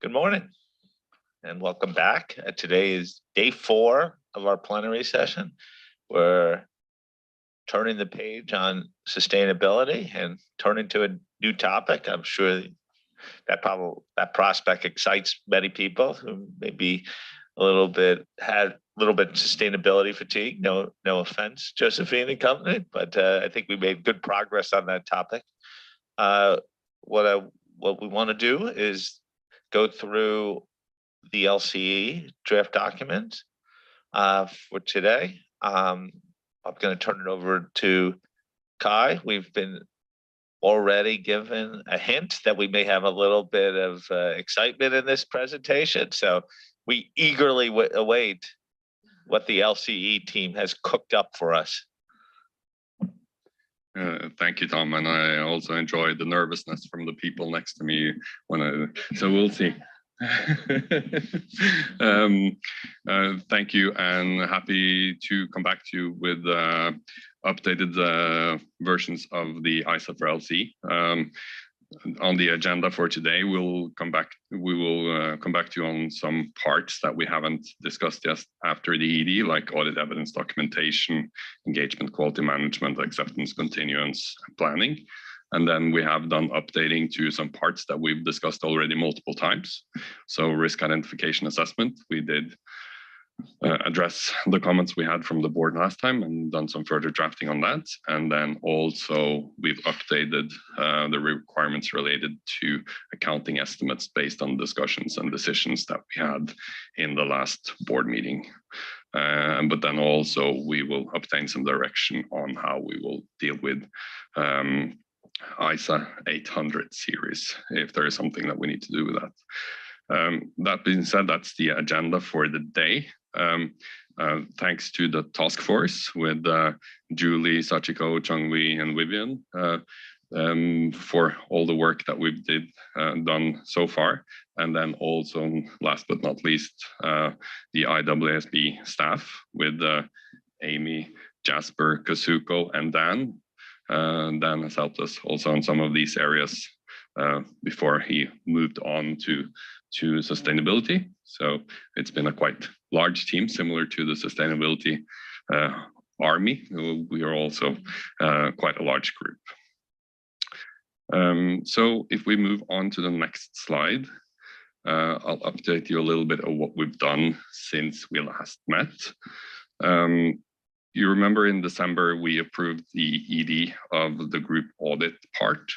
Good morning and welcome back. Today is day 4 of our plenary session. We're turning the page on sustainability and turning to a new topic. I'm sure that prospect excites many people who maybe had a little bit sustainability fatigue. No offense, Josephine and company, but I think we made good progress on that topic. What we want to do is go through the LCE draft document for today. I'm going to turn it over to Kai. We've been already given a hint that we may have a little bit of excitement in this presentation, so we eagerly await what the LCE team has cooked up for us. Thank you, Tom, and I also enjoyed the nervousness from the people next to me so we'll see. Thank you, and happy to come back to you with updated versions of the ISA for LC. On the agenda for today, we will come back to you on some parts that we haven't discussed yet after the ED, like audit evidence documentation, engagement, quality management, acceptance, continuance, planning. And then we have done updating to some parts that we've discussed already multiple times. So risk identification assessment, we did address the comments we had from the board last time and done some further drafting on that. And then also we've updated the requirements related to accounting estimates based on discussions and decisions that we had in the last board meeting. But then also we will obtain some direction on how we will deal with ISA 800 series, if there is something that we need to do with that. That being said, that's the agenda for the day. Thanks to the task force with Julie, Sachiko, Changwei, and Vivian for all the work that we've done so far. And then also, last but not least, the IAASB staff with Amy, Jasper, Kazuko, and Dan. Dan has helped us also on some of these areas before he moved on to sustainability. So it's been a quite large team, similar to the sustainability army. We are also quite a large group. So if we move on to the next slide, I'll update you a little bit of what we've done since we last met. You remember in December, we approved the ED of the group audit part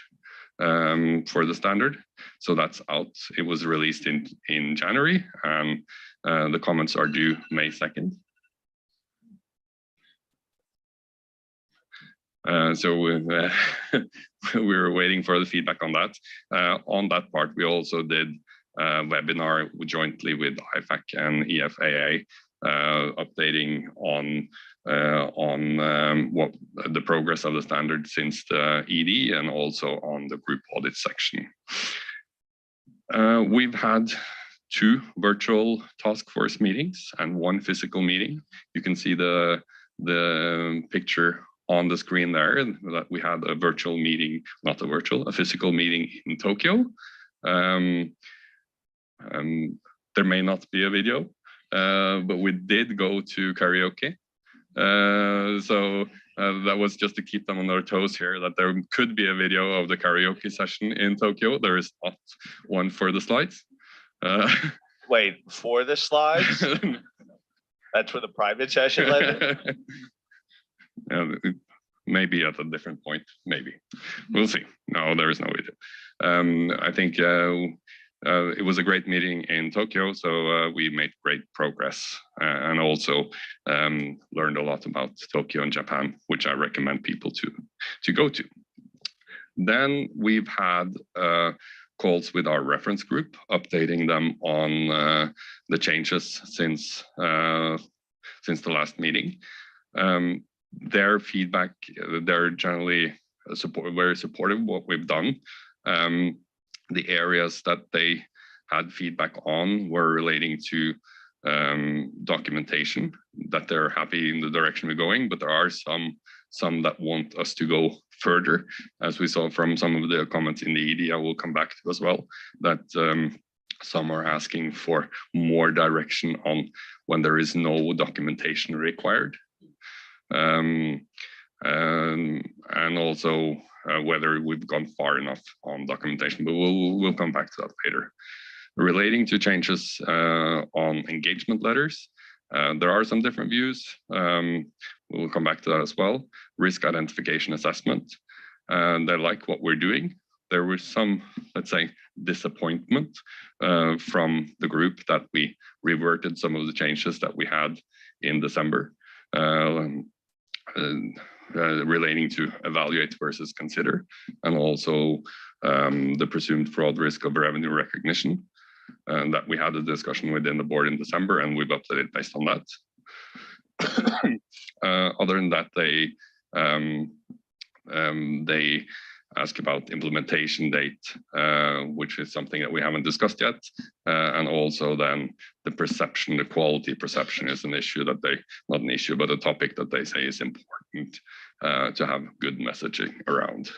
for the standard. So that's out. It was released in January, and the comments are due May 2nd. So we were waiting for the feedback on that. On that part, we also did a webinar jointly with IFAC and EFAA, updating on what the progress of the standard since the ED and also on the group audit section. We've had 2 virtual task force meetings and 1 physical meeting. You can see the picture on the screen there, that we had a virtual meeting, a physical meeting in Tokyo. There may not be a video, but we did go to karaoke. So that was just to keep them on their toes here, that there could be a video of the karaoke session in Tokyo. There is not one for the slides. Wait, for the slides? That's for the private session later? Maybe at a different point, maybe. We'll see. No, there is no video. I think it was a great meeting in Tokyo, so we made great progress and also learned a lot about Tokyo and Japan, which I recommend people to go to. Then we've had calls with our reference group, updating them on the changes since the last meeting. Their feedback, they're generally very supportive of what we've done. The areas that they had feedback on were relating to documentation, that they're happy in the direction we're going, but there are some that want us to go further, as we saw from some of the comments in the ED. I will come back to as well, that Some are asking for more direction on when there is no documentation required. And also whether we've gone far enough on documentation, but we'll come back to that later. Relating to changes on engagement letters, there are some different views. We'll come back to that as well. Risk identification assessment. They like what we're doing. There was some, let's say, disappointment from the group that we reverted some of the changes that we had in December relating to evaluate versus consider, and also the presumed fraud risk of revenue recognition. That we had a discussion within the board in December, and we've updated based on that. Other than that, they ask about implementation date, which is something that we haven't discussed yet. And also then the perception, the quality perception is an issue that they, not an issue, but a topic that they say is important to have good messaging around.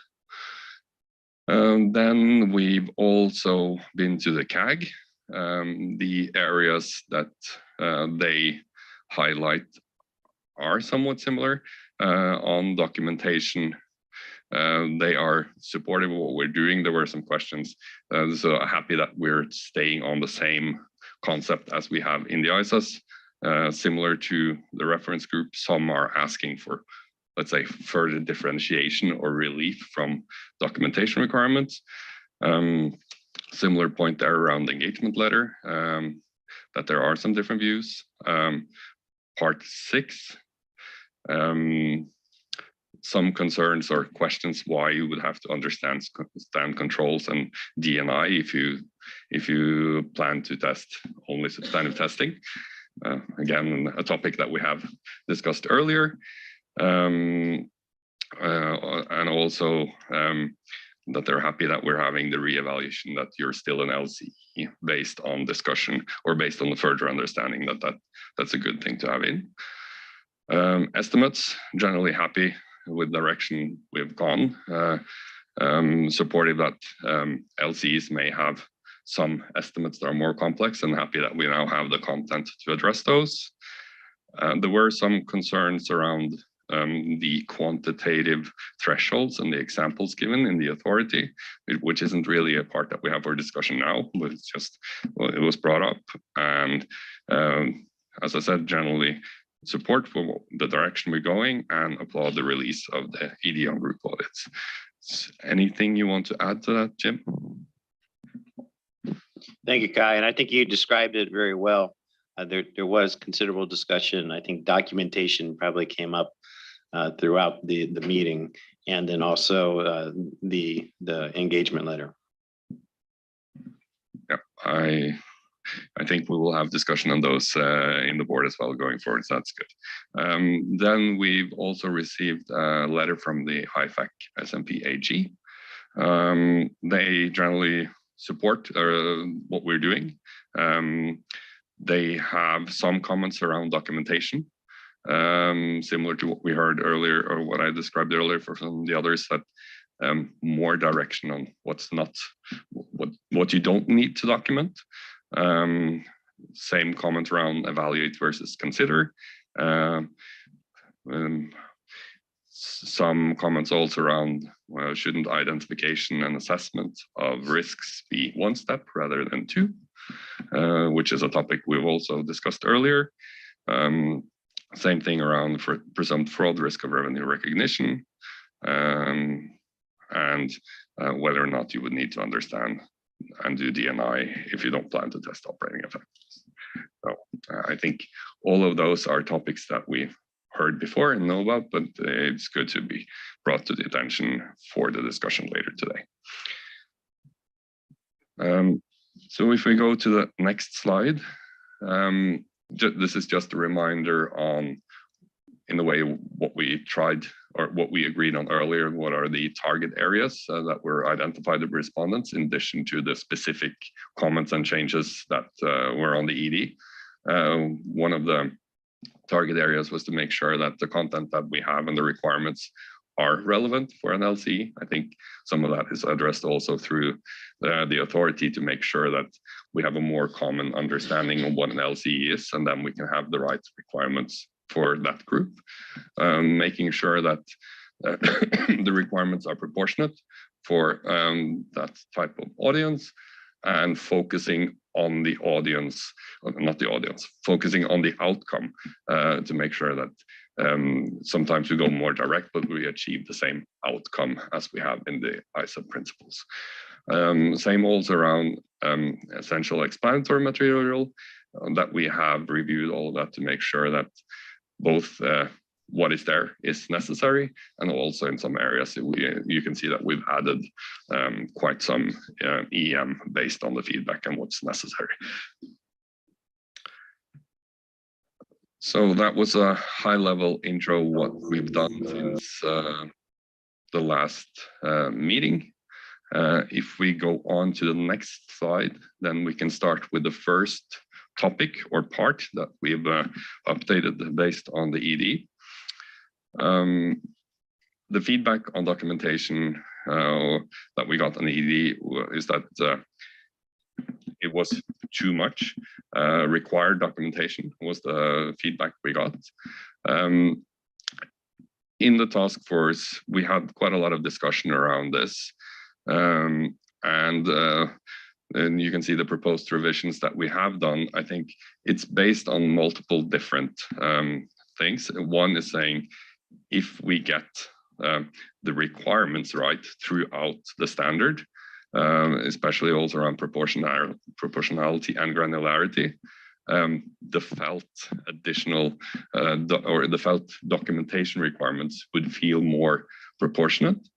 Then we've also been to the CAG. The areas that they highlight are somewhat similar on documentation. They are supportive of what we're doing. There were some questions, so happy that we're staying on the same concept as we have in the ISAs. Similar to the reference group, some are asking for, let's say, further differentiation or relief from documentation requirements. Similar point there around the engagement letter, that there are some different views. Part 6, some concerns or questions why you would have to understand stand controls and DNI if you plan to test only substantive testing. Again, a topic that we have discussed earlier. And also that they're happy that we're having the reevaluation that you're still an LCE based on discussion or based on the further understanding that's a good thing to have in. Estimates, generally happy with direction we've gone. Supportive that LCEs may have some estimates that are more complex, and happy that we now have the content to address those. There were some concerns around the quantitative thresholds and the examples given in the authority, which isn't really a part that we have for discussion now, but it's just, well, it was brought up. And as I said, generally support for the direction we're going and applaud the release of the ED on group audits. Anything you want to add to that, Jim? Thank you, Kai. And I think you described it very well. There was considerable discussion. I think documentation probably came up throughout the meeting, and then also the engagement letter. Yeah, I think we will have discussion on those in the board as well going forward, so that's good. Then we've also received a letter from the HIFAC SMP AG. They generally support what we're doing. They have some comments around documentation, similar to what we heard earlier, or what I described earlier for some of the others, that more direction on what's not, what you don't need to document. Same comment around evaluate versus consider. Some comments also around, well, shouldn't identification and assessment of risks be one step rather than two, which is a topic we've also discussed earlier. Same thing around for presumed fraud risk of revenue recognition, and whether or not you would need to understand and do DNI if you don't plan to test operating effectiveness. So I think all of those are topics that we've heard before and know about, but it's good to be brought to the attention for the discussion later today. So if we go to the next slide, this is just a reminder on, in a way, what we tried or what we agreed on earlier, what are the target areas that were identified of respondents, in addition to the specific comments and changes that were on the ED. One of the target areas was to make sure that the content that we have and the requirements are relevant for an LC. I think some of that is addressed also through the authority to make sure that we have a more common understanding of what an LCE is, and then we can have the right requirements for that group, making sure that the requirements are proportionate for that type of audience, and focusing on the audience, not the audience, focusing on the outcome to make sure that sometimes we go more direct, but we achieve the same outcome as we have in the ISA principles. Same also around essential explanatory material that we have reviewed all of that to make sure that both what is there is necessary, and also in some areas you can see that we've added quite some EM based on the feedback and what's necessary. So that was a high-level intro what we've done since the last meeting. If we go on to the next slide, then we can start with the first topic or part that we've updated based on the ED. The feedback on documentation that we got on the ED is that it was too much. Required documentation was the feedback we got. In the task force, we had quite a lot of discussion around this. And you can see the proposed revisions that we have done. I think it's based on multiple different things. One is saying, if we get the requirements right throughout the standard, especially also around proportionality and granularity, the felt additional or the felt documentation requirements would feel more proportionate.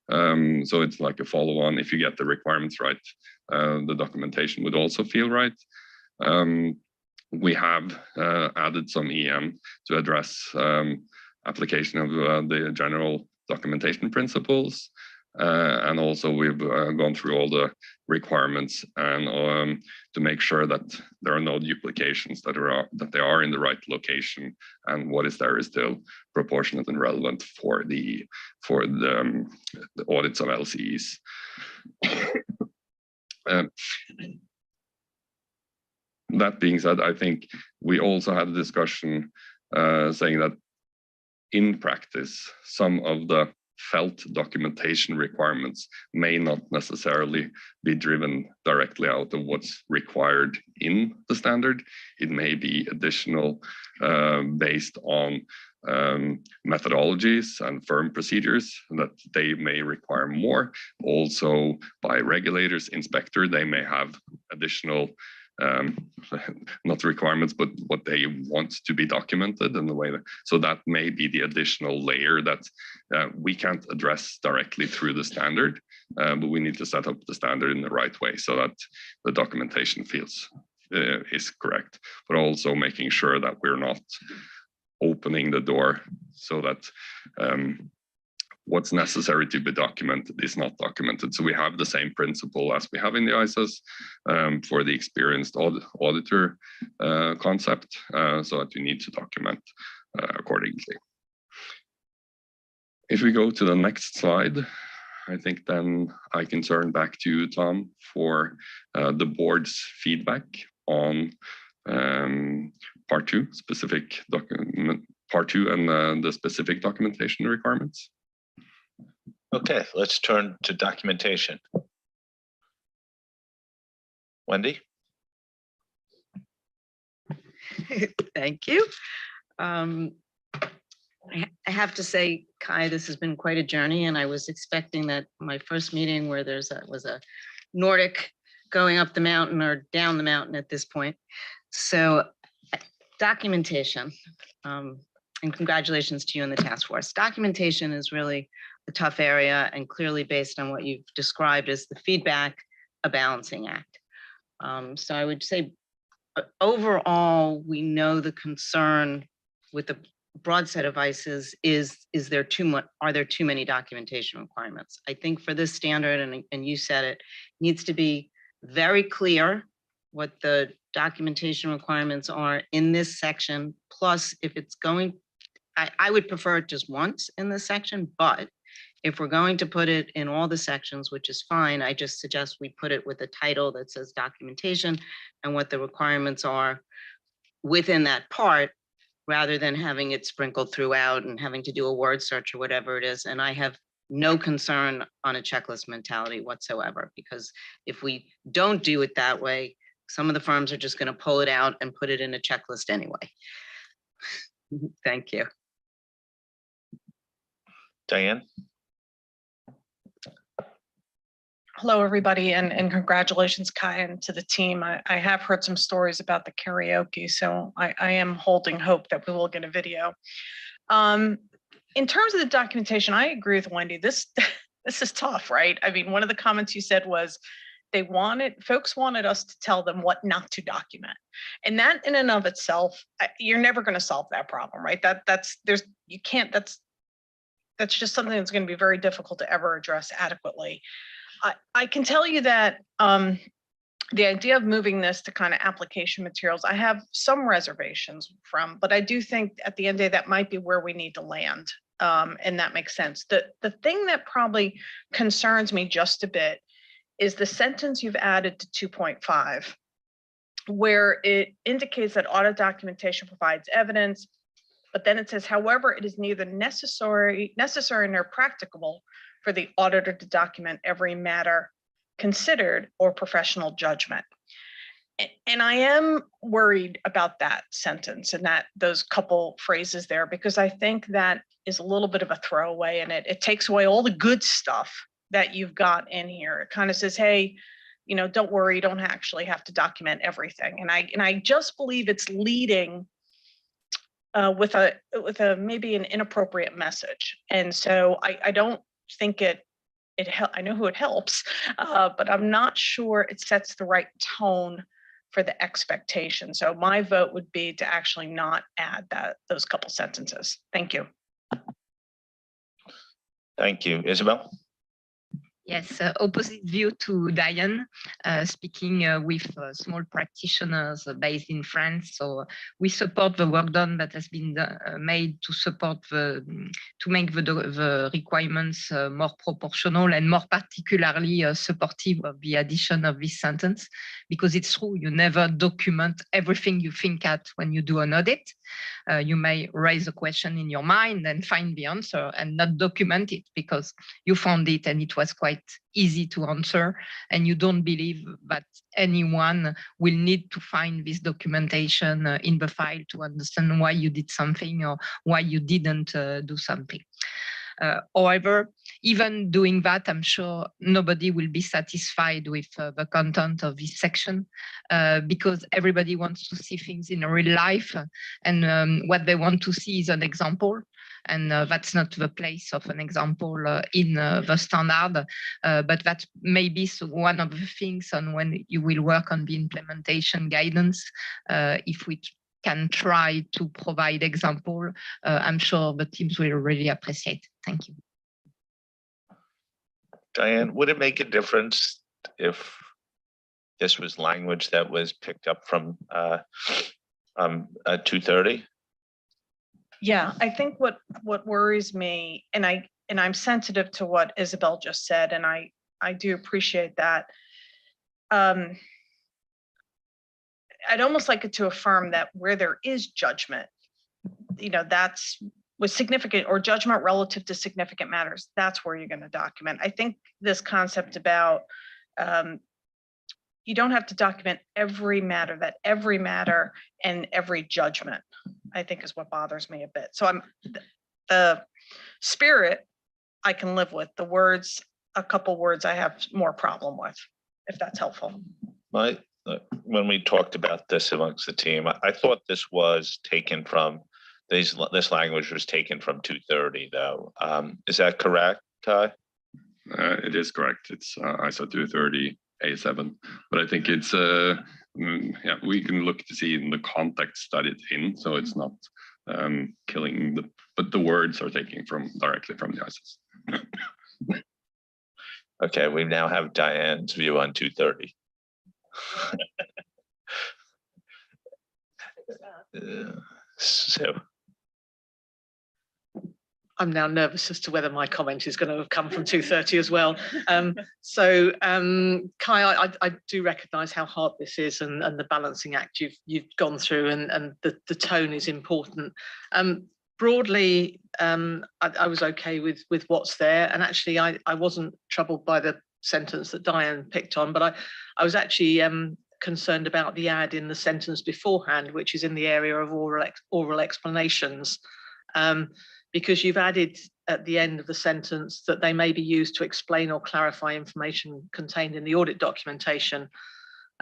So it's like a follow-on. If you get the requirements right, the documentation would also feel right. We have added some EM to address application of the general documentation principles. And also we've gone through all the requirements and to make sure that there are no duplications, that they are in the right location, and what is there is still proportionate and relevant for the audits of LCEs. That being said, I think we also had a discussion saying that in practice, some of the felt documentation requirements may not necessarily be driven directly out of what's required in the standard. It may be additional based on methodologies and firm procedures that they may require more. Also by regulators, inspector, they may have additional not requirements, but what they want to be documented in the way that, so that may be the additional layer that we can't address directly through the standard, but we need to set up the standard in the right way so that the documentation is correct, but also making sure that we're not opening the door so that what's necessary to be documented is not documented. So we have the same principle as we have in the ISAs for the experienced auditor concept, so that you need to document accordingly. If we go to the next slide, I think then I can turn back to Tom for the board's feedback on part two, specific document, part two, and the specific documentation requirements. Okay, let's turn to documentation. Wendy? Thank you. I have to say, Kai, this has been quite a journey, and I was expecting that my first meeting where was a Nordic going up the mountain or down the mountain at this point. So documentation, and congratulations to you and the task force. Documentation is really a tough area, and clearly based on what you've described as the feedback, a balancing act. So I would say overall, we know the concern with the broad set of ICEs is there too much, are there too many documentation requirements? I think for this standard, and you said it, needs to be very clear what the documentation requirements are in this section. Plus, if it's going, I would prefer it just once in this section, but If we're going to put it in all the sections, which is fine, I just suggest we put it with a title that says documentation and what the requirements are within that part, rather than having it sprinkled throughout and having to do a word search or whatever it is. And I have no concern on a checklist mentality whatsoever, because if we don't do it that way, some of the firms are just going to pull it out and put it in a checklist anyway. Thank you. Diane? Hello, everybody, and congratulations, Kai, and to the team. I have heard some stories about the karaoke, so I am holding hope that we will get a video. In terms of the documentation, I agree with Wendy. This is tough, right? I mean, one of the comments you said was folks wanted us to tell them what not to document, and that in and of itself, you're never going to solve that problem, right? That's just something that's going to be very difficult to ever address adequately. I can tell you that the idea of moving this to kind of application materials, I have some reservations from, but I do think at the end of the day, that might be where we need to land. And that makes sense. The thing that probably concerns me just a bit is the sentence you've added to 2.5, where it indicates that audit documentation provides evidence, but then it says, however, it is neither necessary nor practicable for the auditor to document every matter considered or professional judgment. And I am worried about that sentence and those couple phrases there, because I think that is a little bit of a throwaway, and it takes away all the good stuff that you've got in here. It kind of says, hey, don't worry, you don't actually have to document everything. And I just believe it's leading with a maybe an inappropriate message. And so I don't think I know who it helps, but I'm not sure it sets the right tone for the expectation. So my vote would be to actually not add those couple sentences. Thank you. Thank you. Isabel? Yes, opposite view to Diane, speaking with small practitioners based in France. So we support the work done that has been made to support to make the requirements more proportional, and more particularly supportive of the addition of this sentence, because it's true, you never document everything you think at when you do an audit. You may raise a question in your mind and find the answer and not document it because you found it and it was quite easy to answer, and you don't believe that anyone will need to find this documentation in the file to understand why you did something or why you didn't do something. However, even doing that, I'm sure nobody will be satisfied with the content of this section, because everybody wants to see things in real life, and what they want to see is an example. And that's not the place of an example in the standard, but that may be one of the things on when you will work on the implementation guidance. If we can try to provide example, I'm sure the teams will really appreciate. Thank you. Diane, would it make a difference if this was language that was picked up from 230? Yeah, I think what worries me, and I'm sensitive to what Isabel just said, and I do appreciate that. I'd almost like it to affirm that where there is judgment, that's with significant or judgment relative to significant matters, that's where you're going to document. I think this concept about you don't have to document every matter, that every matter and every judgment, I think is what bothers me a bit. So the spirit I can live with, the words, a couple words I have more problem with, if that's helpful. When we talked about this amongst the team, I thought this was taken from this language was taken from 230 though. Is that correct, Kai? It is correct. It's ISO 230 A7, but I think it's yeah, we can look to see in the context that it's in, so it's not killing but the words are taken directly from the ISOs. Okay, we now have Diane's view on 230. So I'm now nervous as to whether my comment is going to have come from 2:30 as well. Kai, I do recognise how hard this is and the balancing act you've gone through, and the tone is important. Broadly, I was okay with what's there, and actually I wasn't troubled by the sentence that Diane picked on, but I was actually concerned about the ad in the sentence beforehand, which is in the area of oral explanations. Because you've added at the end of the sentence that they may be used to explain or clarify information contained in the audit documentation.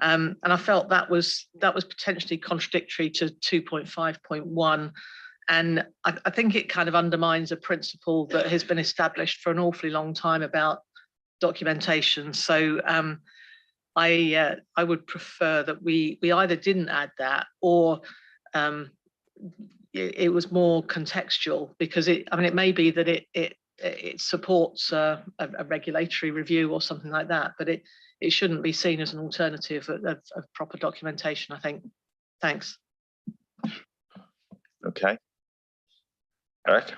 And I felt that was potentially contradictory to 2.5.1. And I think it kind of undermines a principle that has been established for an awfully long time about documentation. So I would prefer that we either didn't add that, or it was more contextual, because it may be that it supports a regulatory review or something like that, but it shouldn't be seen as an alternative of proper documentation, I think. Thanks. Okay. Eric?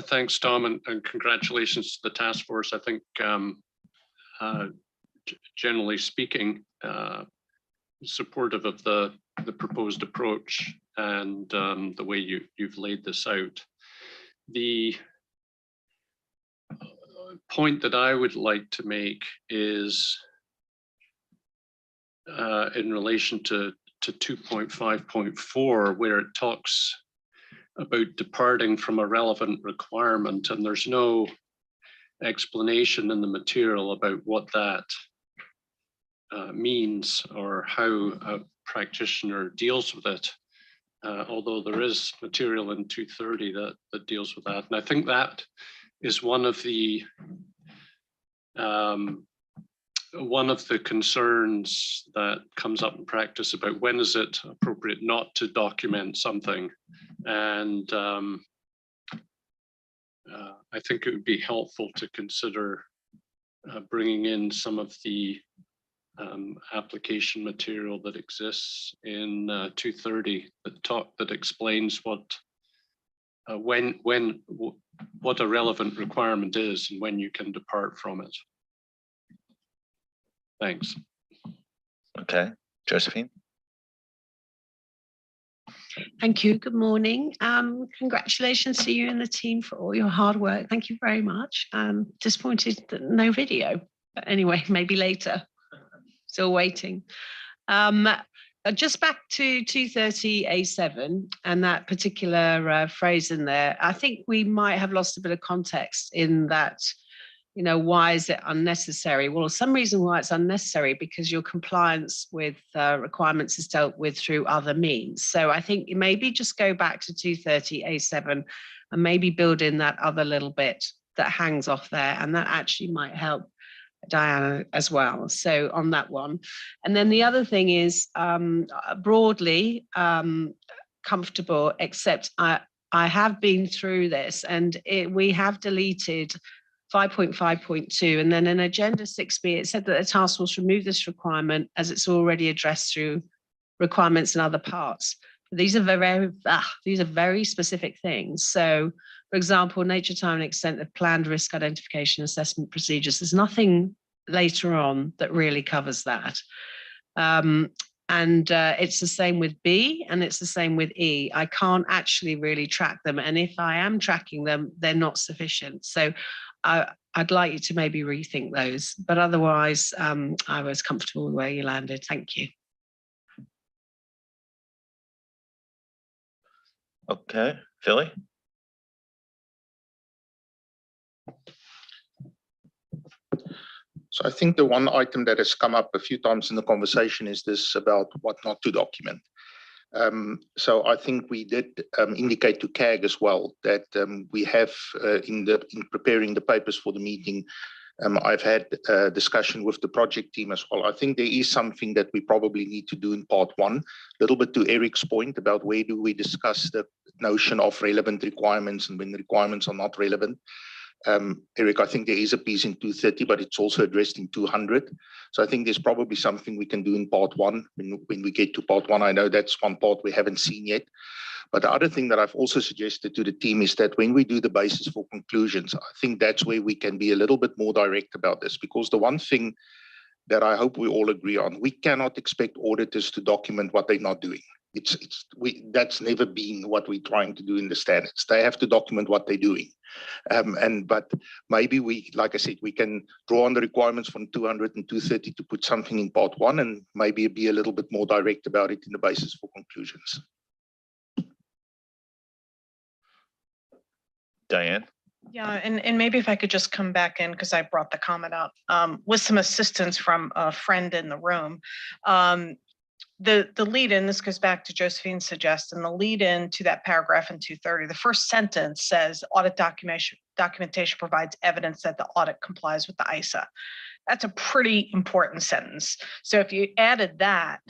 Thanks, Tom, and congratulations to the task force. I think generally speaking, supportive of the proposed approach and the way you've laid this out. The point that I would like to make is in relation to 2.5.4, where it talks about departing from a relevant requirement, and there's no explanation in the material about what that means or how a practitioner deals with it, although there is material in 230 that deals with that. And I think that is one of the concerns that comes up in practice about when is it appropriate not to document something. And I think it would be helpful to consider bringing in some of the application material that exists in 230 that explains what a relevant requirement is and when you can depart from it. Thanks. Okay, Josephine? Thank you. Good morning. Congratulations to you and the team for all your hard work. Thank you very much. Disappointed that no video, but anyway, maybe later. Still waiting. Just back to 230A7 and that particular phrase in there, I think we might have lost a bit of context in that, you know, why is it unnecessary? Well, some reason why it's unnecessary, because your compliance with requirements is dealt with through other means. So I think maybe just go back to 230A7 and maybe build in that other little bit that hangs off there, and that actually might help Diana as well. So on that one. And then the other thing is broadly comfortable, except I have been through this, and we have deleted 5.5.2, and then in Agenda 6B, it said that the task force remove this requirement as it's already addressed through requirements in other parts. These are very specific things. So, for example, nature, time, and extent of planned risk identification assessment procedures. There's nothing later on that really covers that. It's the same with B, and it's the same with E. I can't actually really track them, and if I am tracking them, they're not sufficient. So I'd like you to maybe rethink those, but otherwise I was comfortable with where you landed. Thank you. Okay, Philly? So I think the one item that has come up a few times in the conversation is this about what not to document. So I think we did indicate to CAG as well that we have in preparing the papers for the meeting, I've had a discussion with the project team as well. I think there is something that we probably need to do in part one, a little bit to Eric's point about where do we discuss the notion of relevant requirements and when the requirements are not relevant. Eric, I think there is a piece in 230, but it's also addressed in 200. So I think there's probably something we can do in part one. When we get to part one, I know that's one part we haven't seen yet. But the other thing that I've also suggested to the team is that when we do the basis for conclusions, I think that's where we can be a little bit more direct about this, because the one thing that I hope we all agree on, we cannot expect auditors to document what they're not doing. That's never been what we're trying to do in the standards. They have to document what they're doing. But maybe like I said, we can draw on the requirements from 200 and 230 to put something in part one, and maybe be a little bit more direct about it in the basis for conclusions. Diane? Yeah, and maybe if I could just come back in, because I brought the comment up, with some assistance from a friend in the room. The lead in, this goes back to Josephine's suggestion, the lead in to that paragraph in 230, the first sentence says audit documentation provides evidence that the audit complies with the ISA. That's a pretty important sentence. So if you added that,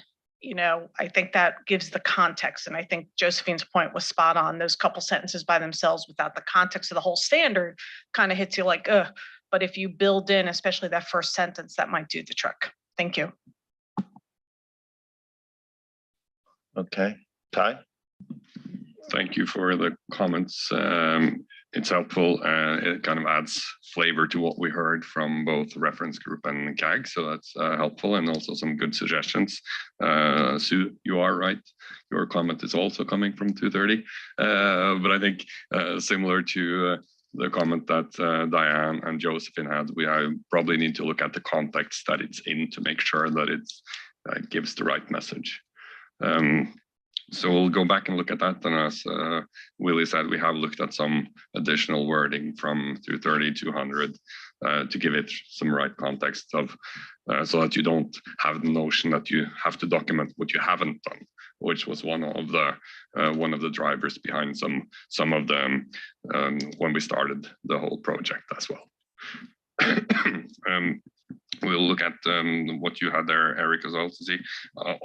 I think that gives the context. And I think Josephine's point was spot on. Those couple sentences by themselves without the context of the whole standard kind of hits you like, ugh. But if you build in, especially that first sentence, that might do the trick. Thank you. Okay, Ty? Thank you for the comments. It's helpful. It kind of adds flavor to what we heard from both reference group and CAG, so that's helpful, and also some good suggestions. Sue, you are right. Your comment is also coming from 230, but I think similar to the comment that Diane and Josephine had, we probably need to look at the context that it's in to make sure that it gives the right message. So we'll go back and look at that. And as Willie said, we have looked at some additional wording from 230, 200 to give it some right context of, so that you don't have the notion that you have to document what you haven't done, which was one of the drivers behind some of them when we started the whole project as well. We'll look at what you had there, Eric, as well, to see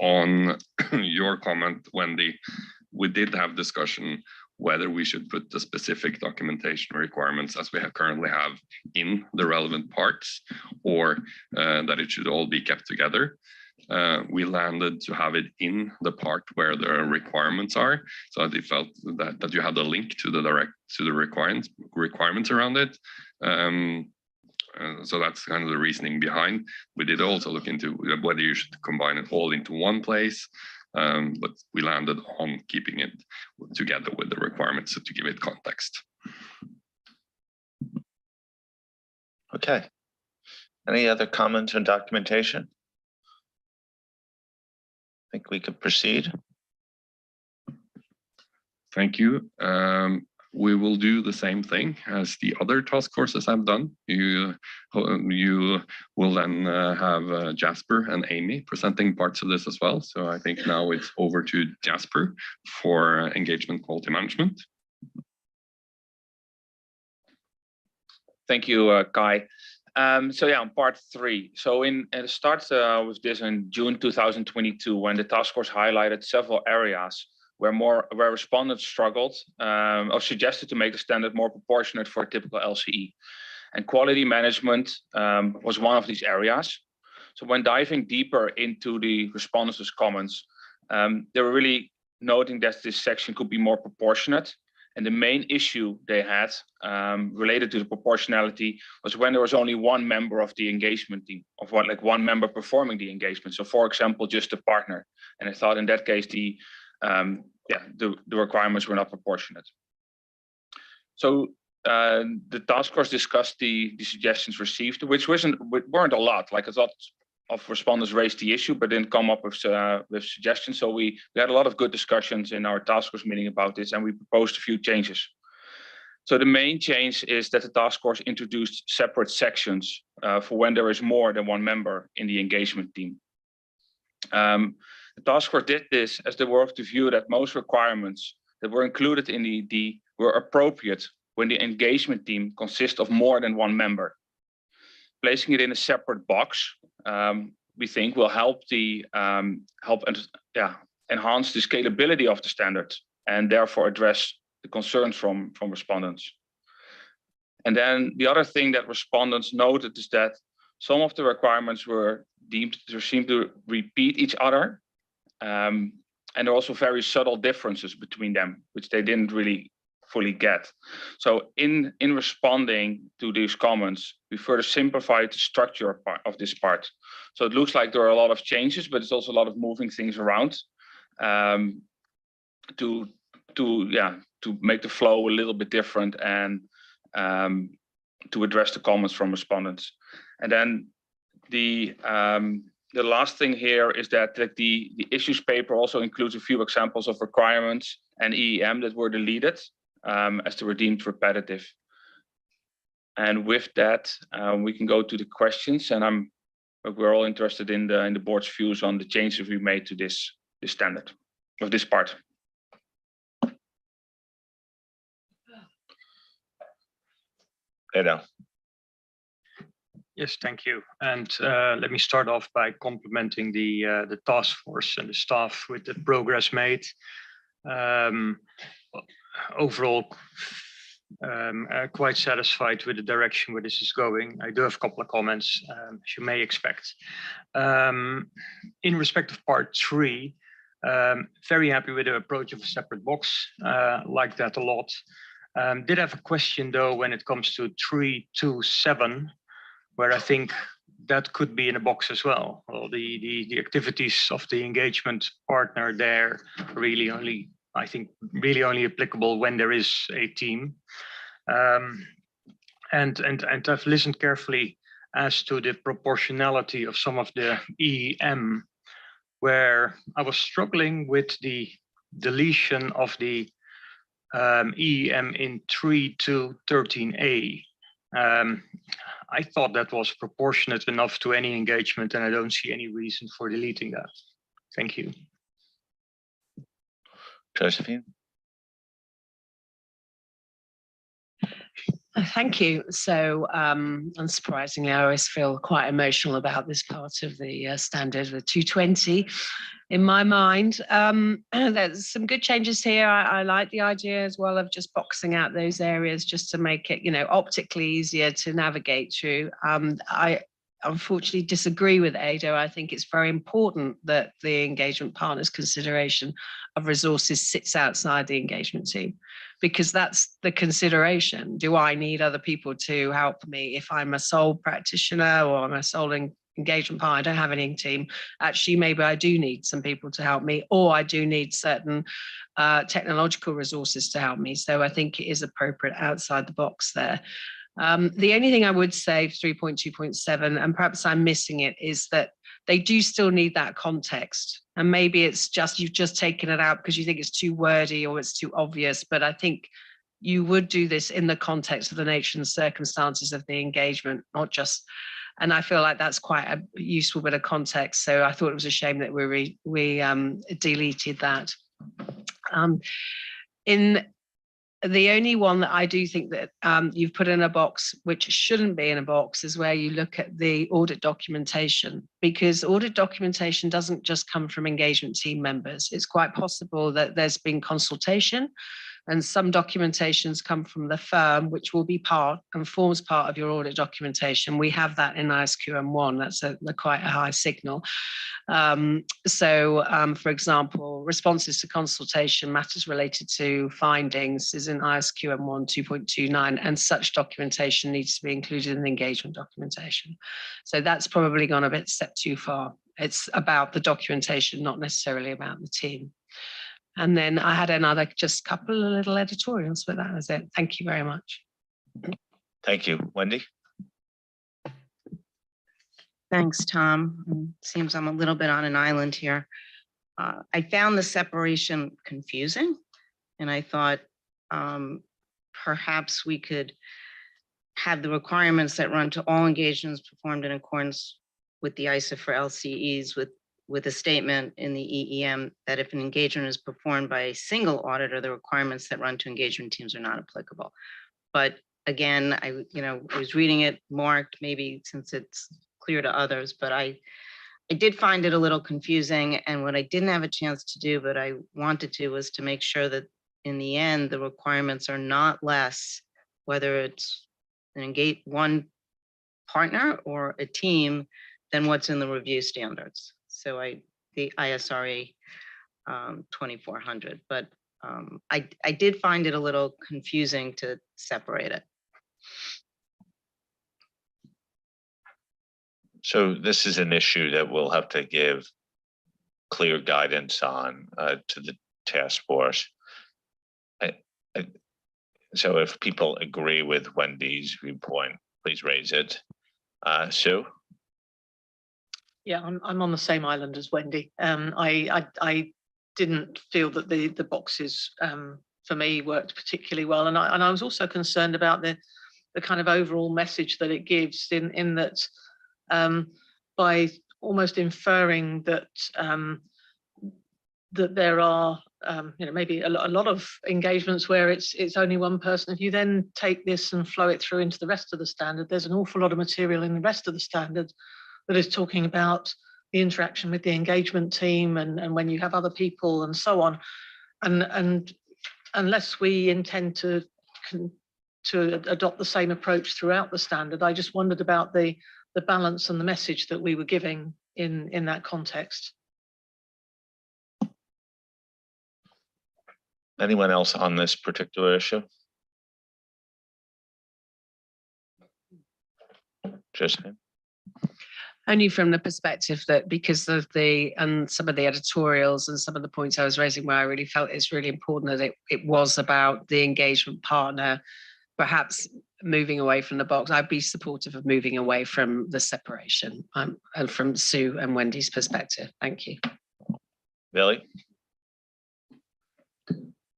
on your comment, Wendy. We did have discussion whether we should put the specific documentation requirements as we currently have in the relevant parts, or that it should all be kept together. We landed to have it in the part where the requirements are, so that it felt that you had a link to the requirements around it. So that's kind of the reasoning behind. We did also look into whether you should combine it all into one place, but we landed on keeping it together with the requirements to give it context. Okay. Any other comments on documentation? I think we could proceed. Thank you. We will do the same thing as the other task forces have done. You will then have Jasper and Amy presenting parts of this as well. So I think now it's over to Jasper for engagement quality management. Thank you, Kai. So yeah, on part 3. So it starts with this in June 2022, when the task force highlighted several areas where respondents struggled or suggested to make the standard more proportionate for a typical LCE. And quality management was one of these areas. So when diving deeper into the respondents' comments, they were really noting that this section could be more proportionate. And the main issue they had related to the proportionality was when there was only one member of the engagement team, of one member performing the engagement. So for example, just a partner. And I thought in that case, the requirements were not proportionate. So the task force discussed the suggestions received, which weren't a lot. Like a lot of respondents raised the issue, but didn't come up with suggestions. So we had a lot of good discussions in our task force meeting about this, and we proposed a few changes. So the main change is that the task force introduced separate sections for when there is more than one member in the engagement team. The task force did this as they were of the view that most requirements that were included in the ED were appropriate when the engagement team consists of more than one member. Placing it in a separate box, we think will help enhance the scalability of the standard and therefore address the concerns from respondents. And then the other thing that respondents noted is that some of the requirements were deemed to seem to repeat each other. And there are also very subtle differences between them, which they didn't really fully get. So in responding to these comments, we further simplified the structure of this part. So it looks like there are a lot of changes, but it's also a lot of moving things around to make the flow a little bit different and to address the comments from respondents. And then the last thing here is that the issues paper also includes a few examples of requirements and EEM that were deleted as they were deemed repetitive. And with that, we can go to the questions, and we're all interested in the board's views on the changes we made to this standard of this part. Edo. Yes, thank you. And let me start off by complimenting the task force and the staff with the progress made. Overall, quite satisfied with the direction where this is going. I do have a couple of comments, as you may expect. In respect of part 3, very happy with the approach of a separate box. Like that a lot. Did have a question though when it comes to 3.2.7, where I think that could be in a box as well. Well, the activities of the engagement partner there really only, I think, really only applicable when there is a team. And I've listened carefully as to the proportionality of some of the EEM, where I was struggling with the deletion of the EEM in 3.2.13a. I thought that was proportionate enough to any engagement, and I don't see any reason for deleting that. Thank you. Josephine. Thank you. So unsurprisingly, I always feel quite emotional about this part of the standard, the 220. In my mind, there's some good changes here. I like the idea as well of just boxing out those areas just to make it, optically easier to navigate through. I unfortunately disagree with Ado. I think it's very important that the engagement partner's consideration of resources sits outside the engagement team, because that's the consideration. Do I need other people to help me if I'm a sole practitioner or I'm a sole engagement partner? I don't have any team. Actually, maybe I do need some people to help me, or I do need certain technological resources to help me. So I think it is appropriate outside the box there. The only thing I would say, 3.2.7, and perhaps I'm missing it, is that they do still need that context. And maybe it's just, you've just taken it out because you think it's too wordy or it's too obvious. But I think you would do this in the context of the nature and circumstances of the engagement, not just, and I feel like that's quite a useful bit of context. So I thought it was a shame that we deleted that. The only one that I do think that you've put in a box, which shouldn't be in a box, is where you look at the audit documentation, because audit documentation doesn't just come from engagement team members. It's quite possible that there's been consultation, and some documentations come from the firm, which will be part and forms part of your audit documentation. We have that in ISQM1. That's quite a high signal. For example, responses to consultation, matters related to findings is in ISQM1 2.29, and such documentation needs to be included in the engagement documentation. So that's probably gone a step too far. It's about the documentation, not necessarily about the team. And then I had another, just couple of little editorials, but that was it. Thank you very much. Thank you. Wendy? Thanks, Tom. Seems I'm a little bit on an island here. I found the separation confusing, and I thought perhaps we could have the requirements that run to all engagements performed in accordance with the ISA for LCEs with a statement in the EEM that if an engagement is performed by a single auditor, the requirements that run to engagement teams are not applicable. But again, I was reading it marked, maybe since it's clear to others, but I did find it a little confusing. And what I didn't have a chance to do, but I wanted to, was to make sure that in the end, the requirements are not less, whether it's one partner or a team than what's in the review standards. So the ISRE 2400, but I did find it a little confusing to separate it. So this is an issue that we'll have to give clear guidance on to the task force. So if people agree with Wendy's viewpoint, please raise it. Sue? Yeah, I'm on the same island as Wendy. I didn't feel that the boxes for me worked particularly well, and I was also concerned about the kind of overall message that it gives in that by almost inferring that that there are maybe a lot of engagements where it's only one person. If you then take this and flow it through into the rest of the standard, there's an awful lot of material in the rest of the standard that is talking about the interaction with the engagement team and when you have other people and so on. And unless we intend to adopt the same approach throughout the standard, I just wondered about the balance and the message that we were giving in that context. Anyone else on this particular issue? Tristan? Only from the perspective that because of some of the editorials and some of the points I was raising where I really felt it's really important that it was about the engagement partner, perhaps moving away from the box. I'd be supportive of moving away from the separation and from Sue and Wendy's perspective. Thank you. Billy?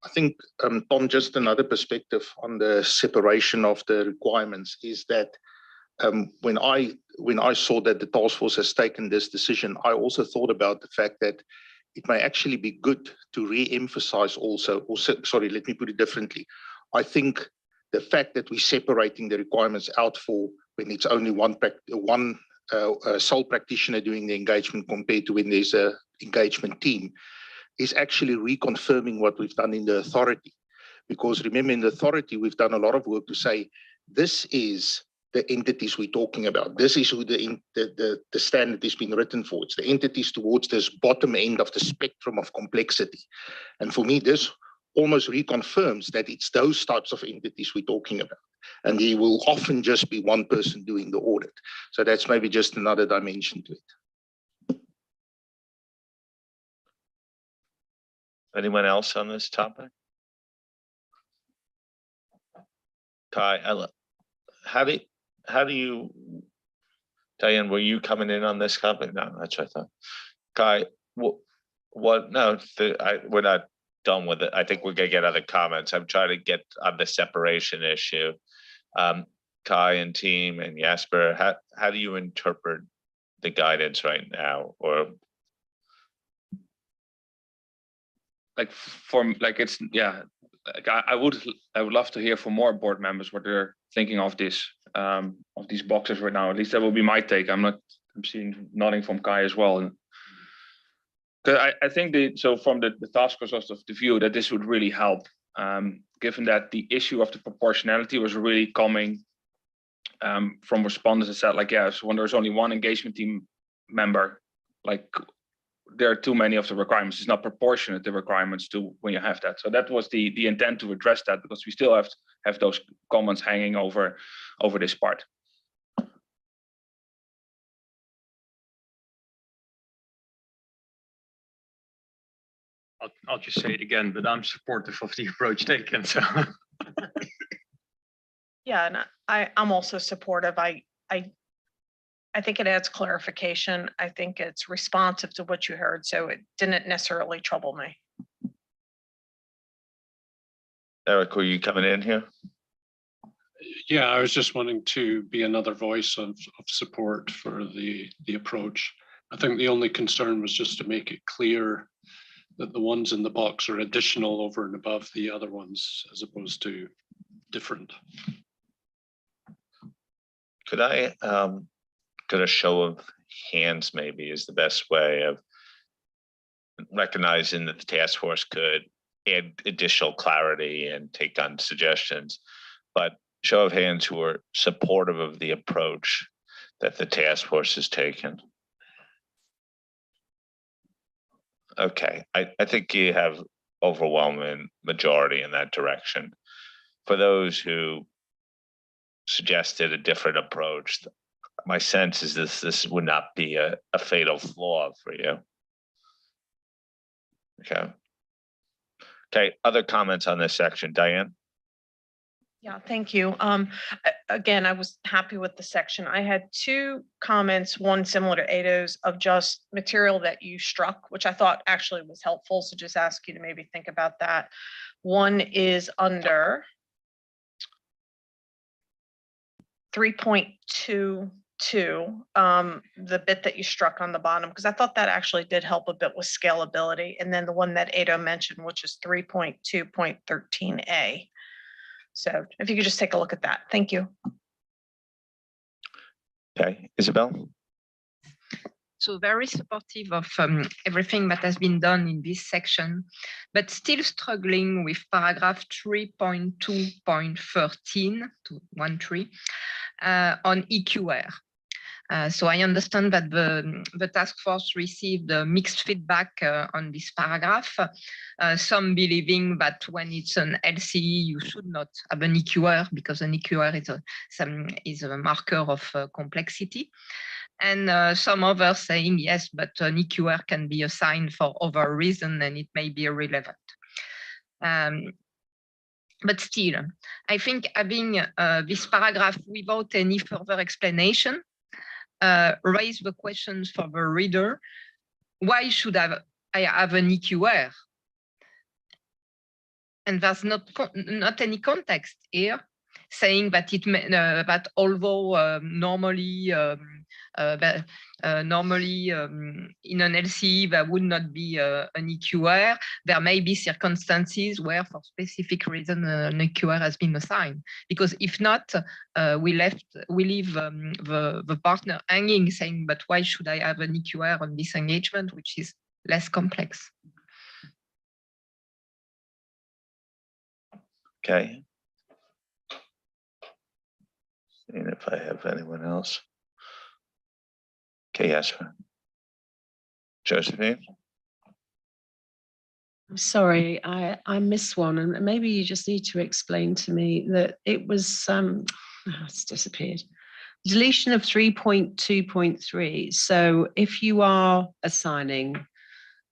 I think, Tom, just another perspective on the separation of the requirements is that when I saw that the task force has taken this decision, I also thought about the fact that it may actually be good to re-emphasize also, sorry, let me put it differently. I think the fact that we're separating the requirements out for when it's only one sole practitioner doing the engagement compared to when there's an engagement team is actually reconfirming what we've done in the authority. Because remember, in the authority, we've done a lot of work to say, this is the entities we're talking about. This is who the standard is being written for. It's the entities towards this bottom end of the spectrum of complexity. And for me, this almost reconfirms that it's those types of entities we're talking about. And there will often just be one person doing the audit. So that's maybe just another dimension to it. Anyone else on this topic? Kai, how do you, Diane, were you coming in on this topic? No, that's what I thought. Kai, what no, we're not done with it. I think we're gonna get other comments. I'm trying to get on the separation issue. Kai and team and Jasper, how do you interpret the guidance right now? Or it's I would love to hear from more board members what they're thinking of these boxes right now. At least that will be my take. I'm seeing nodding from Kai as well. Because I think so from the task force of the view that this would really help, given that the issue of the proportionality was really coming from respondents that said like, yes, when there's only one engagement team member, like there are too many of the requirements. It's not proportionate, the requirements to when you have that. So that was the intent to address that, because we still have those comments hanging over this part. I'll just say it again, but I'm supportive of the approach taken. So Yeah, and I'm also supportive. I think it adds clarification. I think it's responsive to what you heard, so it didn't necessarily trouble me. Eric, were you coming in here? Yeah, I was just wanting to be another voice of support for the approach. I think the only concern was just to make it clear that the ones in the box are additional over and above the other ones, as opposed to different. Could I get a show of hands maybe is the best way of recognizing that the task force could add additional clarity and take on suggestions. But show of hands who are supportive of the approach that the task force has taken. Okay, I think you have overwhelming majority in that direction. For those who suggested a different approach, my sense is this would not be a fatal flaw for you. Okay. Okay, other comments on this section, Diane? Yeah, thank you. Again, I was happy with the section. I had two comments, one similar to Ado's, of just material that you struck, which I thought actually was helpful. So just ask you to maybe think about that. One is under 3.22, the bit that you struck on the bottom, because I thought that actually did help a bit with scalability. And then the one that Ado mentioned, which is 3.2.13a. So if you could just take a look at that. Thank you. Okay, Isabel? So very supportive of everything that has been done in this section, but still struggling with paragraph 3.2.13 to 1.3 on EQR. So I understand that the task force received mixed feedback on this paragraph. Some believing that when it's an LCE, you should not have an EQR because an EQR is a marker of complexity. And some others saying, yes, but an EQR can be assigned for other reason and it may be irrelevant. But still, I think having this paragraph without any further explanation raise the questions for the reader. Why should I have an EQR? And there's not any context here saying that it may, that although normally in an LCE there would not be an EQR, there may be circumstances where for specific reason an EQR has been assigned. Because if not, we leave the partner hanging saying, but why should I have an EQR on this engagement, which is less complex? Okay. Seeing if I have anyone else. Okay, yes. Josephine? I'm sorry, I missed one, and maybe you just need to explain to me that it was it's disappeared. Deletion of 3.2.3. So if you are assigning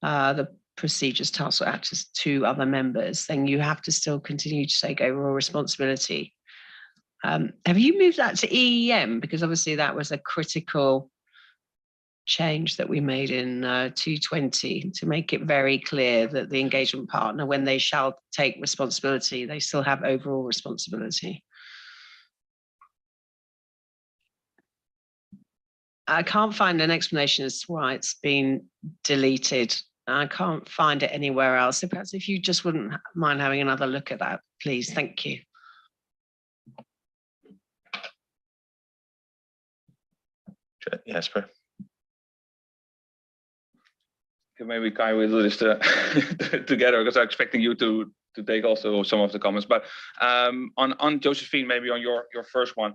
the procedures, tasks, or actors to other members, then you have to still continue to take overall responsibility. Have you moved that to EEM? Because obviously that was a critical change that we made in 220 to make it very clear that the engagement partner, when they shall take responsibility, they still have overall responsibility. I can't find an explanation as to why it's been deleted. I can't find it anywhere else. So perhaps if you just wouldn't mind having another look at that, please. Thank you. Jesper? Okay, maybe Kai will do this together because I'm expecting you to take also some of the comments. But on Josephine, maybe on your first one.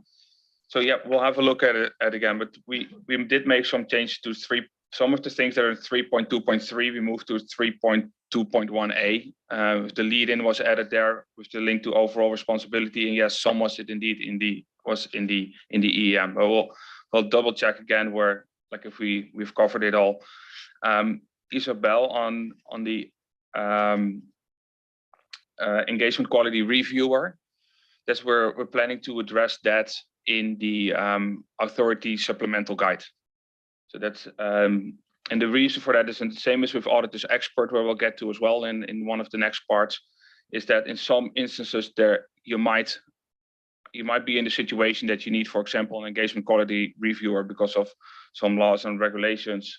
So yeah, we'll have a look at it again. But we did make some changes to some of the things that are in 3.2.3. We moved to 3.2.1a. The lead-in was added there with the link to overall responsibility, and yes, some was it indeed in the EEM. But we'll double check again where, like, if we've covered it all. Isabel, on the engagement quality reviewer, that's where we're planning to address that in the authority supplemental guide. So that's and the reason for that is the same as with auditors expert, where we'll get to as well in one of the next parts, is that in some instances there you might be in the situation that you need, for example, an engagement quality reviewer because of some laws and regulations.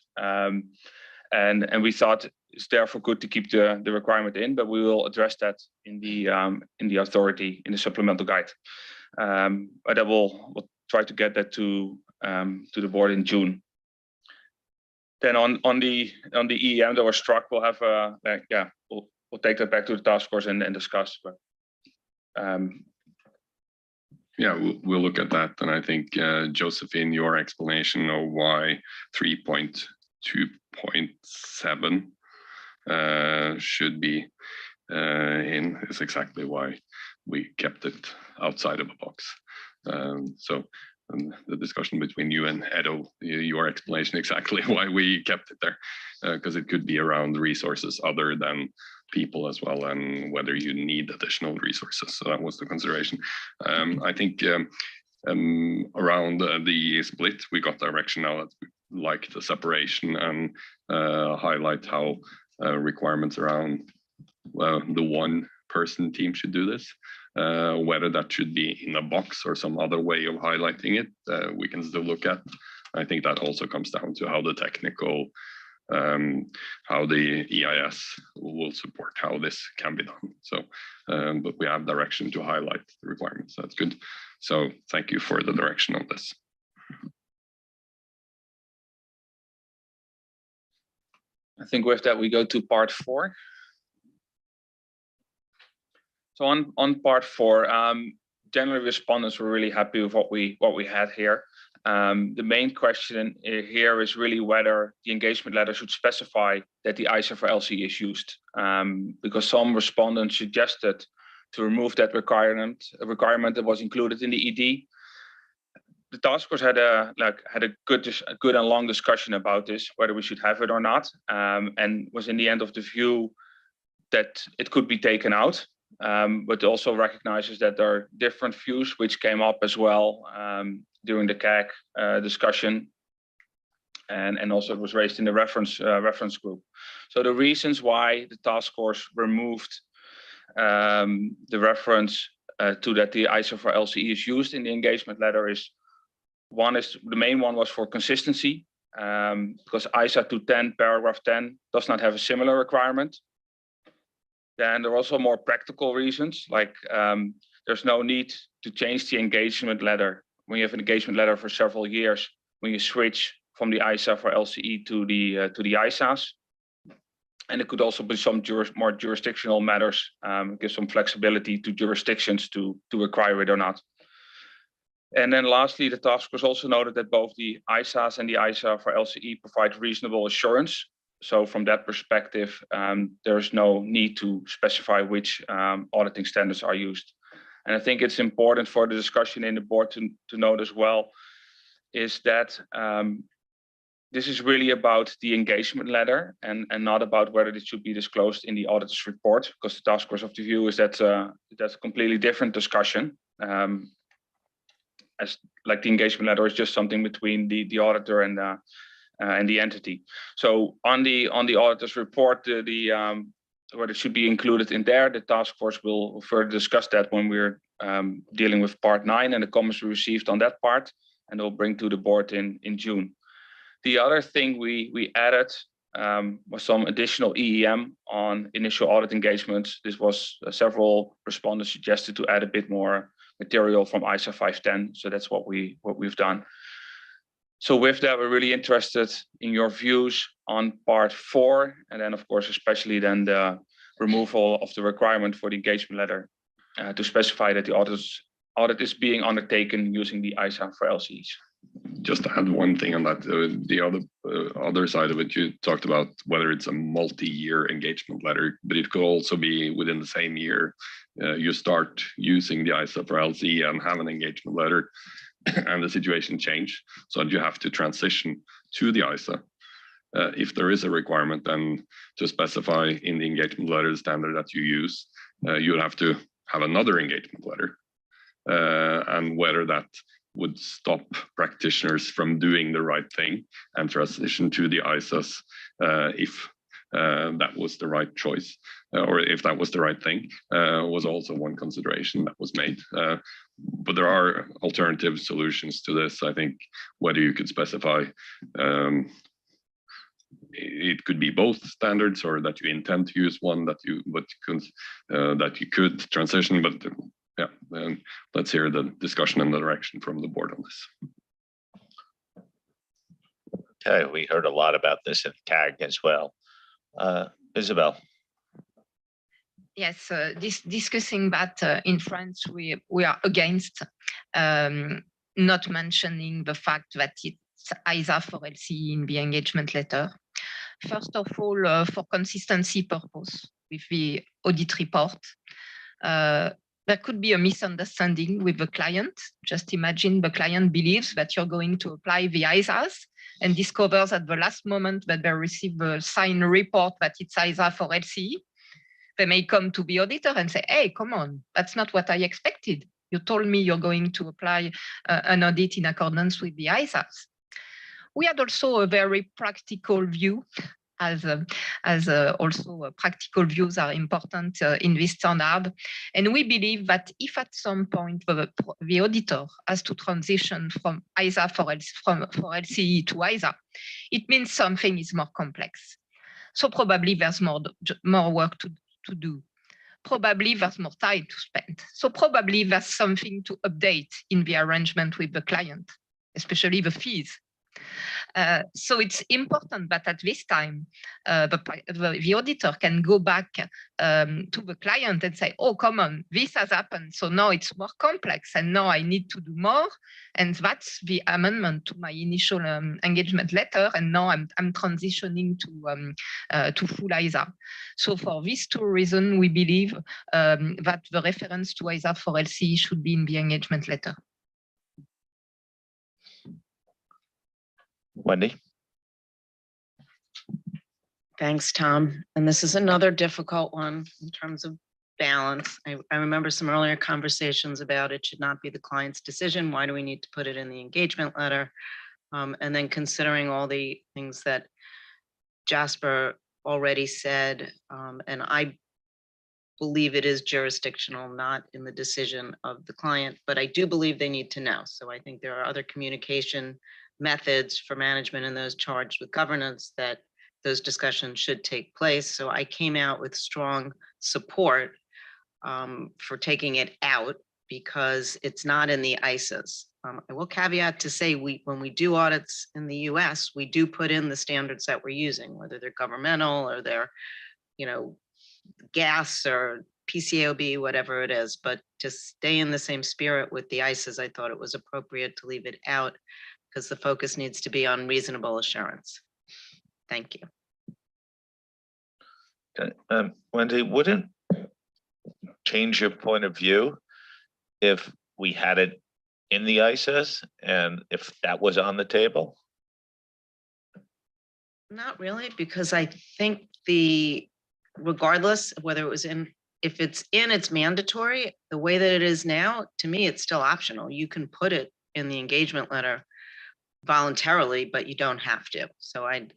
And we thought it's therefore good to keep the requirement in, but we will address that in the authority in the supplemental guide. But we'll try to get that to the board in June. Then on the EEM that was struck, we'll have we'll take that back to the task force and discuss. But Yeah, we'll look at that. And I think, Josephine, your explanation of why 3.2.7 should be in is exactly why we kept it outside of a box. So the discussion between you and Edo, your explanation exactly why we kept it there, because it could be around resources other than people as well, and whether you need additional resources. So that was the consideration. I think around the split, we got direction now that we like the separation and highlight how requirements around the one person team should do this. Whether that should be in a box or some other way of highlighting it, we can still look at. I think that also comes down to how the technical, how the EIS will support how this can be done. So, but we have direction to highlight the requirements. That's good. So thank you for the direction on this. I think with that, we go to part 4. So on part 4, generally respondents were really happy with what we had here. The main question here is really whether the engagement letter should specify that the ISA for LC is used, because some respondents suggested to remove that requirement that was included in the ED. The task force had a good and long discussion about this, whether we should have it or not, and was in the end of the view that it could be taken out. But also recognizes that there are different views which came up as well during the CAG discussion, and also it was raised in the reference group. So the reasons why the task force removed the reference to that the ISA for LCE is used in the engagement letter is the main one was for consistency, because ISA 210 paragraph 10 does not have a similar requirement. Then there are also more practical reasons, like there's no need to change the engagement letter when you have an engagement letter for several years, when you switch from the ISA for LCE to the ISAs. And it could also be some more jurisdictional matters, give some flexibility to jurisdictions to require it or not. And then lastly, the task force also noted that both the ISAs and the ISA for LCE provide reasonable assurance. So from that perspective, there's no need to specify which auditing standards are used. And I think it's important for the discussion in the board to note as well, is that this is really about the engagement letter and not about whether it should be disclosed in the auditor's report, because the task force of the view is that that's a completely different discussion. As like the engagement letter is just something between the auditor and the entity. So on the auditor's report, whether it should be included in there, the task force will further discuss that when we're dealing with part 9 and the comments we received on that part, and they'll bring to the board in June. The other thing we added was some additional EEM on initial audit engagements. This was several respondents suggested to add a bit more material from ISA 510. So that's what we've done. So with that, we're really interested in your views on part 4, and then of course, especially then the removal of the requirement for the engagement letter to specify that the audit is being undertaken using the ISA for LCs. Just to add one thing on that, the other side of it, you talked about whether it's a multi-year engagement letter, but it could also be within the same year. You start using the ISA for LC and have an engagement letter, and the situation change, so you have to transition to the ISA. If there is a requirement then to specify in the engagement letter standard that you use, you'll have to have another engagement letter, and whether that would stop practitioners from doing the right thing and transition to the ISAs if that was the right choice, or if that was the right thing, was also one consideration that was made. But there are alternative solutions to this. I think whether you could specify, it could be both standards, or that you intend to use one that you could transition. But yeah, let's hear the discussion and the direction from the board on this. Okay, we heard a lot about this at CAG as well. Isabel. Yes, discussing that in France, we are against, not mentioning the fact that it's ISA for LCE in the engagement letter. First of all, for consistency purpose with the audit report, there could be a misunderstanding with the client. Just imagine the client believes that you're going to apply the ISAs and discovers at the last moment that they receive a signed report that it's ISA for LCE. They may come to the auditor and say, hey, come on, that's not what I expected. You told me you're going to apply an audit in accordance with the ISAs. We had also a very practical view, as also practical views are important in this standard. And we believe that if at some point the auditor has to transition from ISA for LCE to ISA, it means something is more complex. So probably there's more work to do. Probably there's more time to spend. So probably there's something to update in the arrangement with the client, especially the fees. So it's important that at this time, the auditor can go back to the client and say, oh, come on, this has happened. So now it's more complex and now I need to do more. And that's the amendment to my initial engagement letter. And now I'm transitioning to full ISA. So for these two reasons, we believe that the reference to ISA for LCE should be in the engagement letter. Wendy? Thanks, Tom. And this is another difficult one in terms of balance. I remember some earlier conversations about it should not be the client's decision. Why do we need to put it in the engagement letter? And then considering all the things that Jasper already said, and I believe it is jurisdictional, not in the decision of the client, but I do believe they need to know. So I think there are other communication methods for management and those charged with governance that those discussions should take place. So I came out with strong support for taking it out because it's not in the ISAs. I will caveat to say when we do audits in the US, we do put in the standards that we're using, whether they're governmental or they're, gas or PCAOB, whatever it is. But to stay in the same spirit with the ISAs, I thought it was appropriate to leave it out because the focus needs to be on reasonable assurance. Thank you. Okay. Wendy, wouldn't change your point of view if we had it in the ISAs and if that was on the table? Not really, because I think regardless of whether it was if it's in, it's mandatory. The way that it is now, to me, it's still optional. You can put it in the engagement letter voluntarily, but you don't have to. So I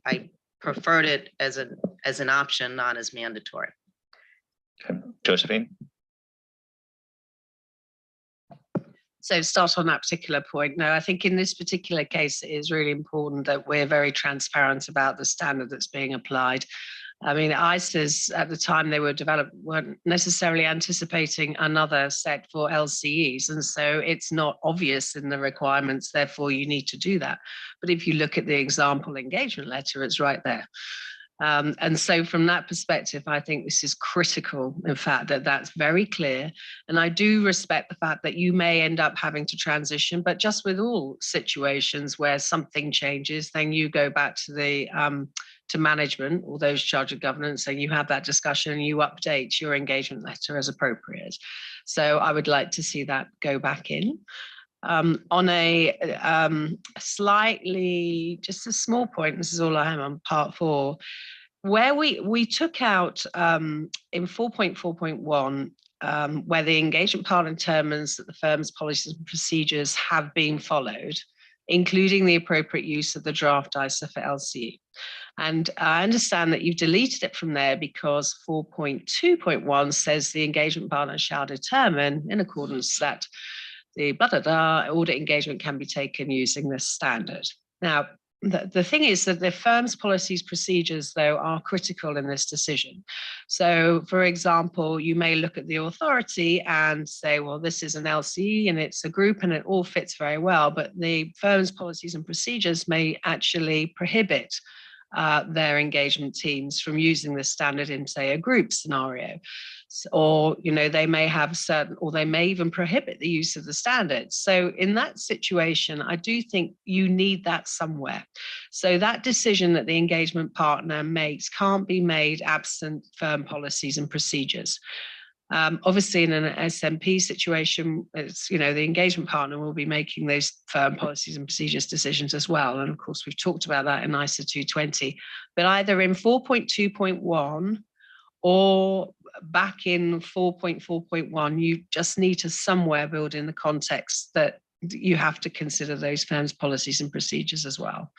preferred it as an option, not as mandatory. Okay. Josephine? So start on that particular point. No, I think in this particular case, it is really important that we're very transparent about the standard that's being applied. I mean, ISAs at the time they were developed weren't necessarily anticipating another set for LCEs. And so it's not obvious in the requirements, therefore you need to do that. But if you look at the example engagement letter, it's right there. And so from that perspective, I think this is critical, in fact, that's very clear. And I do respect the fact that you may end up having to transition, but just with all situations where something changes, then you go back to the to management or those charged with governance, and you have that discussion and you update your engagement letter as appropriate. So I would like to see that go back in. On a slightly, just a small point, this is all I have on part 4, where we took out in 4.4.1, where the engagement partner determines that the firm's policies and procedures have been followed, including the appropriate use of the draft ISA for LCE. And I understand that you've deleted it from there because 4.2.1 says the engagement partner shall determine in accordance that the audit engagement can be taken using this standard. Now, the thing is that the firm's policies procedures, though, are critical in this decision. So, for example, you may look at the authority and say, well, this is an LCE and it's a group and it all fits very well, but the firm's policies and procedures may actually prohibit their engagement teams from using this standard in, say, a group scenario. Or, they may have certain, or they may even prohibit the use of the standards. So in that situation, I do think you need that somewhere. So that decision that the engagement partner makes can't be made absent firm policies and procedures. Obviously, in an SMP situation, it's, the engagement partner will be making those firm policies and procedures decisions as well. And of course, we've talked about that in ISA 220, but either in 4.2.1 or back in 4.4.1, you just need to somewhere build in the context that you have to consider those firms' policies and procedures as well.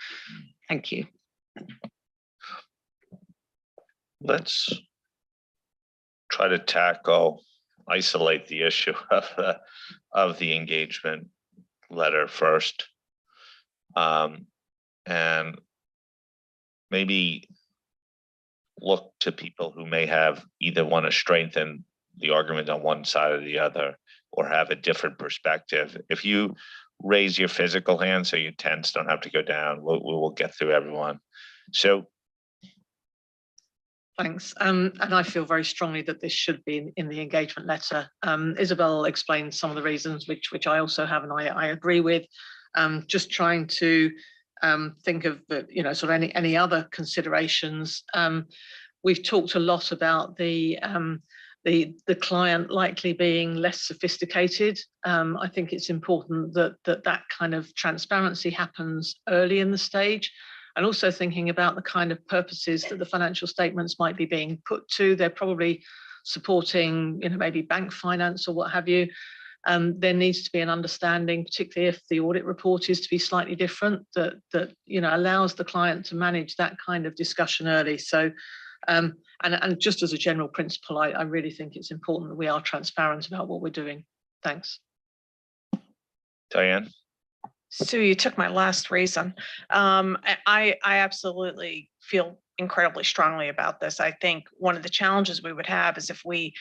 Thank you. Let's try to isolate the issue of the engagement letter first. And maybe look to people who may have either want to strengthen the argument on one side or the other, or have a different perspective. If you raise your physical hand so your tents don't have to go down, we'll get through everyone. So Thanks. And I feel very strongly that this should be in the engagement letter. Isabel explained some of the reasons, which I also have, and I agree with. Just trying to think of sort of any other considerations. We've talked a lot about the client likely being less sophisticated. I think it's important that kind of transparency happens early in the stage. And also thinking about the kind of purposes that the financial statements might be being put to. They're probably supporting, maybe bank finance or what have you. There needs to be an understanding, particularly if the audit report is to be slightly different, that allows the client to manage that kind of discussion early. So, and just as a general principle, I really think it's important that we are transparent about what we're doing. Thanks. Diane? Sue, you took my last reason. I absolutely feel incredibly strongly about this. I think one of the challenges we would have is if we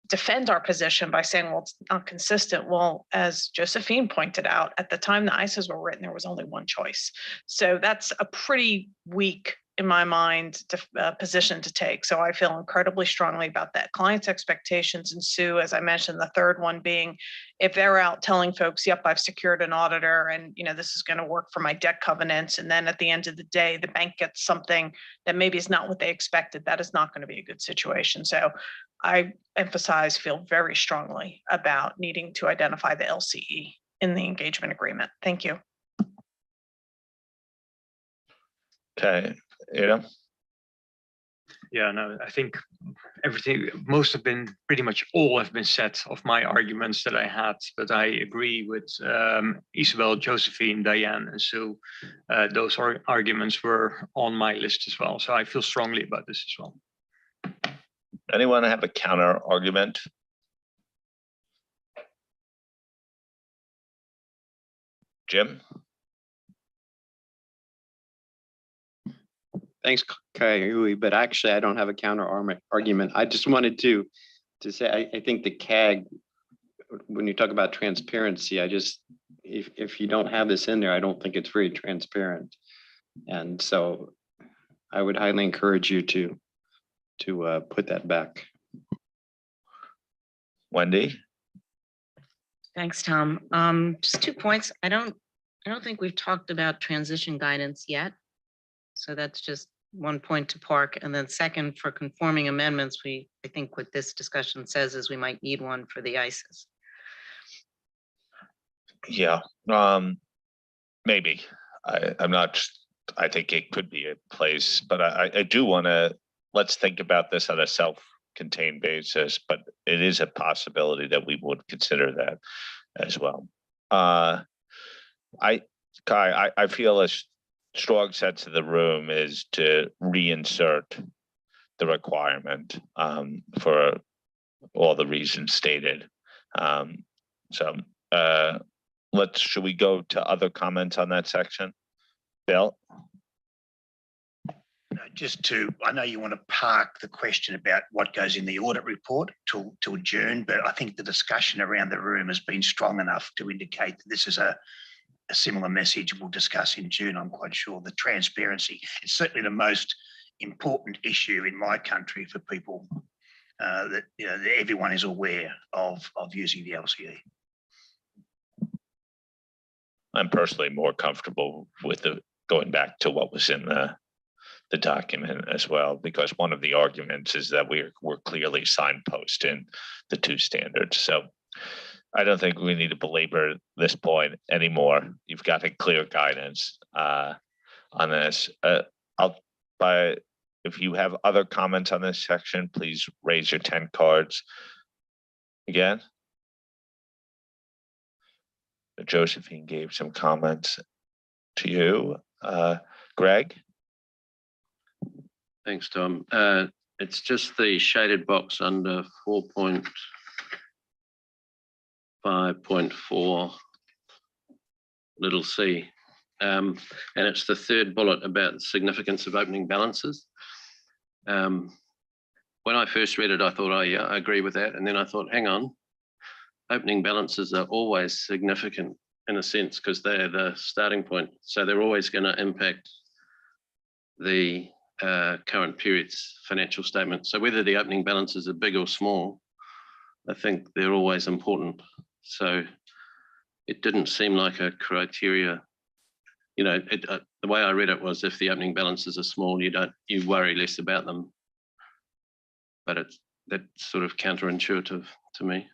defend our position by saying, well, it's not consistent. Well, as Josephine pointed out, at the time the ISAs were written, there was only one choice. So that's a pretty weak, in my mind, position to take. So I feel incredibly strongly about that. Clients' expectations, and Sue, as I mentioned, the third one being, if they're out telling folks, yep, I've secured an auditor and this is going to work for my debt covenants, and then at the end of the day, the bank gets something that maybe is not what they expected, that is not going to be a good situation. So I feel very strongly about needing to identify the LCE in the engagement agreement. Thank you. Okay, Yeah, no, I think pretty much all have been said of my arguments that I had, but I agree with Isabel, Josephine, Diane, and Sue. Those arguments were on my list as well. So I feel strongly about this as well. anyone have a counter argument? Jim? Thanks, Kai, but actually I don't have a counter argument. I just wanted to say, I think the CAG, when you talk about transparency, if you don't have this in there, I don't think it's very transparent. And so I would highly encourage you to put that back. Wendy? Thanks, Tom. Just 2 points. I don't think we've talked about transition guidance yet. So that's just 1 point to park. And then second, for conforming amendments, I think what this discussion says is we might need one for the ISAs. Yeah, maybe. I'm not, I think it could be a place, but I do want to, let's think about this on a self-contained basis, but it is a possibility that we would consider that as well. Kai, I feel a strong sense of the room is to reinsert the requirement for all the reasons stated. Should we go to other comments on that section? Bill? I know you want to park the question about what goes in the audit report till June, but I think the discussion around the room has been strong enough to indicate that this is a a similar message we'll discuss in June, I'm quite sure. The transparency is certainly the most important issue in my country for people, that, you know, that everyone is aware of using the LCE. I'm personally more comfortable with going back to what was in the document as well, because one of the arguments is that we're clearly signposting the two standards. So I don't think we need to belabor this point anymore. You've got a clear guidance on this. If you have other comments on this section, please raise your 10 cards. Again, Josephine gave some comments to you. Greg? Thanks, Tom. It's just the shaded box under 4.5.4 little c. And it's the third bullet about the significance of opening balances. When I first read it, I thought, oh yeah, I agree with that. And then I thought, hang on, opening balances are always significant in a sense because they're the starting point. So they're always going to impact the current period's financial statement. So whether the opening balances are big or small, I think they're always important. So it didn't seem like a criteria. You know, the way I read it was if the opening balances are small, you worry less about them. But that's sort of counterintuitive to me.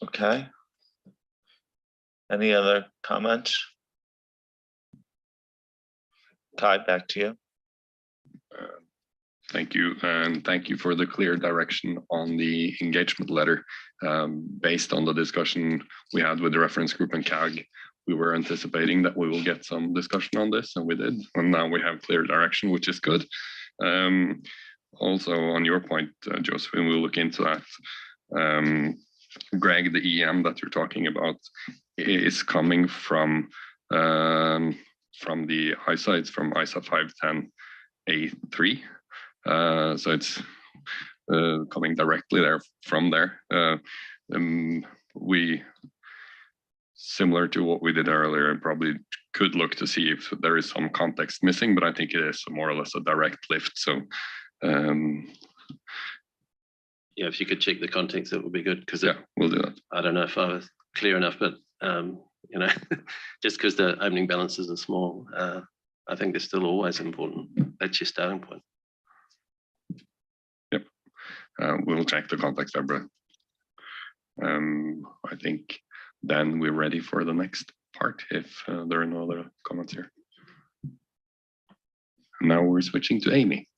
Okay. Any other comments? Kai, back to you. Thank you, and thank you for the clear direction on the engagement letter. Based on the discussion we had with the reference group and CAG, we were anticipating that we will get some discussion on this, and we did. And now we have clear direction, which is good. Also, on your point, Josephine, we'll look into that. Greg, the EM that you're talking about is coming from the ISA. It's from ISA 510A3. So it's coming directly from there. We, similar to what we did earlier, probably could look to see if there is some context missing, but I think it is more or less a direct lift. So yeah, if you could check the context, that would be good. Because yeah, we'll do that. I don't know if I was clear enough, but you know, just because the opening balances are small, I think they're still always important. That's your starting point. Yep, we'll check the context, Deborah. I think then we're ready for the next part if there are no other comments here. Now we're switching to Amy.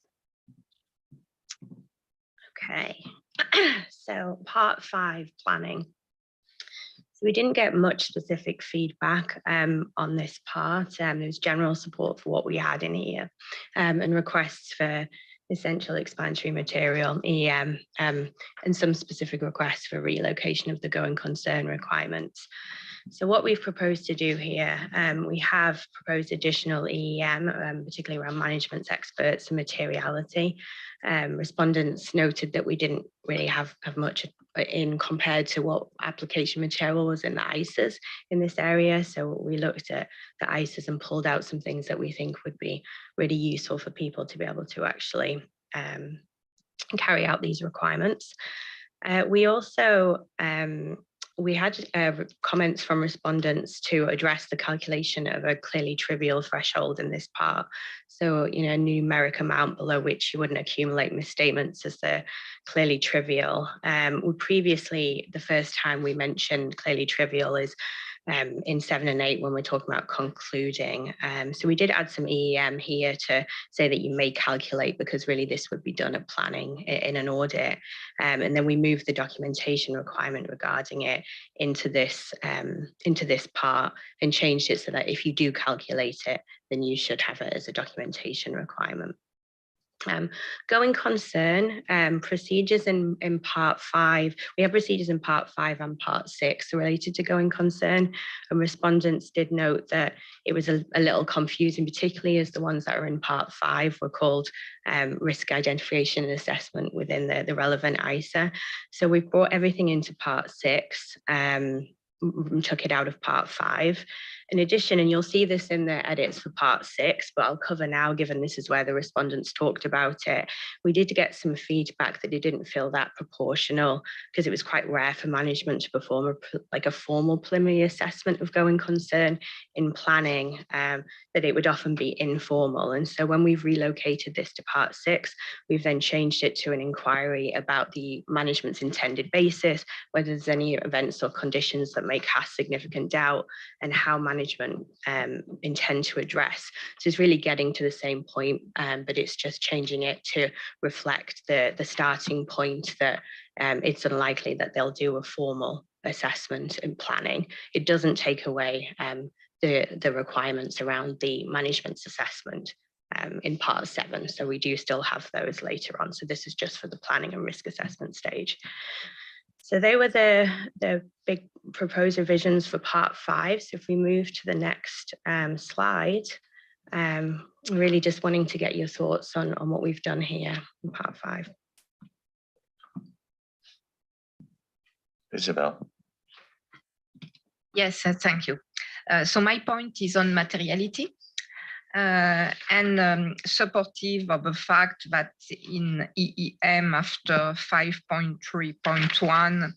Okay, so part 5, planning. So we didn't get much specific feedback on this part. There was general support for what we had in here and requests for essential explanatory material, EM, and some specific requests for relocation of the going concern requirements. So what we've proposed to do here, we have proposed additional EM, particularly around management experts and materiality. Respondents noted that we didn't really have much in compared to what application material was in the ISAs in this area. So we looked at the ISAs and pulled out some things that we think would be really useful for people to be able to actually carry out these requirements. We also we had comments from respondents to address the calculation of a clearly trivial threshold in this part. So, you know, a numeric amount below which you wouldn't accumulate misstatements as they're clearly trivial. We previously, the first time we mentioned clearly trivial is in 7 and 8 when we're talking about concluding. So we did add some EM here to say that you may calculate, because really this would be done at planning in an audit. And then we moved the documentation requirement regarding it into this part and changed it so that if you do calculate it, then you should have it as a documentation requirement. Going concern, procedures in part 5, we have procedures in part 5 and part 6 related to going concern, and respondents did note that it was a little confusing, particularly as the ones that are in part 5 were called risk identification and assessment within the relevant ISA. So we brought everything into part 6, took it out of part 5. In addition, and you'll see this in the edits for part 6, but I'll cover now, given this is where the respondents talked about it, we did get some feedback that it didn't feel that proportional, because it was quite rare for management to perform a formal preliminary assessment of going concern in planning, that it would often be informal. And so when we've relocated this to part 6, we've then changed it to an inquiry about the management's intended basis, whether there's any events or conditions that may cast significant doubt, and how management intend to address. So it's really getting to the same point, but it's just changing it to reflect the starting point that it's unlikely that they'll do a formal assessment in planning. It doesn't take away the requirements around the management's assessment in part 7. So we do still have those later on. So this is just for the planning and risk assessment stage. So they were the big proposed revisions for part 5. So if we move to the next slide, really just wanting to get your thoughts on what we've done here in part 5. Isabel. Yes, thank you. So my point is on materiality. And supportive of the fact that in EEM after 5.3.1,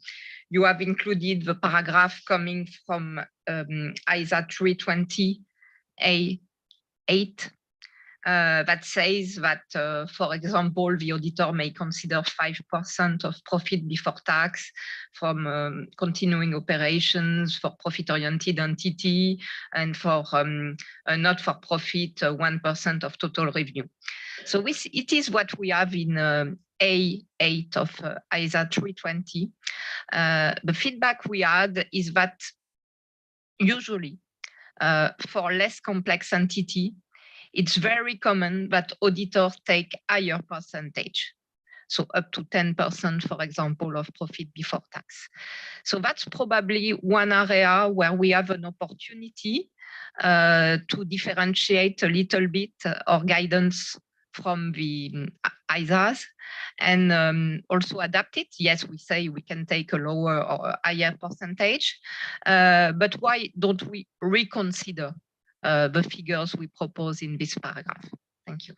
you have included the paragraph coming from ISA 320A8 that says that, for example, the auditor may consider 5% of profit before tax from continuing operations for profit-oriented entity, and for a not-for-profit 1% of total revenue. So it is what we have in A8 of ISA 320. The feedback we had is that usually for less complex entity, it's very common that auditors take higher percentage. So up to 10%, for example, of profit before tax. So that's probably one area where we have an opportunity to differentiate a little bit our guidance from the ISAs, and also adapt it. Yes, we say we can take a lower or higher percentage, but why don't we reconsider the figures we propose in this paragraph? Thank you.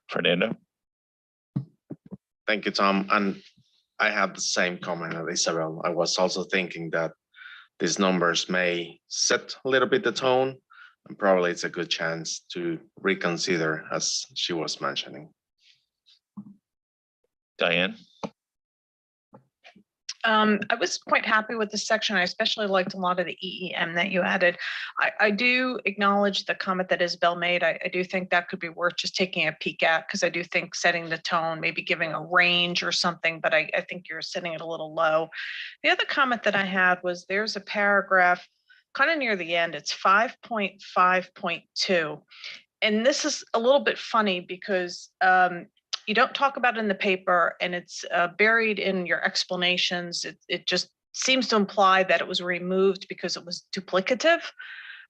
Fernando. Thank you, Tom. And I have the same comment as Isabel. I was also thinking that these numbers may set a little bit the tone, and probably it's a good chance to reconsider, as she was mentioning. Diane. I was quite happy with this section. I especially liked a lot of the EEM that you added. I do acknowledge the comment that Isabel made. I do think that could be worth just taking a peek at, because I do think setting the tone, maybe giving a range or something, but I think you're setting it a little low. The other comment that I had was there's a paragraph kind of near the end. It's 5.5.2. And this is a little bit funny because you don't talk about it in the paper, and it's buried in your explanations. It just seems to imply that it was removed because it was duplicative.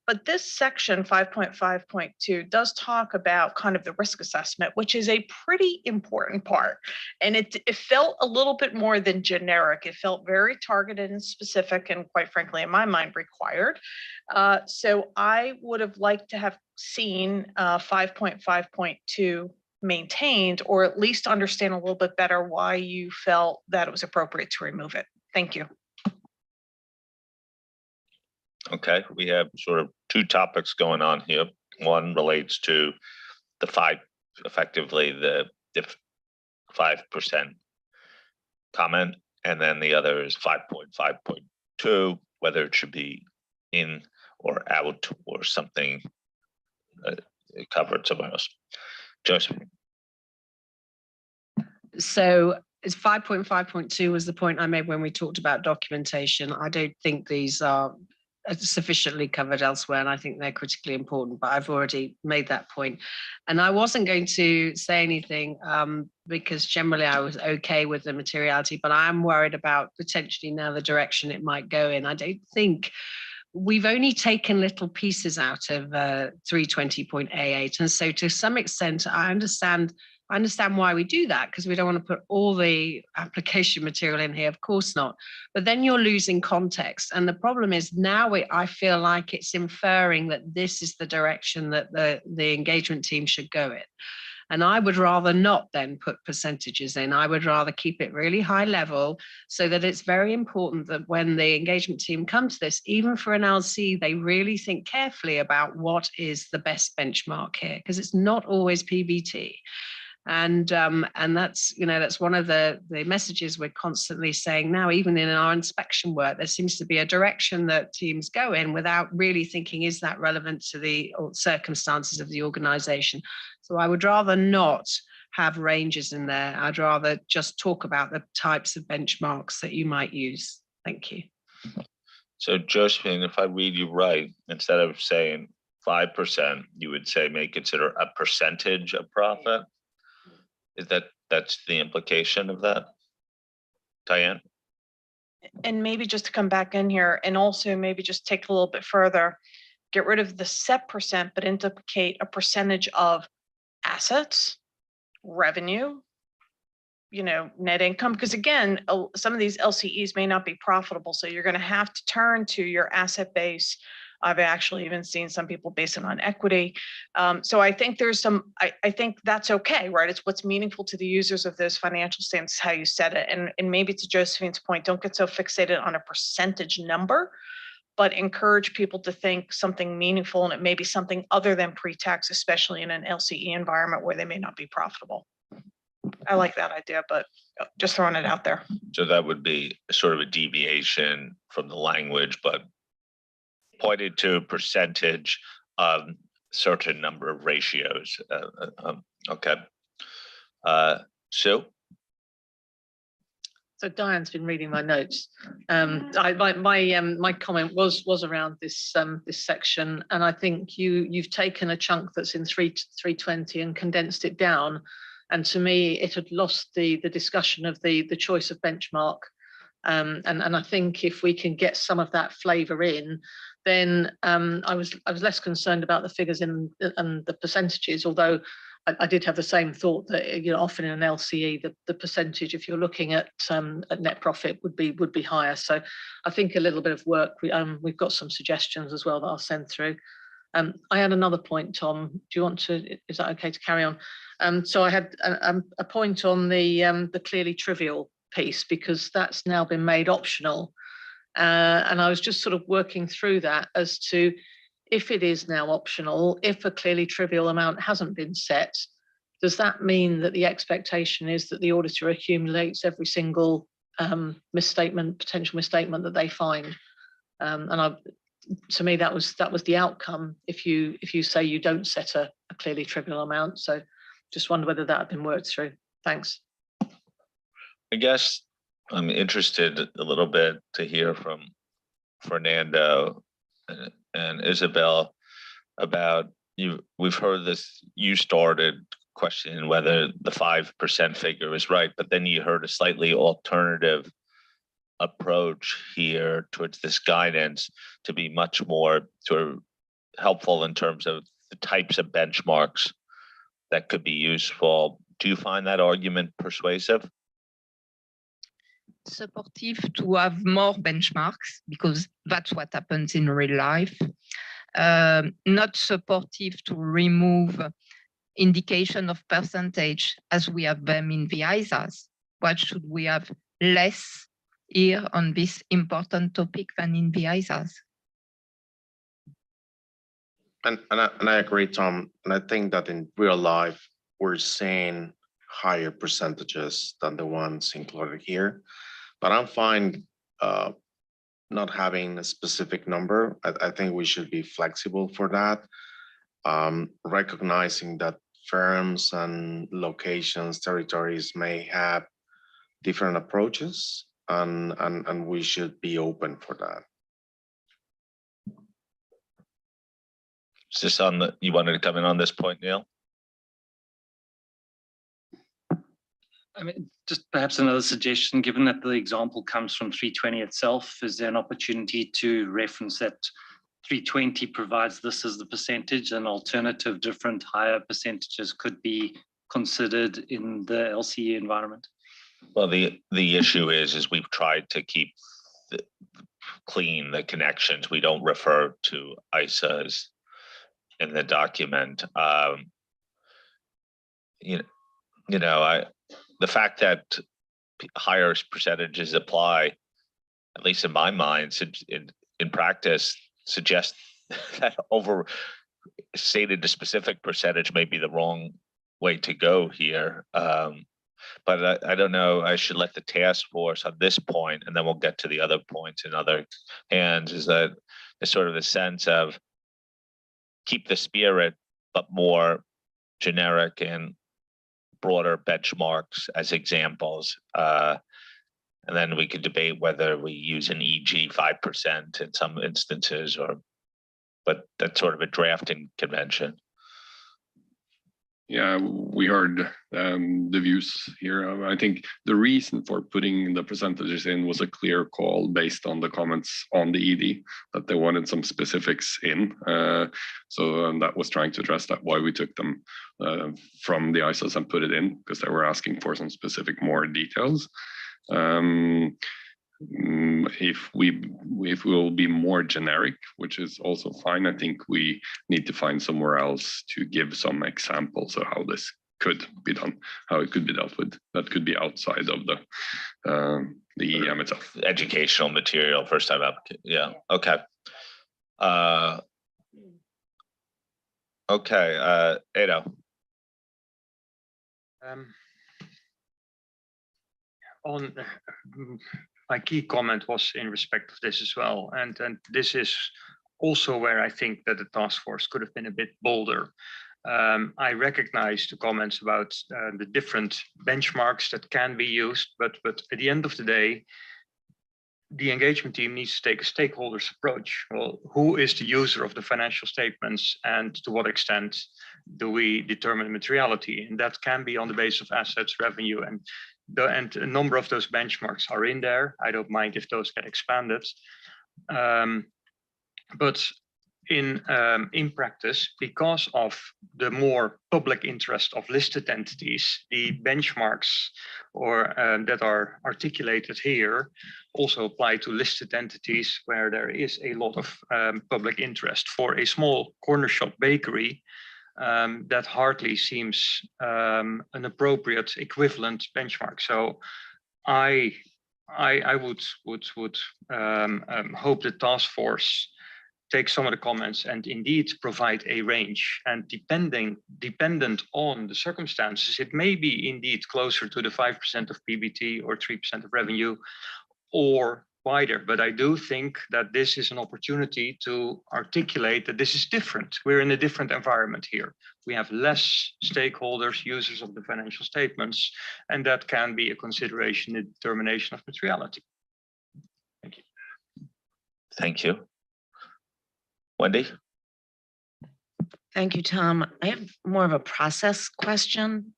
But this section 5.5.2 does talk about kind of the risk assessment, which is a pretty important part. And it felt a little bit more than generic. It felt very targeted and specific, and quite frankly, in my mind, required. So I would have liked to have seen 5.5.2 maintained, or at least understand a little bit better why you felt that it was appropriate to remove it. Thank you. Okay, we have sort of two topics going on here. One relates to the effectively the 5% comment, and then the other is 5.5.2, whether it should be in or out or something covered somewhere else. Joseph. So it's 5.5.2 was the point I made when we talked about documentation. I don't think these are sufficiently covered elsewhere, and I think they're critically important, but I've already made that point. And I wasn't going to say anything because generally I was okay with the materiality, but I'm worried about potentially now the direction it might go in. I don't think we've only taken little pieces out of 320.88. And so to some extent, I understand why we do that, because we don't want to put all the application material in here, of course not. But then you're losing context. And the problem is now I feel like it's inferring that this is the direction that the engagement team should go in. And I would rather not then put percentages in. I would rather keep it really high level so that it's very important that when the engagement team come to this, even for an LC, they really think carefully about what is the best benchmark here, because it's not always PBT. And that's, that's one of the messages we're constantly saying now, even in our inspection work, there seems to be a direction that teams go in without really thinking, is that relevant to the circumstances of the organization? So I would rather not have ranges in there. I'd rather just talk about the types of benchmarks that you might use. Thank you. So Josephine, if I read you right, instead of saying 5%, you would say may consider a percentage of profit. Is that's the implication of that, Diane? And maybe just to come back in here and also maybe just take a little bit further, get rid of the set percent, but indicate a percentage of assets, revenue, net income. Because again, some of these LCEs may not be profitable. So you're going to have to turn to your asset base. I've actually even seen some people base it on equity. So I think there's I think that's okay, right? It's what's meaningful to the users of those financial statements, how you set it. And maybe to Josephine's point, don't get so fixated on a percentage number, but encourage people to think something meaningful, and it may be something other than pre-tax, especially in an LCE environment where they may not be profitable. I like that idea, but just throwing it out there. So that would be sort of a deviation from the language, but pointed to a percentage of certain number of ratios. Okay. Sue? So Diane's been reading my notes. My comment was around this this section, and I think you've taken a chunk that's in 320 and condensed it down. And to me, it had lost the discussion of the choice of benchmark. And I think if we can get some of that flavour in, then I was less concerned about the figures and the percentages, although I did have the same thought that often in an LCE the percentage, if you're looking at net profit, would be higher. So I think a little bit of work. We've got some suggestions as well that I'll send through. I had another point, Tom. Do you want to? Is that okay to carry on? So I had a point on the clearly trivial piece, because that's now been made optional. And I was just sort of working through that as to, if it is now optional, if a clearly trivial amount hasn't been set, does that mean that the expectation is that the auditor accumulates every single potential misstatement that they find? To me, that was the outcome if you say you don't set a clearly trivial amount. So just wonder whether that had been worked through. Thanks. I guess I'm interested a little bit to hear from Fernando and Isabel about you. We've heard this, you started questioning whether the 5% figure is right, but then you heard a slightly alternative approach here towards this guidance to be much more sort of helpful in terms of the types of benchmarks that could be useful. Do you find that argument persuasive? Supportive to have more benchmarks, because that's what happens in real life. Not supportive to remove indication of percentage as we have them in the ISAs. What should we have less here on this important topic than in the ISAs? And I agree, Tom. And I think that in real life, we're seeing higher percentages than the ones included here. But I'm fine not having a specific number. I think we should be flexible for that, recognizing that firms and locations, territories may have different approaches, and we should be open for that. Is this on the, you wanted to come in on this point, Neil? I mean, just perhaps another suggestion, given that the example comes from 320 itself, is there an opportunity to reference that 320 provides this as the percentage, and alternative different higher percentages could be considered in the LCE environment? Well, the issue is we've tried to keep clean the connections. We don't refer to ISAs in the document. The fact that higher percentages apply, at least in my mind, in practice, suggests that overstated the specific percentage may be the wrong way to go here. But I don't know, I should let the task force on this point, and then we'll get to the other points in other hands, is that it's sort of the sense of keep the spirit, but more generic and broader benchmarks as examples. And then we could debate whether we use an EG 5% in some instances, but that's sort of a drafting convention. Yeah, we heard the views here. I think the reason for putting the percentages in was a clear call based on the comments on the ED, that they wanted some specifics in. So that was trying to address that, why we took them from the ISOs and put it in, because they were asking for some specific more details. If we'll be more generic, which is also fine, I think we need to find somewhere else to give some examples of how this could be done, how it could be dealt with. That could be outside of the EM itself. Educational material, first time applicant. Yeah. Okay. Okay. Edo. My key comment was in respect of this as well, and this is also where I think that the task force could have been a bit bolder. I recognize the comments about the different benchmarks that can be used, but at the end of the day, the engagement team needs to take a stakeholders approach. Well, who is the user of the financial statements, and to what extent do we determine materiality? And that can be on the basis of assets, revenue, and a number of those benchmarks are in there. I don't mind if those get expanded. But in practice, because of the more public interest of listed entities, the benchmarks that are articulated here also apply to listed entities where there is a lot of public interest. For a small corner shop bakery, that hardly seems an appropriate equivalent benchmark. So I would hope the task force take some of the comments and indeed provide a range, and dependent on the circumstances, it may be indeed closer to the 5% of PBT or 3% of revenue, or wider. But I do think that this is an opportunity to articulate that this is different. We're in a different environment here. We have less stakeholders, users of the financial statements, and that can be a consideration in determination of materiality. Thank you. Thank you. Wendy? Thank you, Tom. I have more of a process question.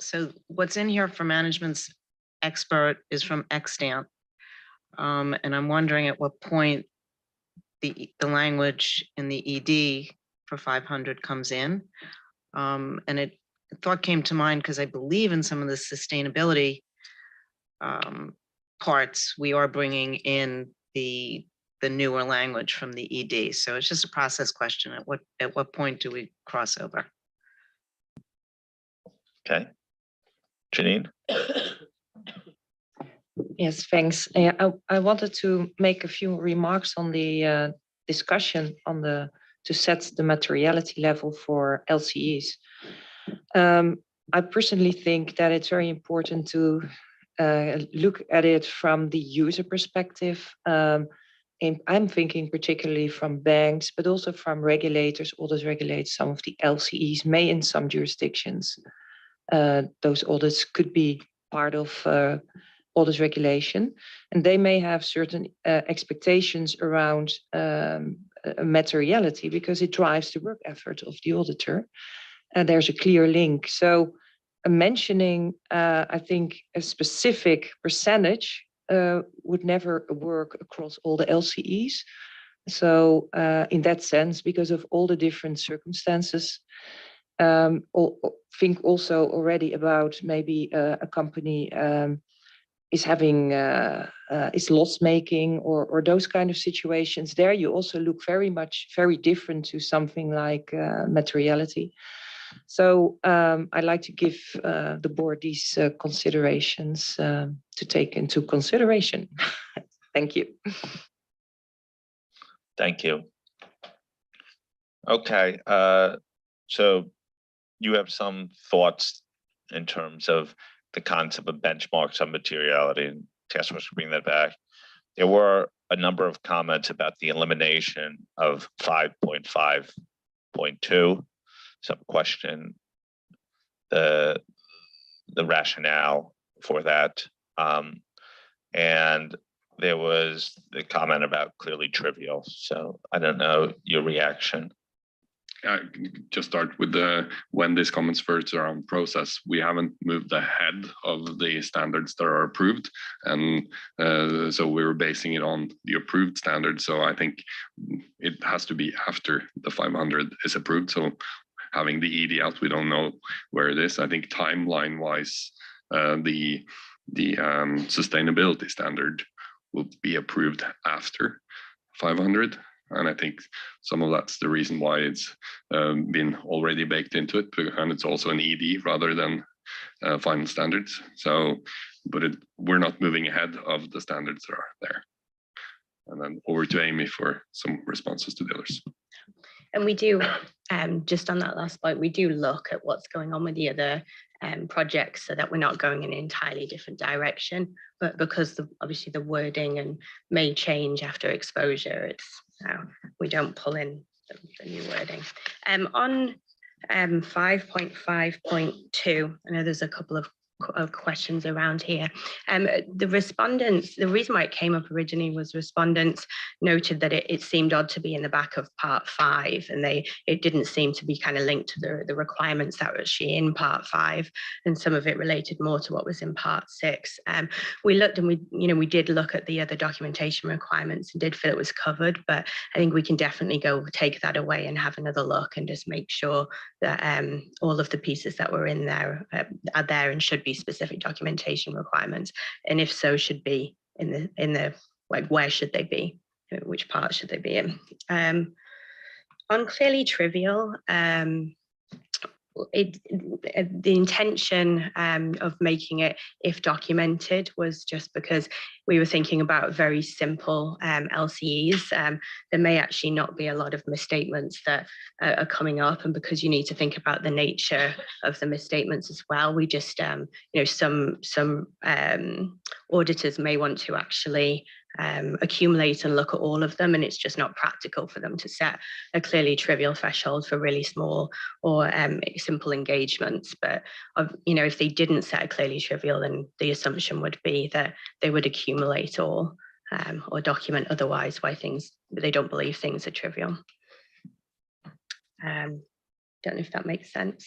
So what's in here for management's expert is from extant. And I'm wondering at what point the language in the ED for 500 comes in. And a thought came to mind because I believe in some of the sustainability parts, we are bringing in the newer language from the ED. So it's just a process question. At what point do we cross over? Okay. Janine? Yes, thanks. I wanted to make a few remarks on the discussion on to set the materiality level for LCEs. I personally think that it's very important to look at it from the user perspective. And I'm thinking particularly from banks, but also from regulators. Audits regulate some of the LCEs may in some jurisdictions. Those audits could be part of audit regulation, and they may have certain expectations around materiality because it drives the work effort of the auditor. And there's a clear link. So mentioning, I think, a specific percentage would never work across all the LCEs. So in that sense, because of all the different circumstances, think also already about maybe a company is having is loss making or those kind of situations. There you also look very different to something like materiality. So I'd like to give the board these considerations to take into consideration. Thank you. Thank you. Okay, so you have some thoughts in terms of the concept of benchmarks on materiality, and task force to bring that back. There were a number of comments about the elimination of 5.5.2. Some question the rationale for that. And there was the comment about clearly trivial. So I don't know your reaction. Just start with when this comes first around process, we haven't moved ahead of the standards that are approved, and so we were basing it on the approved standards. So I think it has to be after the 500 is approved. So having the ED out, we don't know where it is. I think timeline wise, the sustainability standard will be approved after 500. And I think some of that's the reason why it's been already baked into it, and it's also an ED rather than final standards. So, but we're not moving ahead of the standards that are there. And then over to Amy for some responses to the others. And we do, just on that last point, we do look at what's going on with the other projects so that we're not going in an entirely different direction. But because obviously the wording and may change after exposure, we don't pull in the new wording. On 5.5.2, I know there's a couple of questions around here. The respondents, the reason why it came up originally was respondents noted that it seemed odd to be in the back of part 5, and it didn't seem to be kind of linked to the requirements that were actually in part 5, and some of it related more to what was in part 6. We looked and we did look at the other documentation requirements and did feel it was covered, but I think we can definitely go take that away and have another look and just make sure that all of the pieces that were in there are there and should be specific documentation requirements, and if so, should be in the like, where should they be, which part should they be in. On clearly trivial, the intention of making it if documented was just because we were thinking about very simple LCEs. There may actually not be a lot of misstatements that are coming up, and because you need to think about the nature of the misstatements as well, we just some auditors may want to actually accumulate and look at all of them, and it's just not practical for them to set a clearly trivial threshold for really small or simple engagements. But if they didn't set a clearly trivial, then the assumption would be that they would accumulate or document otherwise why they don't believe things are trivial. Don't know if that makes sense.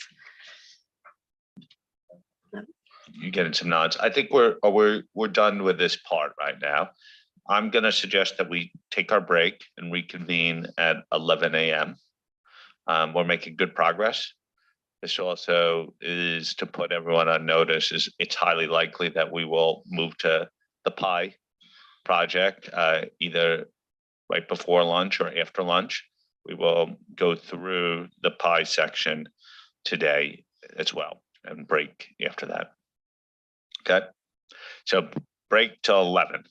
You get into nods. I think we're done with this part right now. I'm going to suggest that we take our break and reconvene at 11 a.m. We're making good progress. This also is to put everyone on notice. It's highly likely that we will move to the PI project either right before lunch or after lunch. We will go through the PI section today as well and break after that. Okay, so break till 11.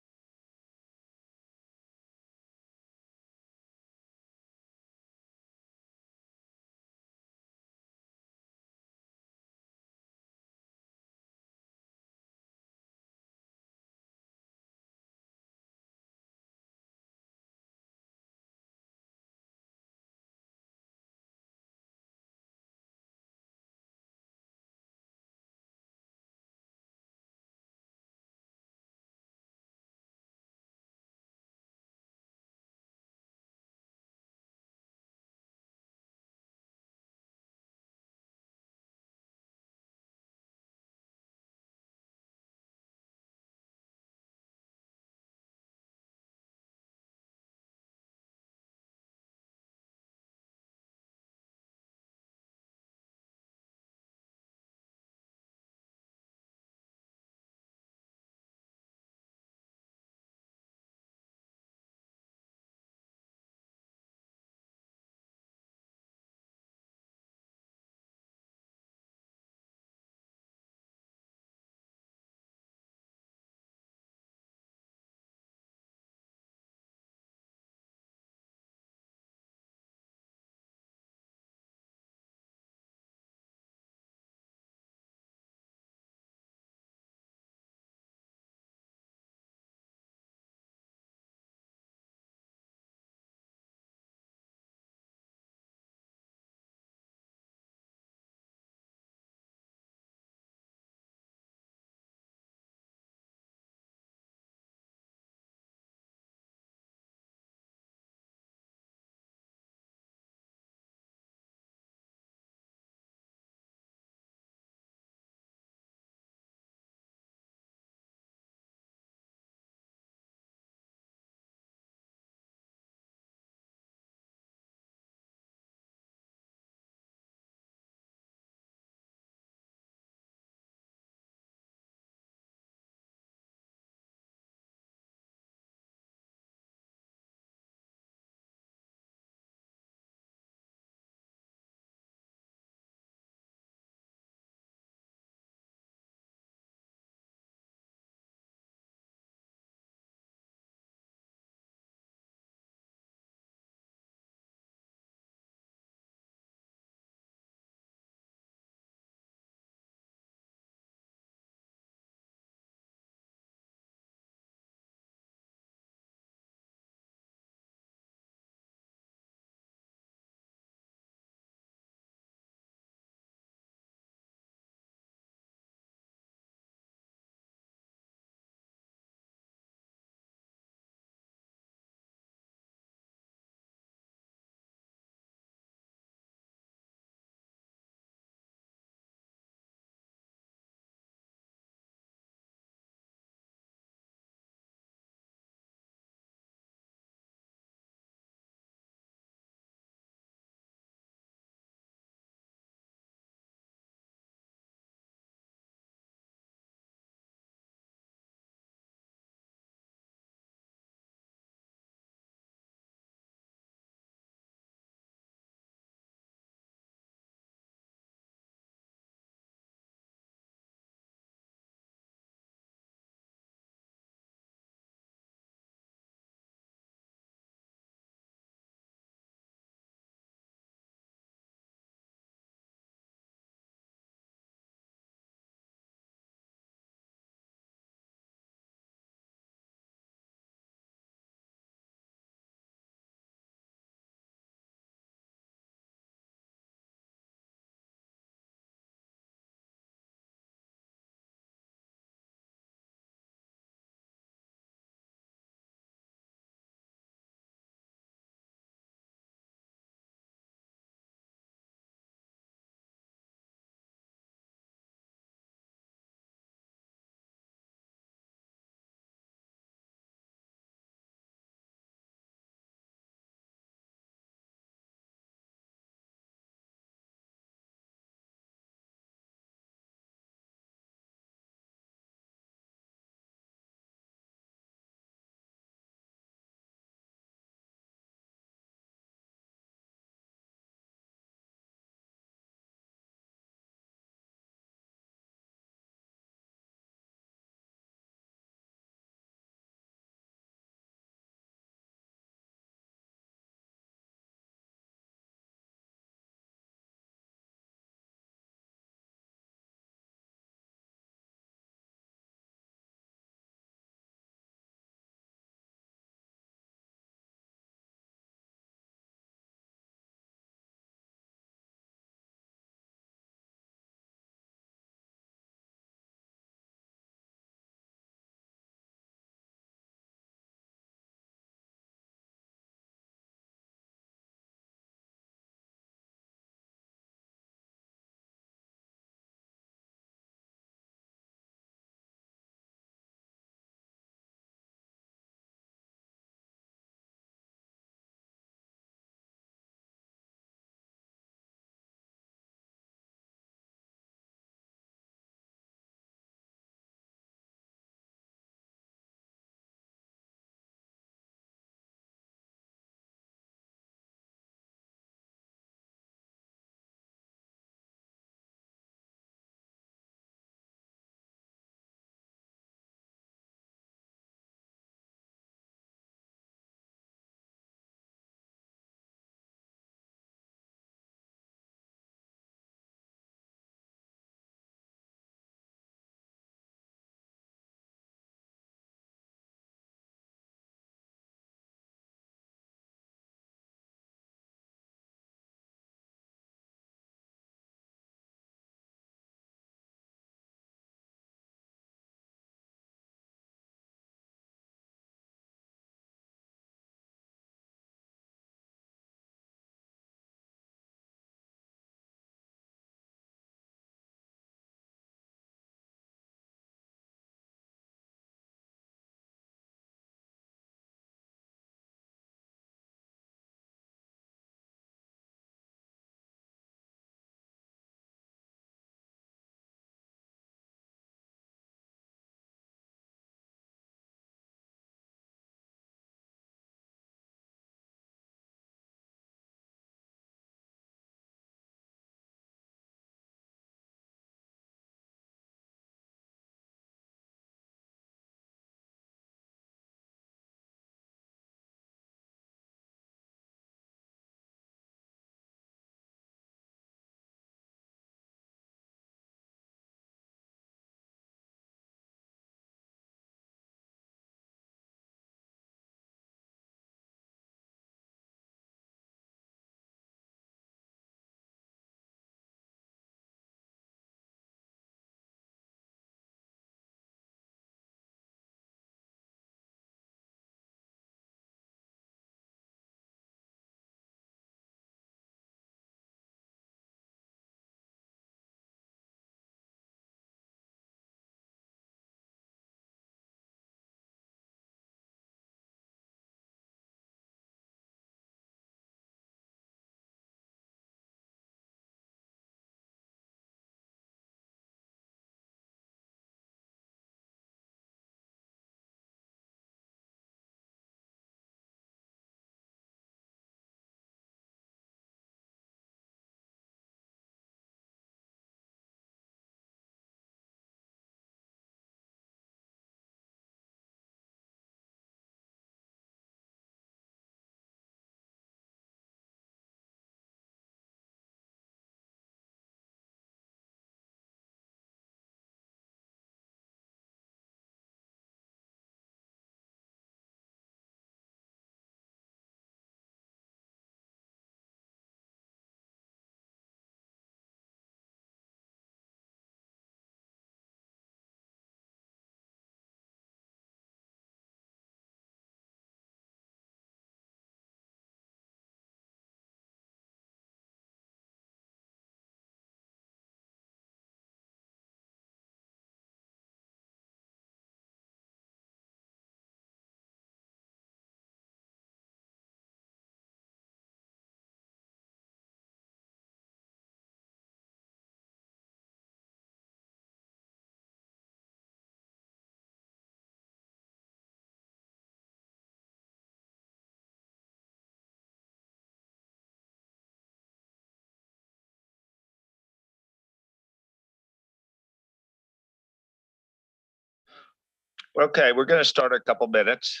Okay, we're going to start a couple minutes.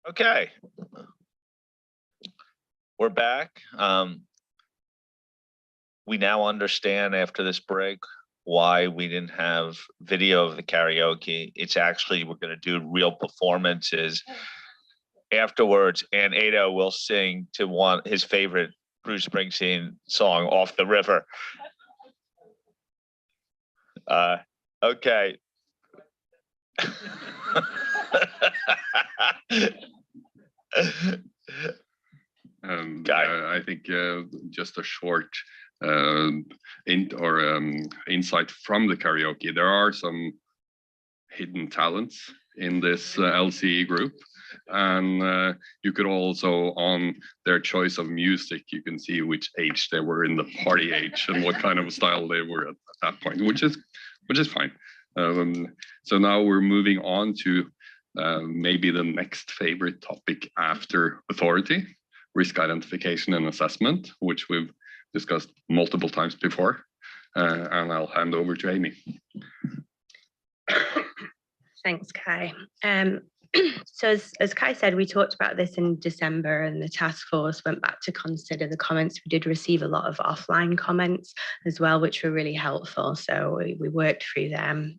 Okay. We're back. We now understand after this break why we didn't have video of the karaoke. It's actually, we're going to do real performances afterwards, and Ada will sing to his favorite Bruce Springsteen song, Off the River. Okay. I think just a short insight from the karaoke. There are some hidden talents in this LCE group, and you could also, on their choice of music, you can see which age they were in the party age and what kind of style they were at that point, which is fine. So now we're moving on to maybe the next favorite topic after authority, risk identification and assessment, which we've discussed multiple times before. And I'll hand over to Amy. Thanks, Kai. So as Kai said, we talked about this in December, and the task force went back to consider the comments. We did receive a lot of offline comments as well, which were really helpful. So we worked through them.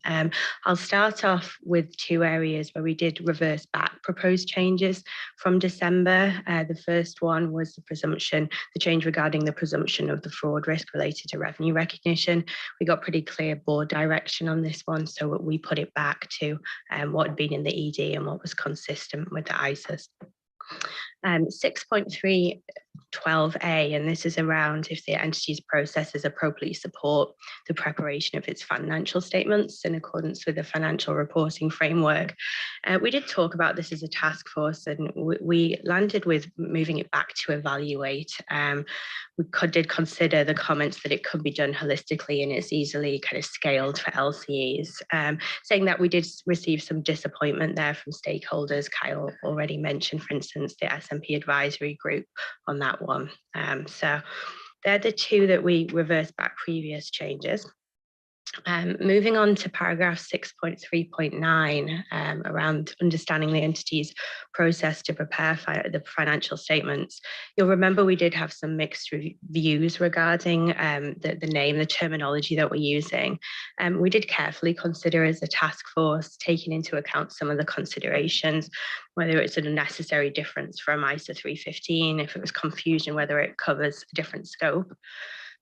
I'll start off with two areas where we did reverse back proposed changes from December. The first one was the change regarding the presumption of the fraud risk related to revenue recognition. We got pretty clear board direction on this one, so we put it back to what had been in the ED and what was consistent with the ISAs. 6.312A, and this is around if the entity's processes appropriately support the preparation of its financial statements in accordance with the financial reporting framework. We did talk about this as a task force, and we landed with moving it back to evaluate. We did consider the comments that it could be done holistically and it's easily kind of scaled for LCEs, saying that we did receive some disappointment there from stakeholders. Kyle already mentioned, for instance, the S&P advisory group on that one. So they're the two that we reversed back previous changes. Moving on to paragraph 6.3.9 around understanding the entity's process to prepare the financial statements. You'll remember we did have some mixed views regarding the name, the terminology that we're using. We did carefully consider as a task force, taking into account some of the considerations, whether it's an unnecessary difference from ISA 315, if it was confusion, whether it covers a different scope,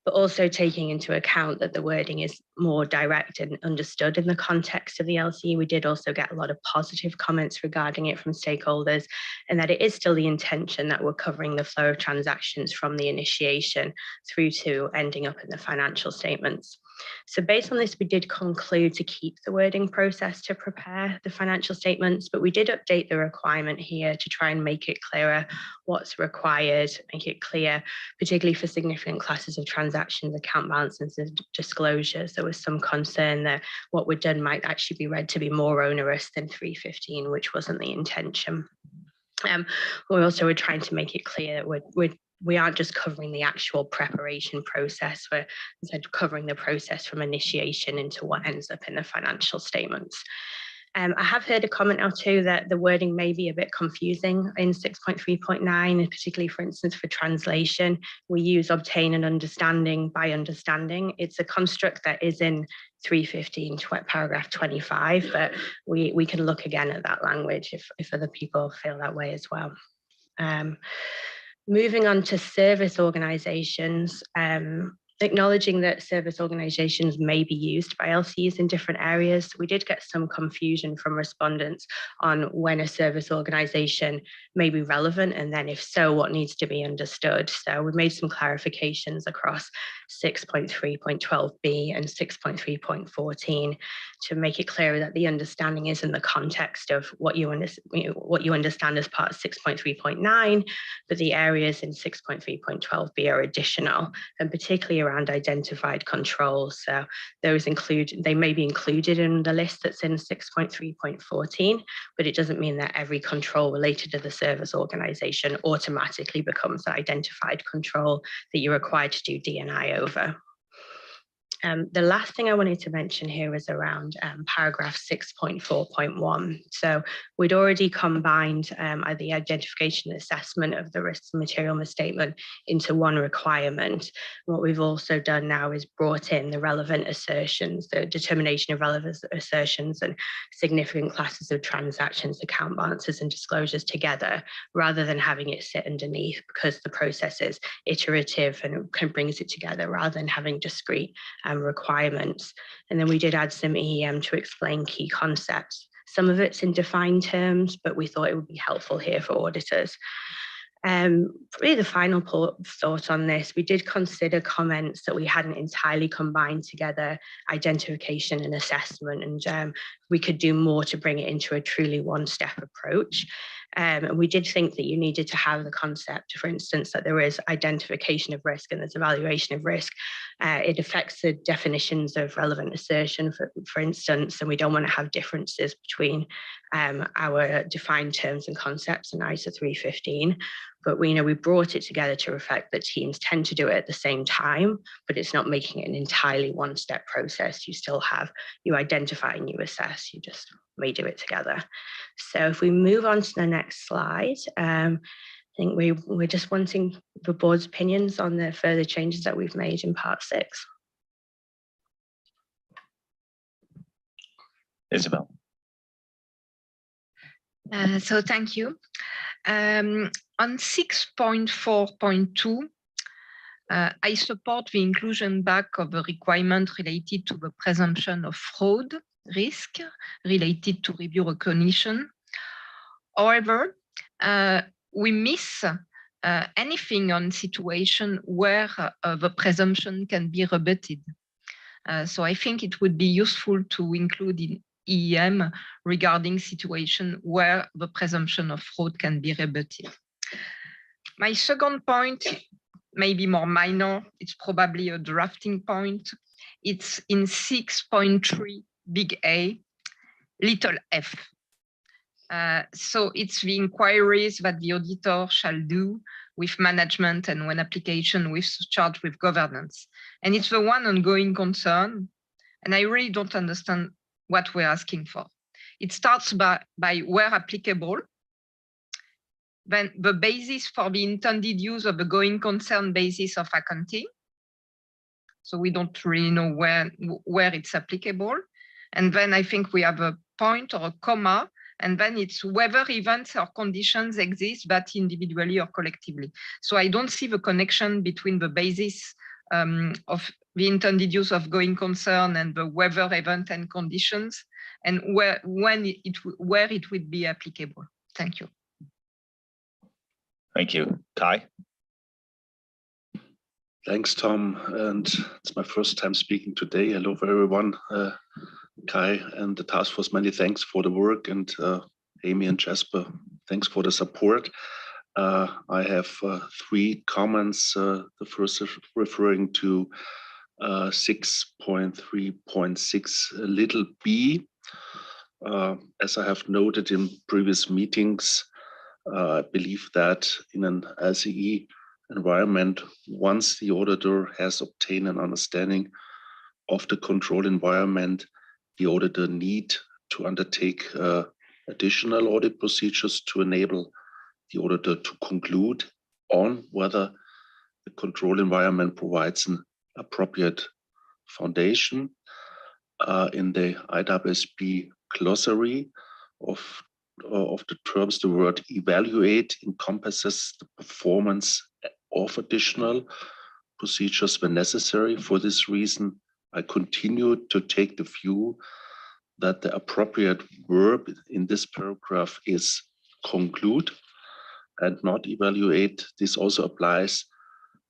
but also taking into account that the wording is more direct and understood in the context of the LCE. We did also get a lot of positive comments regarding it from stakeholders, and that it is still the intention that we're covering the flow of transactions from the initiation through to ending up in the financial statements. So based on this, we did conclude to keep the wording process to prepare the financial statements, but we did update the requirement here to try and make it clearer what's required, make it clear, particularly for significant classes of transactions, account balances and disclosures. There was some concern that what we'd done might actually be read to be more onerous than 315, which wasn't the intention. We also were trying to make it clear that we aren't just covering the actual preparation process, we're instead covering the process from initiation into what ends up in the financial statements. I have heard a comment or two that the wording may be a bit confusing in 6.3.9, and particularly, for instance, for translation, we use obtain an understanding by understanding. It's a construct that is in 315, paragraph 25, but we can look again at that language if other people feel that way as well. Moving on to service organizations, acknowledging that service organizations may be used by LCs in different areas. We did get some confusion from respondents on when a service organization may be relevant, and then if so, what needs to be understood. So we made some clarifications across 6.3.12b and 6.3.14 to make it clearer that the understanding is in the context of what you understand as part of 6.3.9, but the areas in 6.3.12b are additional, and particularly around identified controls. So those they may be included in the list that's in 6.3.14, but it doesn't mean that every control related to the service organization automatically becomes an identified control that you're required to do D&I over. The last thing I wanted to mention here is around paragraph 6.4.1. So we'd already combined the identification and assessment of the risks and material misstatement into one requirement. What we've also done now is brought in the relevant assertions, the determination of relevant assertions and significant classes of transactions, account balances and disclosures together, rather than having it sit underneath, because the process is iterative and brings it together rather than having discrete requirements. And then we did add some EEM to explain key concepts. Some of it's in defined terms, but we thought it would be helpful here for auditors. Probably the final thought on this, we did consider comments that we hadn't entirely combined together, identification and assessment, and we could do more to bring it into a truly one-step approach. And we did think that you needed to have the concept, for instance, that there is identification of risk and there's evaluation of risk. It affects the definitions of relevant assertion, for instance, and we don't want to have differences between our defined terms and concepts in ISA 315. But we brought it together to reflect that teams tend to do it at the same time, but it's not making it an entirely one-step process. You identify and you assess, you just may do it together. So if we move on to the next slide, I think we're just wanting the board's opinions on the further changes that we've made in part 6. Isabel. So thank you. On 6.4.2, I support the inclusion back of a requirement related to the presumption of fraud risk related to review recognition. However, we miss anything on situation where the presumption can be rebutted. So I think it would be useful to include in EEM regarding situation where the presumption of fraud can be rebutted. My second point may be more minor. It's probably a drafting point. It's in 6.3 big A, little f. So it's the inquiries that the auditor shall do with management and when application with charged with governance. And it's the one ongoing concern And I really don't understand what we're asking for. It starts by where applicable. Then the basis for the intended use of the going concern basis of accounting. So we don't really know where it's applicable. And then I think we have a point or a comma, and then it's whether events or conditions exist, but individually or collectively. So I don't see the connection between the basis of the intended use of going concern and the whether event and conditions, and where it would be applicable. Thank you. Thank you. Kai? Thanks, Tom. And it's my first time speaking today. Hello, everyone. Kai and the task force, many thanks for the work. And Amy and Jasper, thanks for the support. I have 3 comments. The first is referring to 6.3.6 little b. As I have noted in previous meetings, I believe that in an LCE environment, once the auditor has obtained an understanding of the control environment, the auditor need to undertake additional audit procedures to enable the auditor to conclude on whether the control environment provides an appropriate foundation. In the IAASB glossary of the terms, the word evaluate encompasses the performance of additional procedures when necessary. For this reason, I continue to take the view that the appropriate verb in this paragraph is conclude and not evaluate. This also applies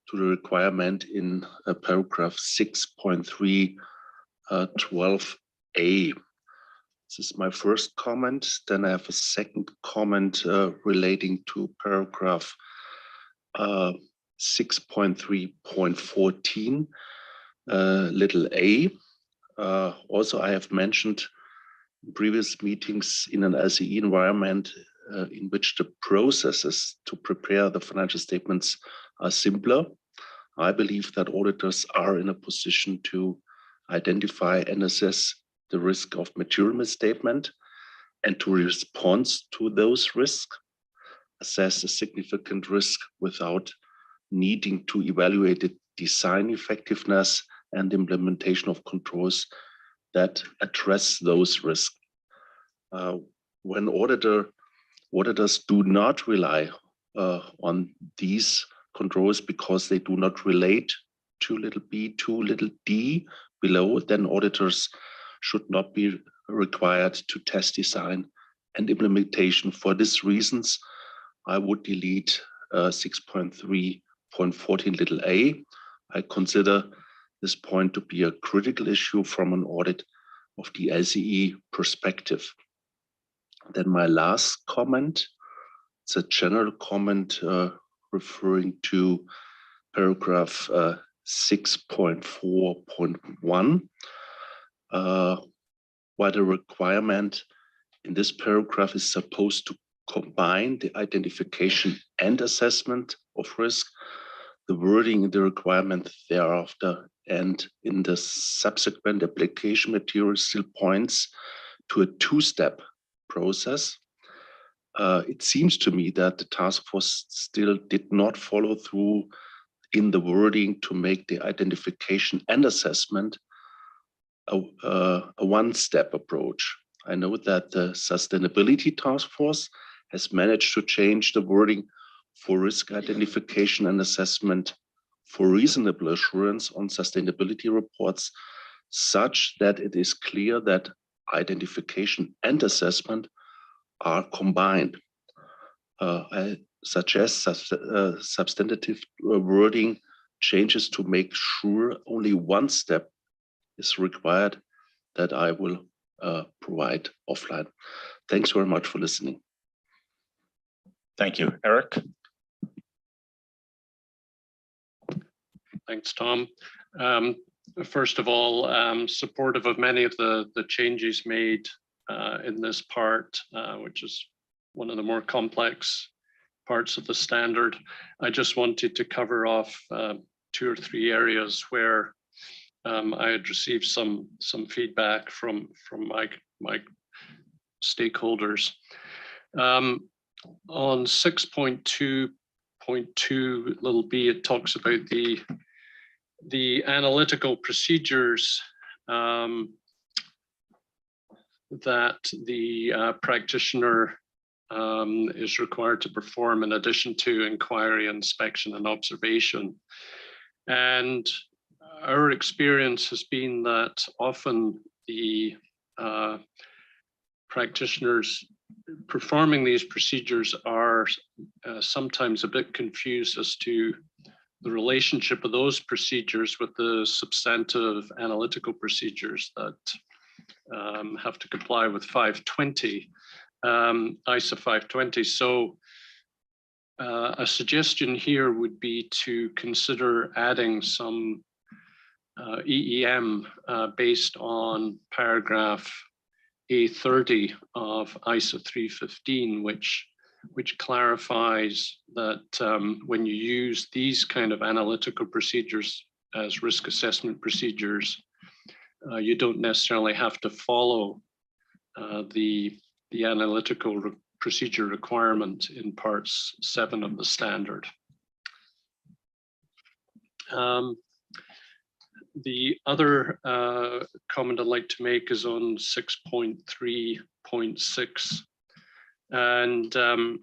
to the requirement in paragraph 6.3 12a. This is my first comment. Then I have a second comment relating to paragraph 6.3.14, little a. Also, I have mentioned in previous meetings in an LCE environment in which the processes to prepare the financial statements are simpler. I believe that auditors are in a position to identify and assess the risk of material misstatement and to respond to those risks, assess a significant risk without needing to evaluate the design effectiveness and implementation of controls that address those risks. When auditors do not rely on these controls because they do not relate to little b, to little d below, then auditors should not be required to test design and implementation. For these reasons, I would delete 6.3.14 little a. I consider this point to be a critical issue from an audit of the LCE perspective. Then my last comment, it's a general comment referring to paragraph 6.4.1, where the requirement in this paragraph is supposed to combine the identification and assessment of risk. The wording in the requirement thereafter and in the subsequent application material still points to a 2-step process. It seems to me that the task force still did not follow through in the wording to make the identification and assessment a 1-step approach. I know that the sustainability task force has managed to change the wording for risk identification and assessment for reasonable assurance on sustainability reports, such that it is clear that identification and assessment are combined. I suggest substantive wording changes to make sure only 1 step is required that I will provide offline. Thanks very much for listening. Thank you. Eric? Thanks, Tom. First of all, supportive of many of the changes made in this part, which is one of the more complex parts of the standard. I just wanted to cover off 2 or 3 areas where I had received some feedback from my stakeholders. On 6.2.2 little b, it talks about the analytical procedures that the practitioner is required to perform in addition to inquiry, inspection, and observation. And our experience has been that often the practitioners performing these procedures are sometimes a bit confused as to the relationship of those procedures with the substantive analytical procedures that have to comply with 520, ISA 520. So a suggestion here would be to consider adding some EEM based on paragraph A30 of ISA 315, which clarifies that when you use these kind of analytical procedures as risk assessment procedures, you don't necessarily have to follow the analytical procedure requirement in parts 7 of the standard. The other comment I'd like to make is on 6.3.6. And the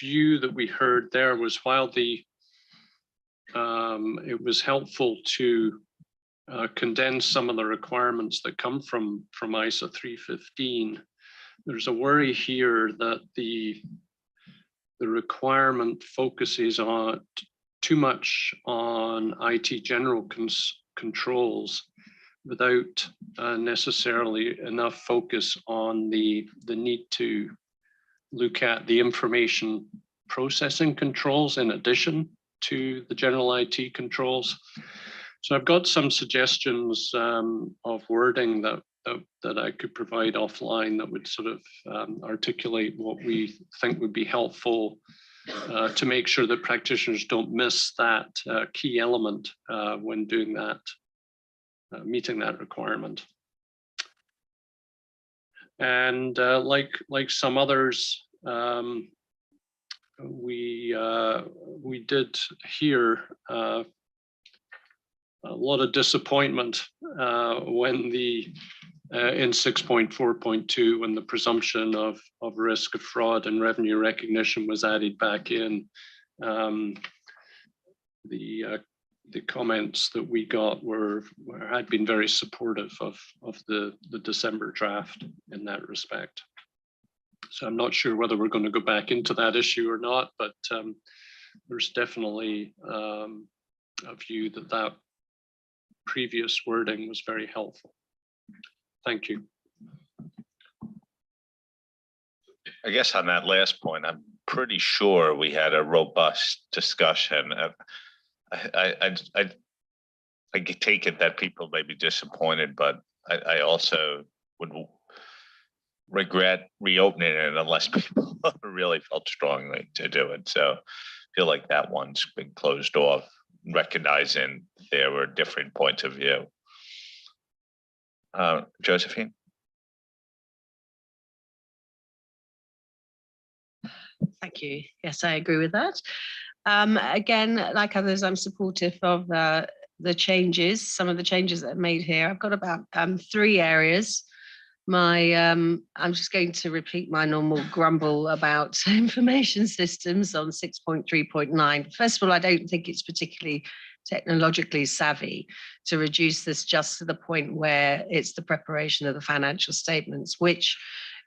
view that we heard there was while it was helpful to condense some of the requirements that come from ISA 315, there's a worry here that the requirement focuses on too much on IT general controls without necessarily enough focus on the need to look at the information processing controls in addition to the general IT controls. So I've got some suggestions of wording that I could provide offline that would sort of articulate what we think would be helpful to make sure that practitioners don't miss that key element when doing that, meeting that requirement. And like some others, we did hear a lot of disappointment when in 6.4.2, when the presumption of risk of fraud and revenue recognition was added back in. The comments that we got had been very supportive of the December draft in that respect. So I'm not sure whether we're going to go back into that issue or not, but there's definitely a view that previous wording was very helpful. Thank you. I guess on that last point, I'm pretty sure we had a robust discussion. I take it that people may be disappointed, but I also would regret reopening it unless people really felt strongly to do it. So I feel like that one's been closed off, recognizing there were different points of view. Josephine? Thank you. Yes, I agree with that. Again, like others, I'm supportive of the changes, some of the changes that are made here. I've got about 3 areas. I'm just going to repeat my normal grumble about information systems on 6.3.9. First of all, I don't think it's particularly technologically savvy to reduce this just to the point where it's the preparation of the financial statements, which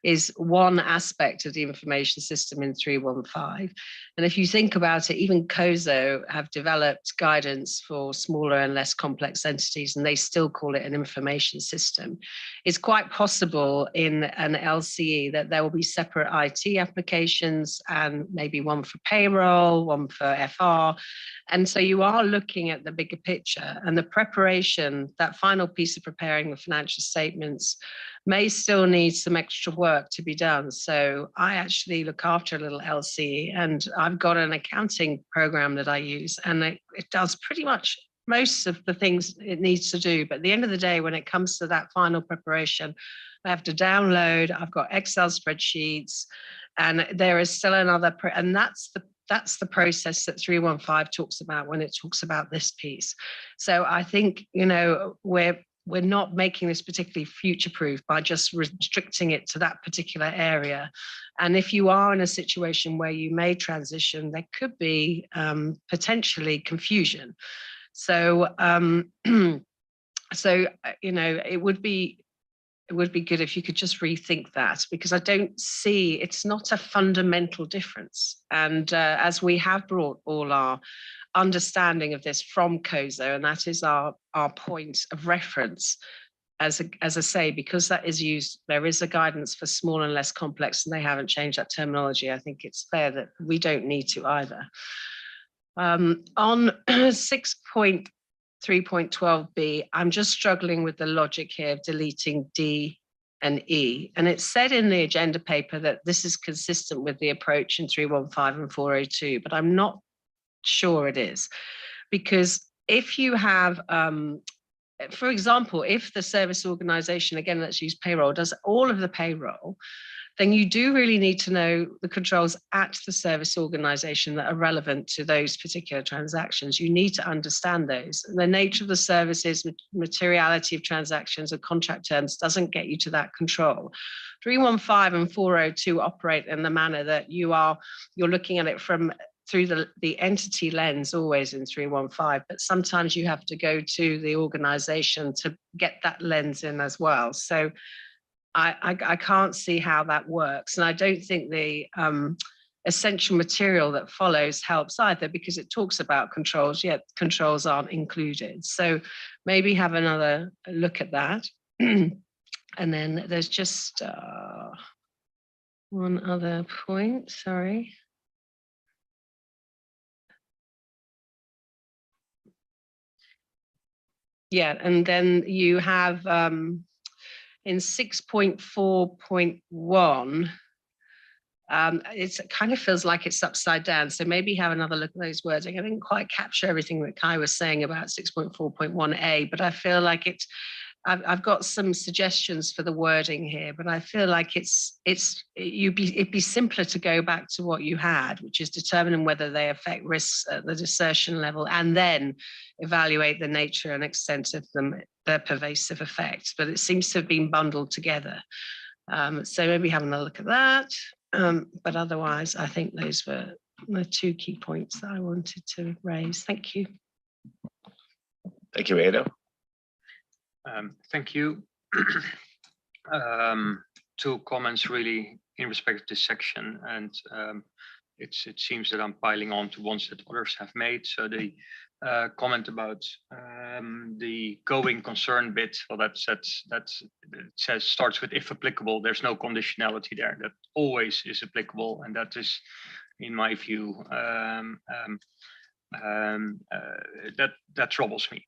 is one aspect of the information system in 315. And if you think about it, even COSO have developed guidance for smaller and less complex entities, and they still call it an information system. It's quite possible in an LCE that there will be separate IT applications and maybe one for payroll, one for FR. And so you are looking at the bigger picture, and the preparation, that final piece of preparing the financial statements may still need some extra work to be done. So I actually look after a little LC, and I've got an accounting program that I use, and it does pretty much most of the things it needs to do. But at the end of the day, when it comes to that final preparation, I have to download, I've got Excel spreadsheets, and there is still another, and that's the process that 315 talks about when it talks about this piece. So I think, you know, we're not making this particularly future-proof by just restricting it to that particular area. And if you are in a situation where you may transition, there could be potentially confusion. So, you know, it would be good if you could just rethink that, because I don't see, it's not a fundamental difference. And as we have brought all our understanding of this from COSO, and that is our point of reference, as I say, because that is used, there is a guidance for small and less complex, and they haven't changed that terminology. I think it's fair that we don't need to either. On 6.3.12b, I'm just struggling with the logic here of deleting D and E. And it's said in the agenda paper that this is consistent with the approach in 315 and 402, but I'm not sure it is. Because if you have, for example, if the service organization, again, let's use payroll, does all of the payroll, then you do really need to know the controls at the service organization that are relevant to those particular transactions. You need to understand those. The nature of the services, materiality of transactions and contract terms doesn't get you to that control. 315 and 402 operate in the manner that you're looking at it from through the entity lens always in 315, but sometimes you have to go to the organization to get that lens in as well. So I can't see how that works. And I don't think the essential material that follows helps either, because it talks about controls, yet controls aren't included. So maybe have another look at that. And then there's just one other point, sorry. Yeah, and then you have in 6.4.1, it kind of feels like it's upside down. So maybe have another look at those words. I didn't quite capture everything that Kai was saying about 6.4.1a, but I feel like I've got some suggestions for the wording here, but I feel like it'd be simpler to go back to what you had, which is determining whether they affect risks at the desertion level, and then evaluate the nature and extent of their pervasive effects. But it seems to have been bundled together. So maybe have another look at that. But otherwise, I think those were the two key points that I wanted to raise. Thank you. Thank you, Ada. Thank you. Two comments really in respect to this section, and it seems that I'm piling on to ones that others have made. So the comment about the going concern bit, well, that starts with if applicable. There's no conditionality there. That always is applicable, and that is, in my view, that troubles me.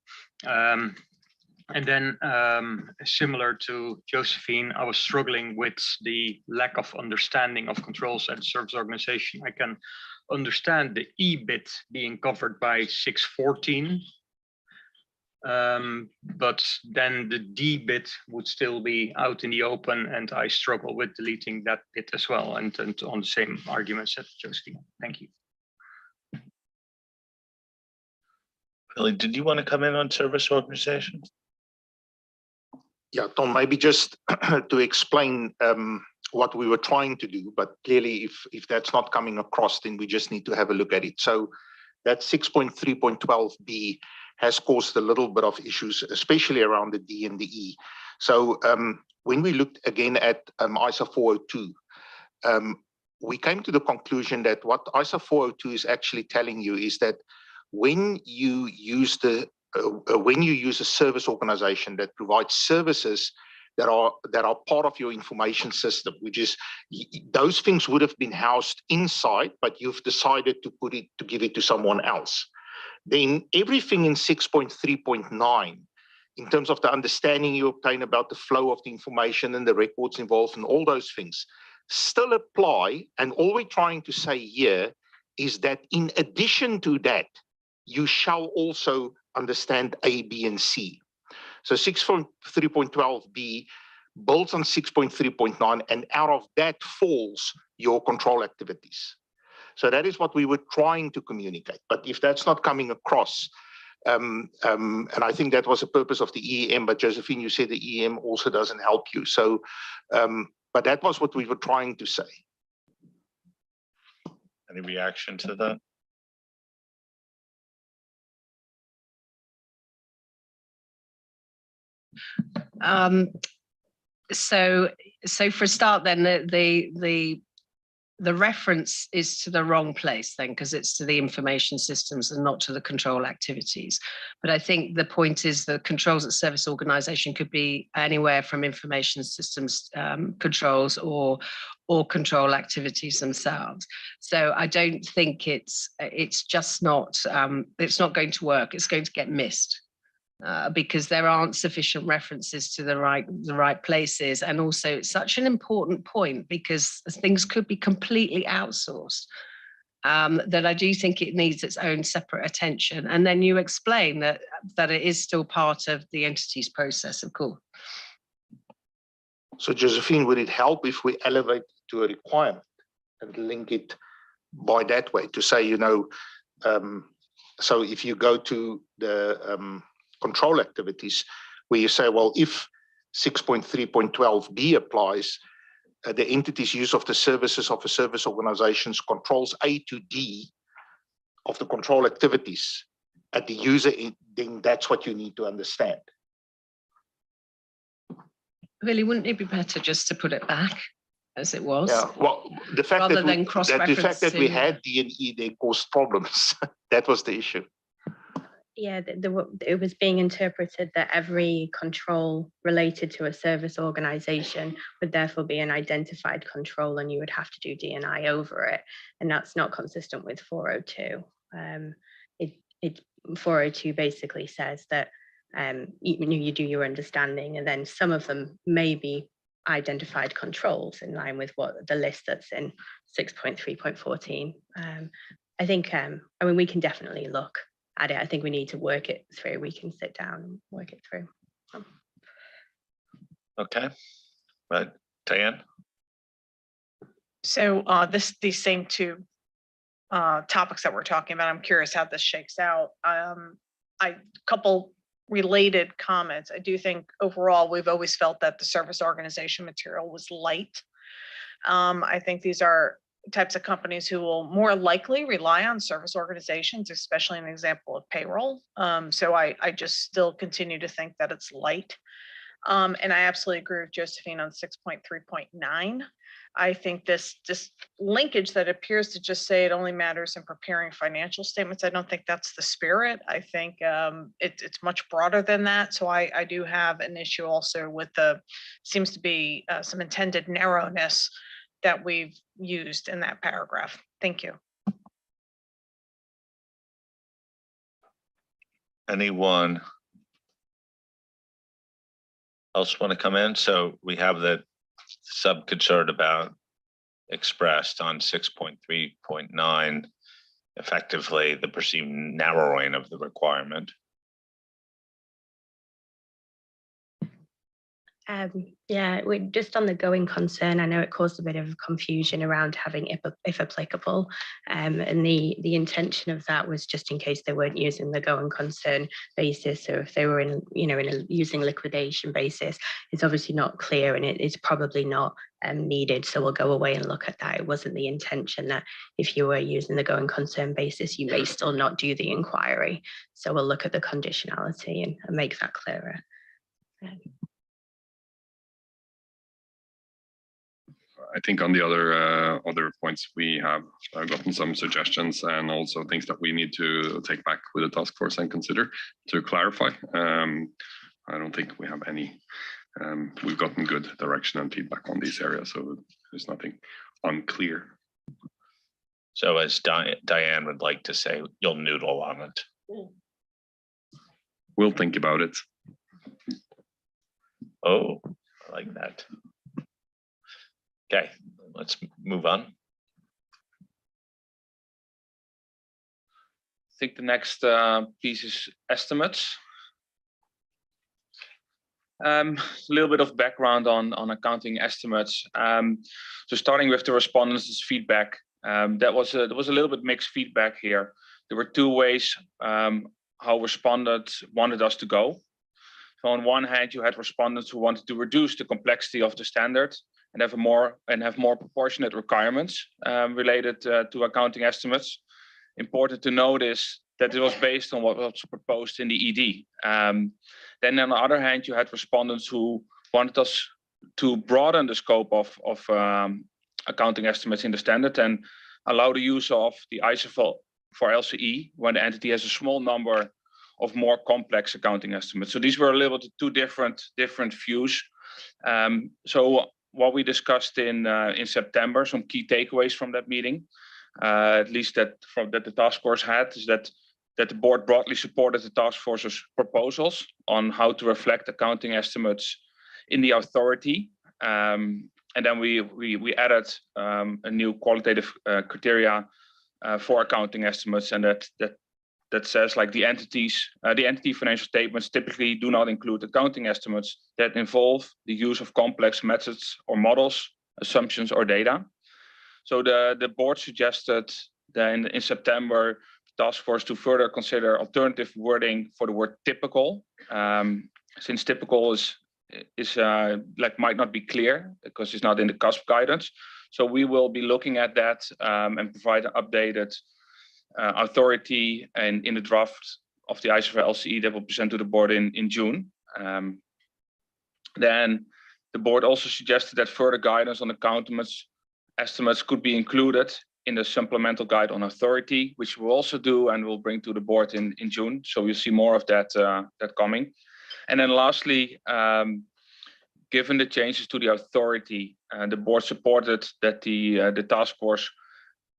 And then similar to Josephine, I was struggling with the lack of understanding of controls at the service organization. I can understand the E bit being covered by 614, but then the D bit would still be out in the open, and I struggle with deleting that bit as well, and on the same arguments as Josephine. Thank you. Billy, did you want to come in on service organization? Yeah, Tom, maybe just to explain what we were trying to do, but clearly if that's not coming across, then we just need to have a look at it. So that 6.3.12b has caused a little bit of issues, especially around the D and the E. So when we looked again at ISA 402, we came to the conclusion that what ISA 402 is actually telling you is that when you use a service organization that provides services that are part of your information system, which is those things would have been housed inside, but you've decided to give it to someone else. Then everything in 6.3.9, in terms of the understanding you obtain about the flow of the information and the records involved and all those things, still apply. And all we're trying to say here is that in addition to that, you shall also understand A, B, and C. So 6.3.12b builds on 6.3.9, and out of that falls your control activities. So that is what we were trying to communicate. But if that's not coming across, and I think that was the purpose of the EEM, but Josephine, you said the EEM also doesn't help you. So, but that was what we were trying to say. Any reaction to that? So for a start, then the reference is to the wrong place then, because it's to the information systems and not to the control activities. But I think the point is the controls at service organization could be anywhere from information systems controls or control activities themselves. So I don't think it's just not it's not going to work. It's going to get missed. Because there aren't sufficient references to the right places, and also it's such an important point because things could be completely outsourced. That I do think it needs its own separate attention. And then you explain that it is still part of the entity's process, of course. So Josephine, would it help if we elevate to a requirement and link it by that way to say, you know, so if you go to the control activities where you say, well, if 6.3.12b applies, the entity's use of the services of a service organization's controls A to D of the control activities at the user, then that's what you need to understand. Really, wouldn't it be better just to put it back as it was? Yeah, well, the fact rather that than we had D&E, they caused problems. That was the issue. Yeah, it was being interpreted that every control related to a service organization would therefore be an identified control, and you would have to do D&I over it, and that's not consistent with 402. 402 basically says that you do your understanding, and then some of them may be identified controls in line with what the list that's in 6.3.14. I think, I mean, we can definitely look at it. I think we need to work it through. We can sit down and work it through. Okay, right, Diane? So these same two topics that we're talking about, I'm curious how this shakes out. Couple related comments. I do think overall we've always felt that the service organization material was light. I think these are types of companies who will more likely rely on service organizations, especially in the example of payroll. So I just still continue to think that it's light. And I absolutely agree with Josephine on 6.3.9. I think this linkage that appears to just say it only matters in preparing financial statements, I don't think that's the spirit. I think it's much broader than that. So I do have an issue also with seems to be some intended narrowness that we've used in that paragraph. Thank you. Anyone else want to come in? So we have the sub concern about expressed on 6.3.9, effectively the perceived narrowing of the requirement. Yeah, just on the going concern, I know it caused a bit of confusion around having if applicable, and the intention of that was just in case they weren't using the going concern basis, or if they were using liquidation basis. It's obviously not clear, and it is probably not needed. So we'll go away and look at that. It wasn't the intention that if you were using the going concern basis, you may still not do the inquiry. So we'll look at the conditionality and make that clearer. I think on the other points, we have gotten some suggestions and also things that we need to take back with the task force and consider to clarify. I don't think we have any. We've gotten good direction and feedback on these areas, so there's nothing unclear. So as Diane would like to say, you'll noodle on it. We'll think about it. Oh, I like that. Okay, let's move on. think the next piece is estimates. A little bit of background on accounting estimates. So starting with the respondents' feedback, there was a little bit mixed feedback here. There were two ways how respondents wanted us to go. So on one hand, you had respondents who wanted to reduce the complexity of the standard and have more proportionate requirements related to accounting estimates. Important to note is that it was based on what was proposed in the ED. Then on the other hand, you had respondents who wanted us to broaden the scope of accounting estimates in the standard and allow the use of the ISO for LCE when the entity has a small number of more complex accounting estimates. So these were a little bit two different views. So what we discussed in September, some key takeaways from that meeting, at least that the task force had, is that the board broadly supported the task force's proposals on how to reflect accounting estimates in the authority. And then we added a new qualitative criteria for accounting estimates, and that says like the entity financial statements typically do not include accounting estimates that involve the use of complex methods or models, assumptions, or data. So the board suggested then in September task force to further consider alternative wording for the word typical, since typical is might not be clear because it's not in the CASP guidance. So we will be looking at that and provide an updated authority and in the draft of the ISO for LCE that will present to the board in June. Then the board also suggested that further guidance on accounting estimates could be included in the supplemental guide on authority, which we'll also do and we'll bring to the board in June. So you'll see more of that coming. And then lastly, given the changes to the authority, the board supported that the task force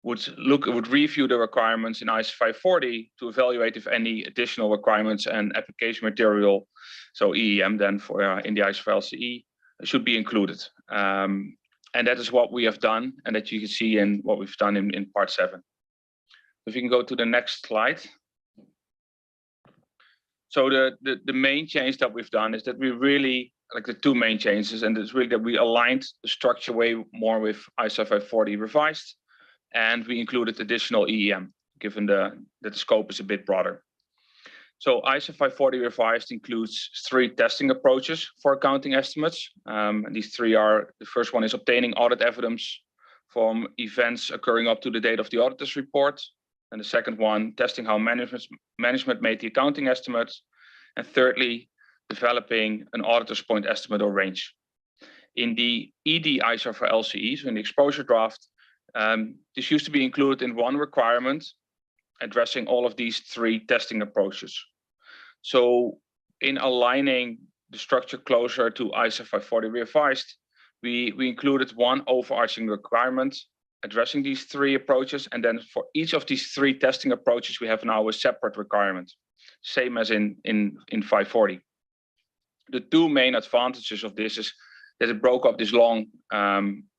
would review the requirements in ISO 540 to evaluate if any additional requirements and application material, so EEM then for in the ISO for LCE, should be included. And that is what we have done, and that you can see in what we've done in part 7. If you can go to the next slide. So the main change that we've done is that we really, like the two main changes, and it's really that we aligned the structure way more with ISO 540 revised, and we included additional EEM, given that the scope is a bit broader. So ISO 540 revised includes 3 testing approaches for accounting estimates. And these 3 are, the first one is obtaining audit evidence from events occurring up to the date of the auditor's report. And the second one, testing how management made the accounting estimates. And thirdly, developing an auditor's point estimate or range. In the ED ISO for LCE, so in the exposure draft, this used to be included in one requirement addressing all of these 3 testing approaches. So in aligning the structure closer to ISO 540 revised, we included one overarching requirement addressing these 3 approaches, and then for each of these 3 testing approaches, we have now a separate requirement, same as in 540. The 2 main advantages of this is that it broke up this long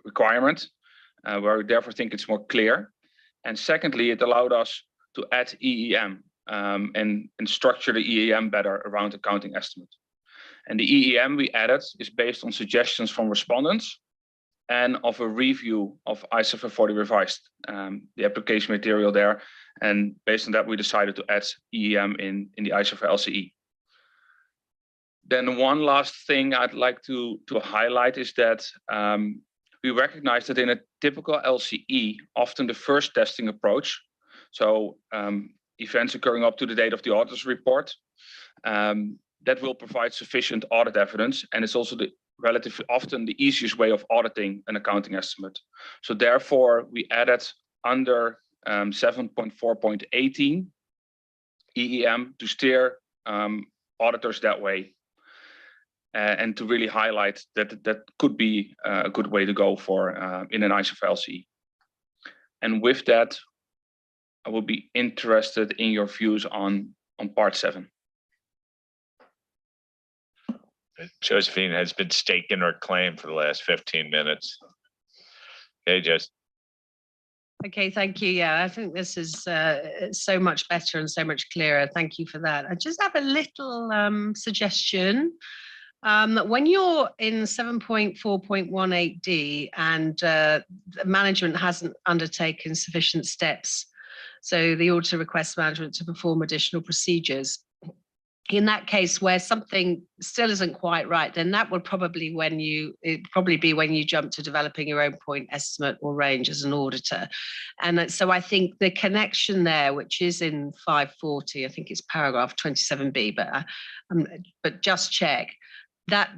requirement, where we therefore think it's more clear. And secondly, it allowed us to add EEM and structure the EEM better around accounting estimate. And the EEM we added is based on suggestions from respondents and of a review of ISO 540 revised, the application material there. And based on that, we decided to add EEM in the ISO for LCE. Then one last thing I'd like to highlight is that we recognize that in a typical LCE, often the first testing approach, so events occurring up to the date of the auditor's report, that will provide sufficient audit evidence, and it's also the relatively often the easiest way of auditing an accounting estimate. So therefore, we added under 7.4.18 EEM to steer auditors that way, and to really highlight that that could be a good way to go for in an ISO for LCE. And with that, I will be interested in your views on part 7. Josephine has been staking her claim for the last 15 minutes. Okay, Jess. Okay, thank you. Yeah, I think this is so much better and so much clearer. Thank you for that. I just have a little suggestion. When you're in 7.4.18D and the management hasn't undertaken sufficient steps, so the auditor requests management to perform additional procedures. In that case, where something still isn't quite right, then that would probably be when you jump to developing your own point estimate or range as an auditor. And so I think the connection there, which is in 540, I think it's paragraph 27B, but just check that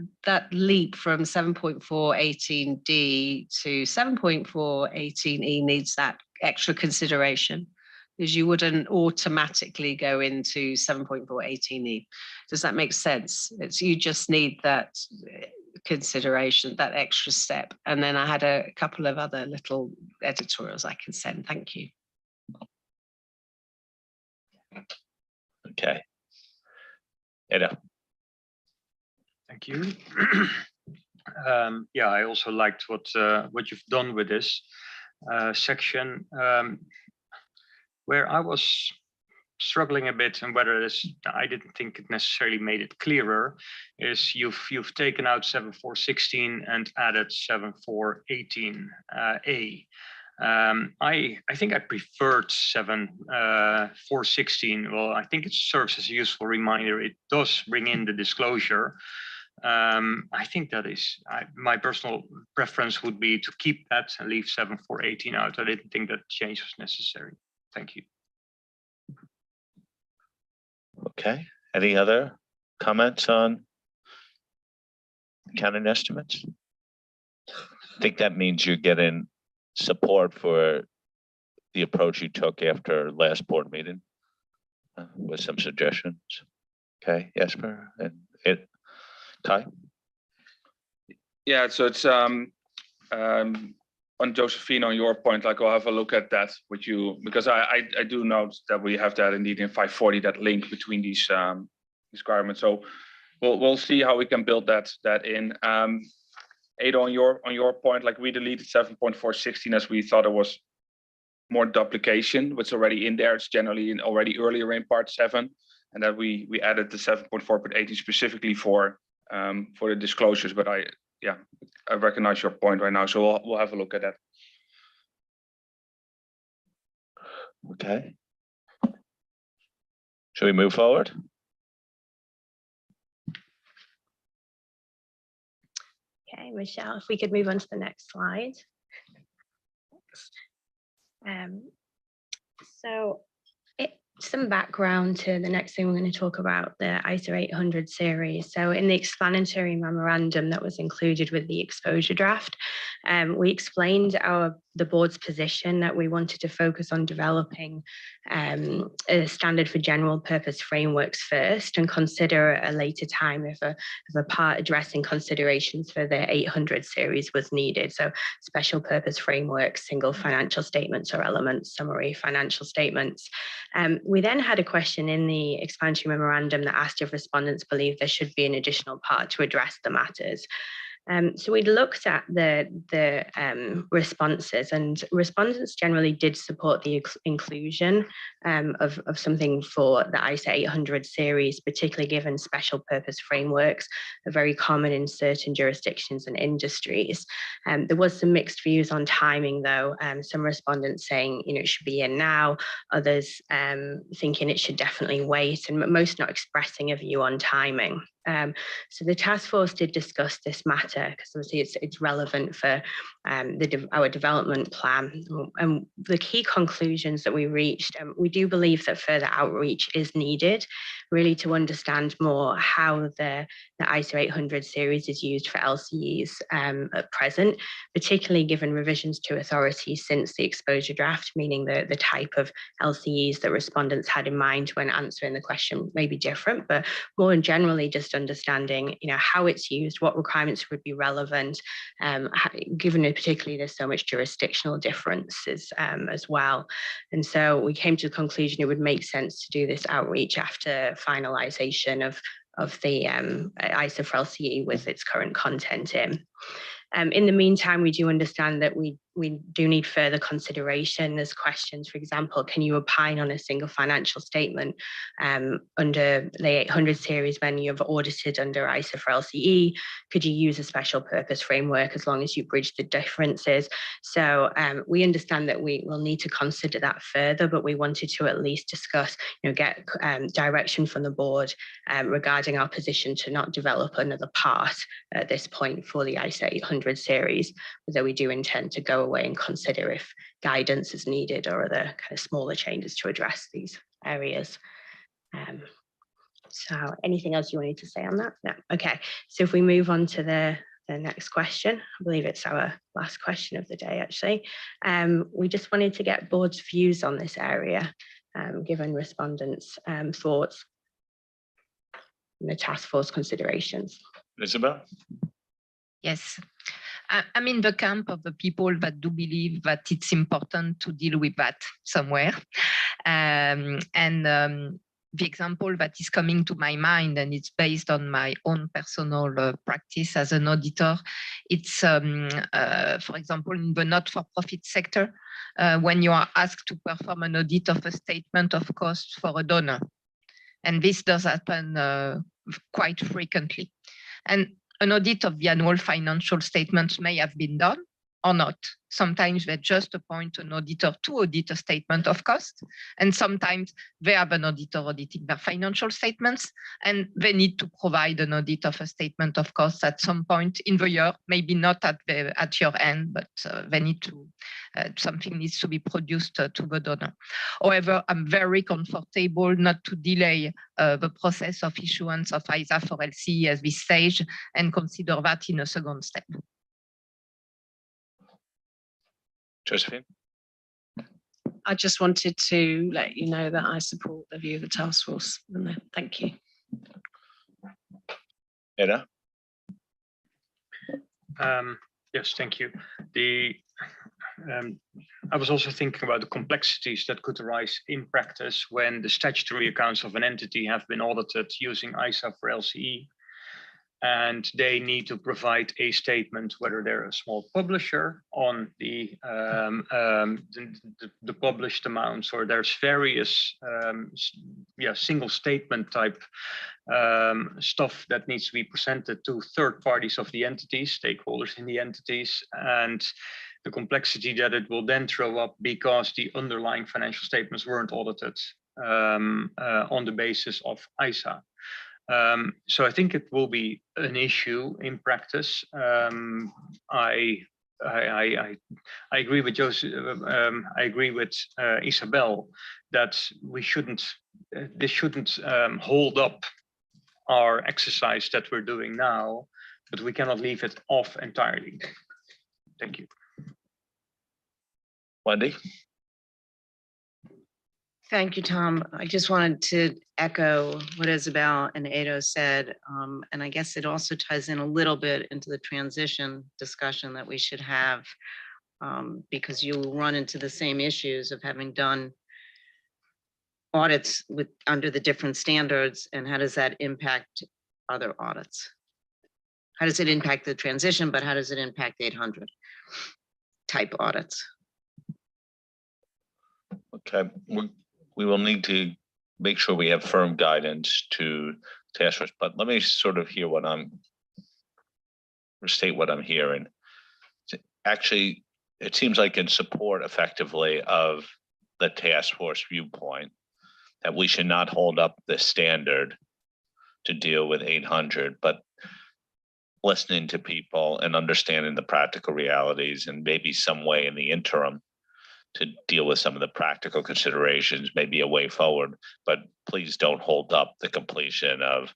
leap from 7.418D to 7.418E needs that extra consideration, because you wouldn't automatically go into 7.418E. Does that make sense? You just need that consideration, that extra step. And then I had a couple of other little editorials I can send. Thank you. Okay. Edo. Thank you. Yeah, I also liked what you've done with this section. Where I was struggling a bit, and whether this, I didn't think it necessarily made it clearer, is you've taken out 7.4.16 and added 7.4.18A. I think I preferred 7.4.16. Well, I think it serves as a useful reminder. It does bring in the disclosure. I think that is my personal preference would be to keep that and leave 7.4.18 out. I didn't think that change was necessary. Thank you. Okay. Any other comments on accounting estimates? I think that means you're getting support for the approach you took after last board meeting with some suggestions. Okay, Jesper and Kai. Yeah, so it's on Josephine, on your point, like I'll have a look at that with you, because I do note that we have that indeed in 540, that link between these requirements. So we'll see how we can build that in. Ada, on your point, like we deleted 7.4.16 as we thought it was more duplication, what's already in there. It's generally already earlier in part 7, and that we added the 7.4.18 specifically for the disclosures. But I recognize your point right now, so we'll have a look at that. Okay. Should we move forward? Okay, Michelle, if we could move on to the next slide. So some background to the next thing we're going to talk about, the ISO 800 series. So in the explanatory memorandum that was included with the exposure draft, we explained the board's position that we wanted to focus on developing a standard for general purpose frameworks first, and consider at a later time if a part addressing considerations for the 800 series was needed. So special purpose frameworks, single financial statements or elements, summary financial statements. We then had a question in the explanatory memorandum that asked if respondents believe there should be an additional part to address the matters. So we looked at the responses, and respondents generally did support the inclusion of something for the ISO 800 series, particularly given special purpose frameworks are very common in certain jurisdictions and industries. There was some mixed views on timing though, some respondents saying it should be in now, others thinking it should definitely wait, and most not expressing a view on timing. So the task force did discuss this matter because obviously it's relevant for our development plan. And the key conclusions that we reached, we do believe that further outreach is needed, really to understand more how the ISO 800 series is used for LCEs at present, particularly given revisions to authorities since the exposure draft, meaning the type of LCEs that respondents had in mind when answering the question may be different, but more generally just understanding how it's used, what requirements would be relevant, given particularly there's so much jurisdictional differences as well. And so we came to the conclusion it would make sense to do this outreach after finalization of the ISO for LCE with its current content in. In the meantime, we do understand that we we do need further consideration. There's questions, for example, can you opine on a single financial statement under the 800 series when you've audited under ISA for LCE? Could you use a special purpose framework as long as you bridge the differences? So we understand that we will need to consider that further, but we wanted to at least discuss, get direction from the board regarding our position to not develop another part at this point for the ISA 800 series, although we do intend to go away and consider if guidance is needed or other kind of smaller changes to address these areas. So anything else you wanted to say on that? No. Okay, so if we move on to the next question, I believe it's our last question of the day, actually. We just wanted to get board's views on this area, given respondents' thoughts and the task force considerations. Isabel? Yes. I'm in the camp of the people that do believe that it's important to deal with that somewhere. The example that is coming to my mind, and it's based on my own personal practice as an auditor, it's, for example, in the not-for-profit sector, when you are asked to perform an audit of a statement of cost for a donor. And this does happen quite frequently. And an audit of the annual financial statements may have been done or not. Sometimes they just appoint an auditor to audit a statement of cost, and sometimes they have an auditor auditing their financial statements, and they need to provide an audit of a statement of costs at some point in the year, maybe not at your end, but they need to, something needs to be produced to the donor. However, I'm very comfortable not to delay the process of issuance of ISA for LCE at this stage and consider that in a second step. Josephine? I just wanted to let you know that I support the view of the task force. Thank you. Eda? Yes, thank you. I was also thinking about the complexities that could arise in practice when the statutory accounts of an entity have been audited using ISA for LCE. And they need to provide a statement whether they're a small publisher on the published amounts, or there's various single statement type stuff that needs to be presented to third parties of the entities, stakeholders in the entities, and the complexity that it will then throw up because the underlying financial statements weren't audited on the basis of ISA. So I think it will be an issue in practice. I agree with Joseph. I agree with Isabel that we shouldn't. This shouldn't hold up our exercise that we're doing now, but we cannot leave it off entirely. Thank you. Wendy? Thank you, Tom. I just wanted to echo what Isabel and Ado said. And I guess it also ties in a little bit into the transition discussion that we should have, because you'll run into the same issues of having done audits under the different standards, and how does that impact other audits? How does it impact the transition, but how does it impact 800 type audits? Okay, we will need to make sure we have firm guidance to task force, but let me sort of hear what state what I'm hearing. Actually, it seems like in support effectively of the task force viewpoint that we should not hold up the standard to deal with 800, but listening to people and understanding the practical realities, and maybe some way in the interim to deal with some of the practical considerations, maybe a way forward, but please don't hold up the completion of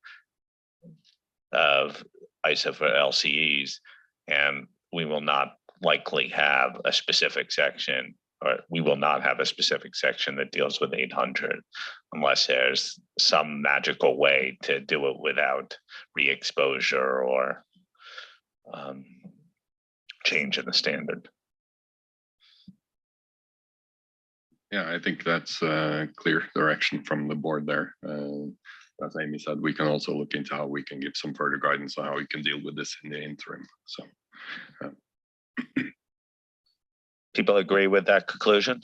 ISA for LCEs. And we will not likely have a specific section, or we will not have a specific section that deals with 800 unless there's some magical way to do it without re-exposure or change in the standard. Yeah, I think that's a clear direction from the board there. As Amy said, we can also look into how we can give some further guidance on how we can deal with this in the interim. So People agree with that conclusion?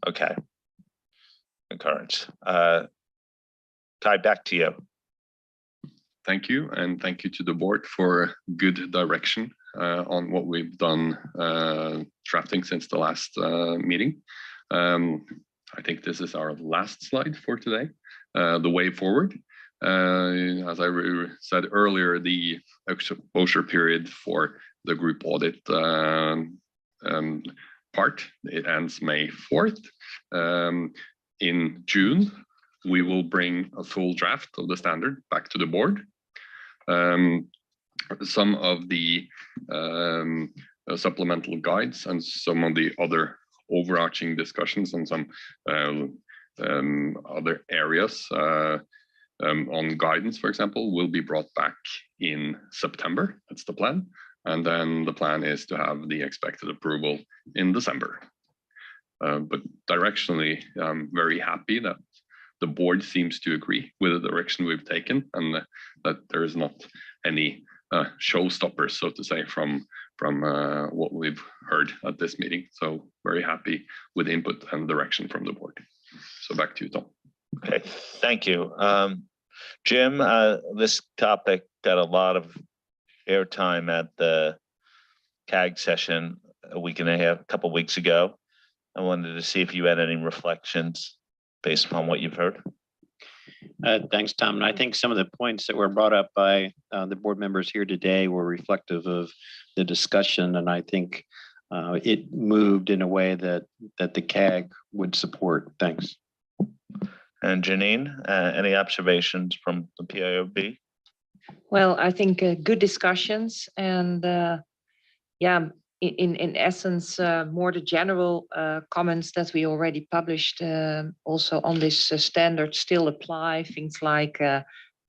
Okay. Concurrence. Kai, back to you. Thank you, and thank you to the board for good direction on what we've done drafting since the last meeting. I think this is our last slide for today, the way forward. As I said earlier, the exposure period for the group audit part, it ends May 4th. In June, we will bring a full draft of the standard back to the board. Some of the supplemental guides and some of the other overarching discussions on some other areas on guidance, for example, will be brought back in September. That's the plan. And then the plan is to have the expected approval in December. But directionally, I'm very happy that the board seems to agree with the direction we've taken, and that there is not any showstoppers, so to say, from what we've heard at this meeting. So very happy with input and direction from the board. So back to you, Tom. Okay, thank you. Jim, this topic got a lot of airtime at the CAG session a couple weeks ago. I wanted to see if you had any reflections based upon what you've heard. Thanks, Tom. And I think some of the points that were brought up by the board members here today were reflective of the discussion. And I think it moved in a way that the CAG would support. Thanks. And Janine, any observations from the PIOB? Well, I think good discussions, and yeah, in essence, more the general comments that we already published also on this standard still apply. Things like the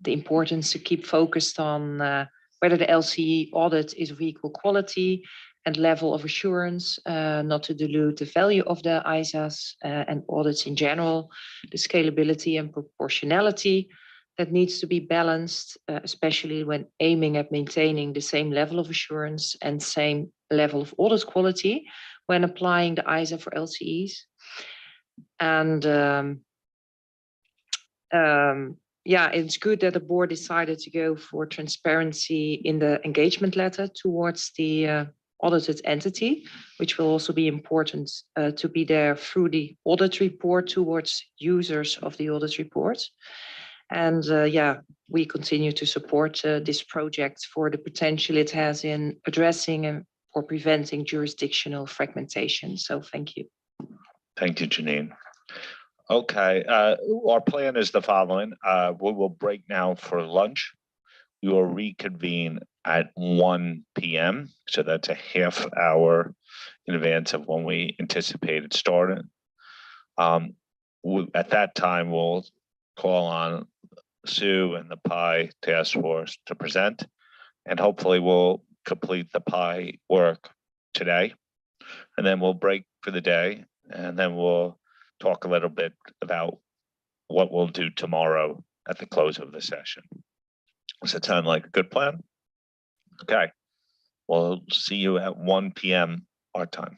importance to keep focused on whether the LCE audit is of equal quality and level of assurance, not to dilute the value of the ISAs and audits in general, the scalability and proportionality that needs to be balanced, especially when aiming at maintaining the same level of assurance and same level of audit quality when applying the ISA for LCEs. And yeah, it's good that the board decided to go for transparency in the engagement letter towards the audited entity, which will also be important to be there through the audit report towards users of the audit report. And yeah, we continue to support this project for the potential it has in addressing or preventing jurisdictional fragmentation. So thank you. Thank you, Janine. Okay, our plan is the following. We will break now for lunch. We will reconvene at 1 p.m. So that's a half hour in advance of when we anticipated starting. At that time, we'll call on Sue and the PI task force to present, and hopefully we'll complete the PI work today. And then we'll break for the day, and then we'll talk a little bit about what we'll do tomorrow at the close of the session. Does that sound like a good plan? Okay, we'll see you at 1 p.m. our time.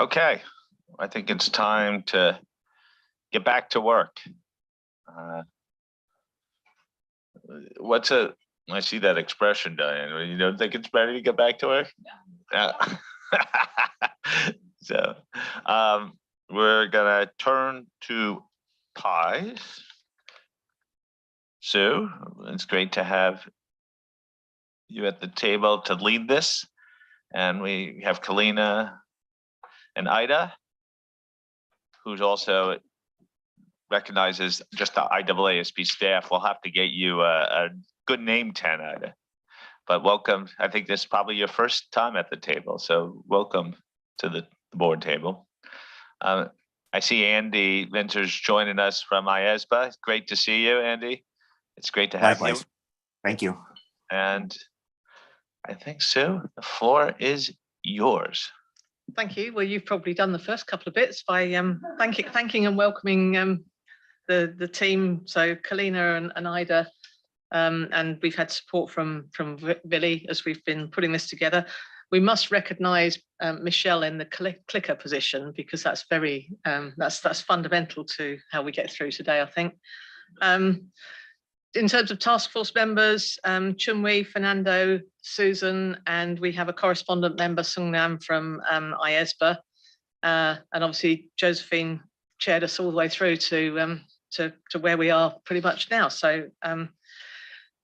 Okay, I think it's time to get back to work. I see that expression, Diane. You don't think it's ready to get back to work? Yeah. So we're gonna turn to pies. Sue, it's great to have you at the table to lead this. And we have Kalina and Ida, who's also recognizes just the IAASB staff. We'll have to get you a good name tag, Ida. But welcome. I think this is probably your first time at the table, so welcome to the board table. I see Andy Venters joining us from IAASB. Great to see you, Andy. It's great to have Likewise. you. Thank you. And I think, Sue, the floor is yours. Thank you. Well, you've probably done the first couple of bits by thanking and welcoming the team. So Kalina and Ida, and we've had support from Billy as we've been putting this together. We must recognise Michelle in the clicker position, because that's very that's fundamental to how we get through today, I think. In terms of task force members, Chunwei, Fernando, Susan, and we have a correspondent member, Sungnam from IAASB, and obviously Josephine chaired us all the way through to where we are pretty much now. So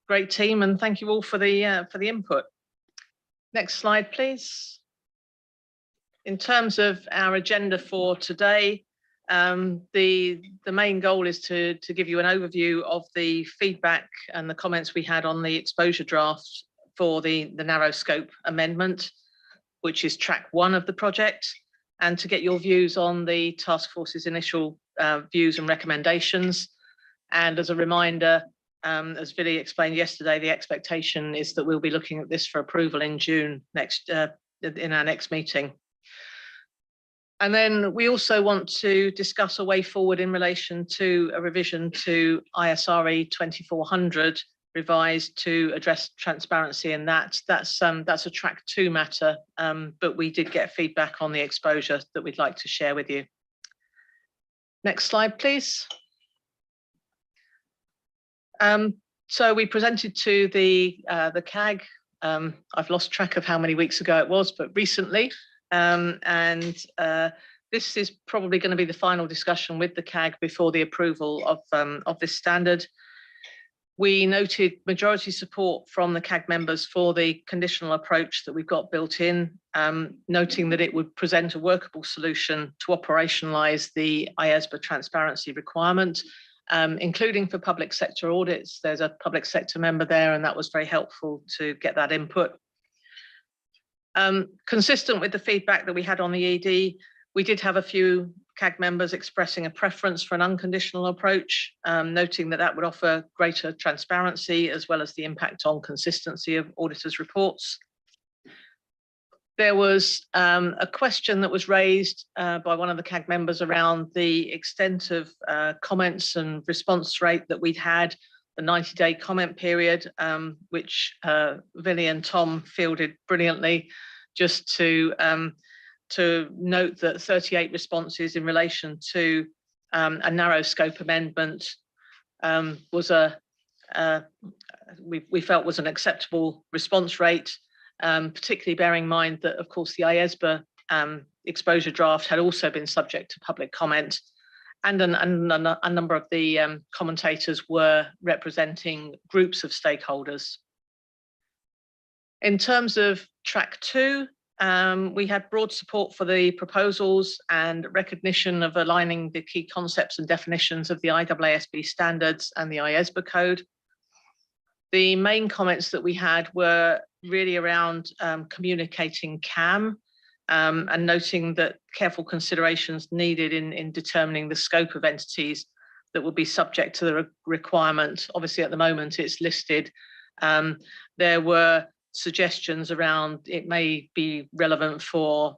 great team, and thank you all for the input. Next slide, please. In terms of our agenda for today, the main goal is to give you an overview of the feedback and the comments we had on the exposure draft for the narrow scope amendment, which is track 1 of the project, and to get your views on the task force's initial views and recommendations. And as a reminder, as Billy explained yesterday, the expectation is that we'll be looking at this for approval in June in our next meeting. And then we also want to discuss a way forward in relation to a revision to ISRE 2400 revised to address transparency, and that's a track 2 matter, but we did get feedback on the exposure that we'd like to share with you. Next slide, please. So we presented to the CAG. I've lost track of how many weeks ago it was, but recently. This is probably going to be the final discussion with the CAG before the approval of this standard. We noted majority support from the CAG members for the conditional approach that we've got built in, noting that it would present a workable solution to operationalise the IAASB transparency requirement, including for public sector audits. There's a public sector member there, and that was very helpful to get that input. Consistent with the feedback that we had on the ED, we did have a few CAG members expressing a preference for an unconditional approach, noting that that would offer greater transparency as well as the impact on consistency of auditors' reports. There was a question that was raised by one of the CAG members around the extent of comments and response rate that we'd had, the 90-day comment period, which Vinny and Tom fielded brilliantly, just to note that 38 responses in relation to a narrow scope amendment was we felt was an acceptable response rate, particularly bearing in mind that, of course, the IAASB exposure draft had also been subject to public comment, and a number of the commentators were representing groups of stakeholders. In terms of track 2, we had broad support for the proposals and recognition of aligning the key concepts and definitions of the IAASB standards and the IAASB code. The main comments that we had were really around communicating CAM, and noting that careful considerations needed in determining the scope of entities that will be subject to the requirement. Obviously, at the moment, it's listed. There were suggestions around it may be relevant for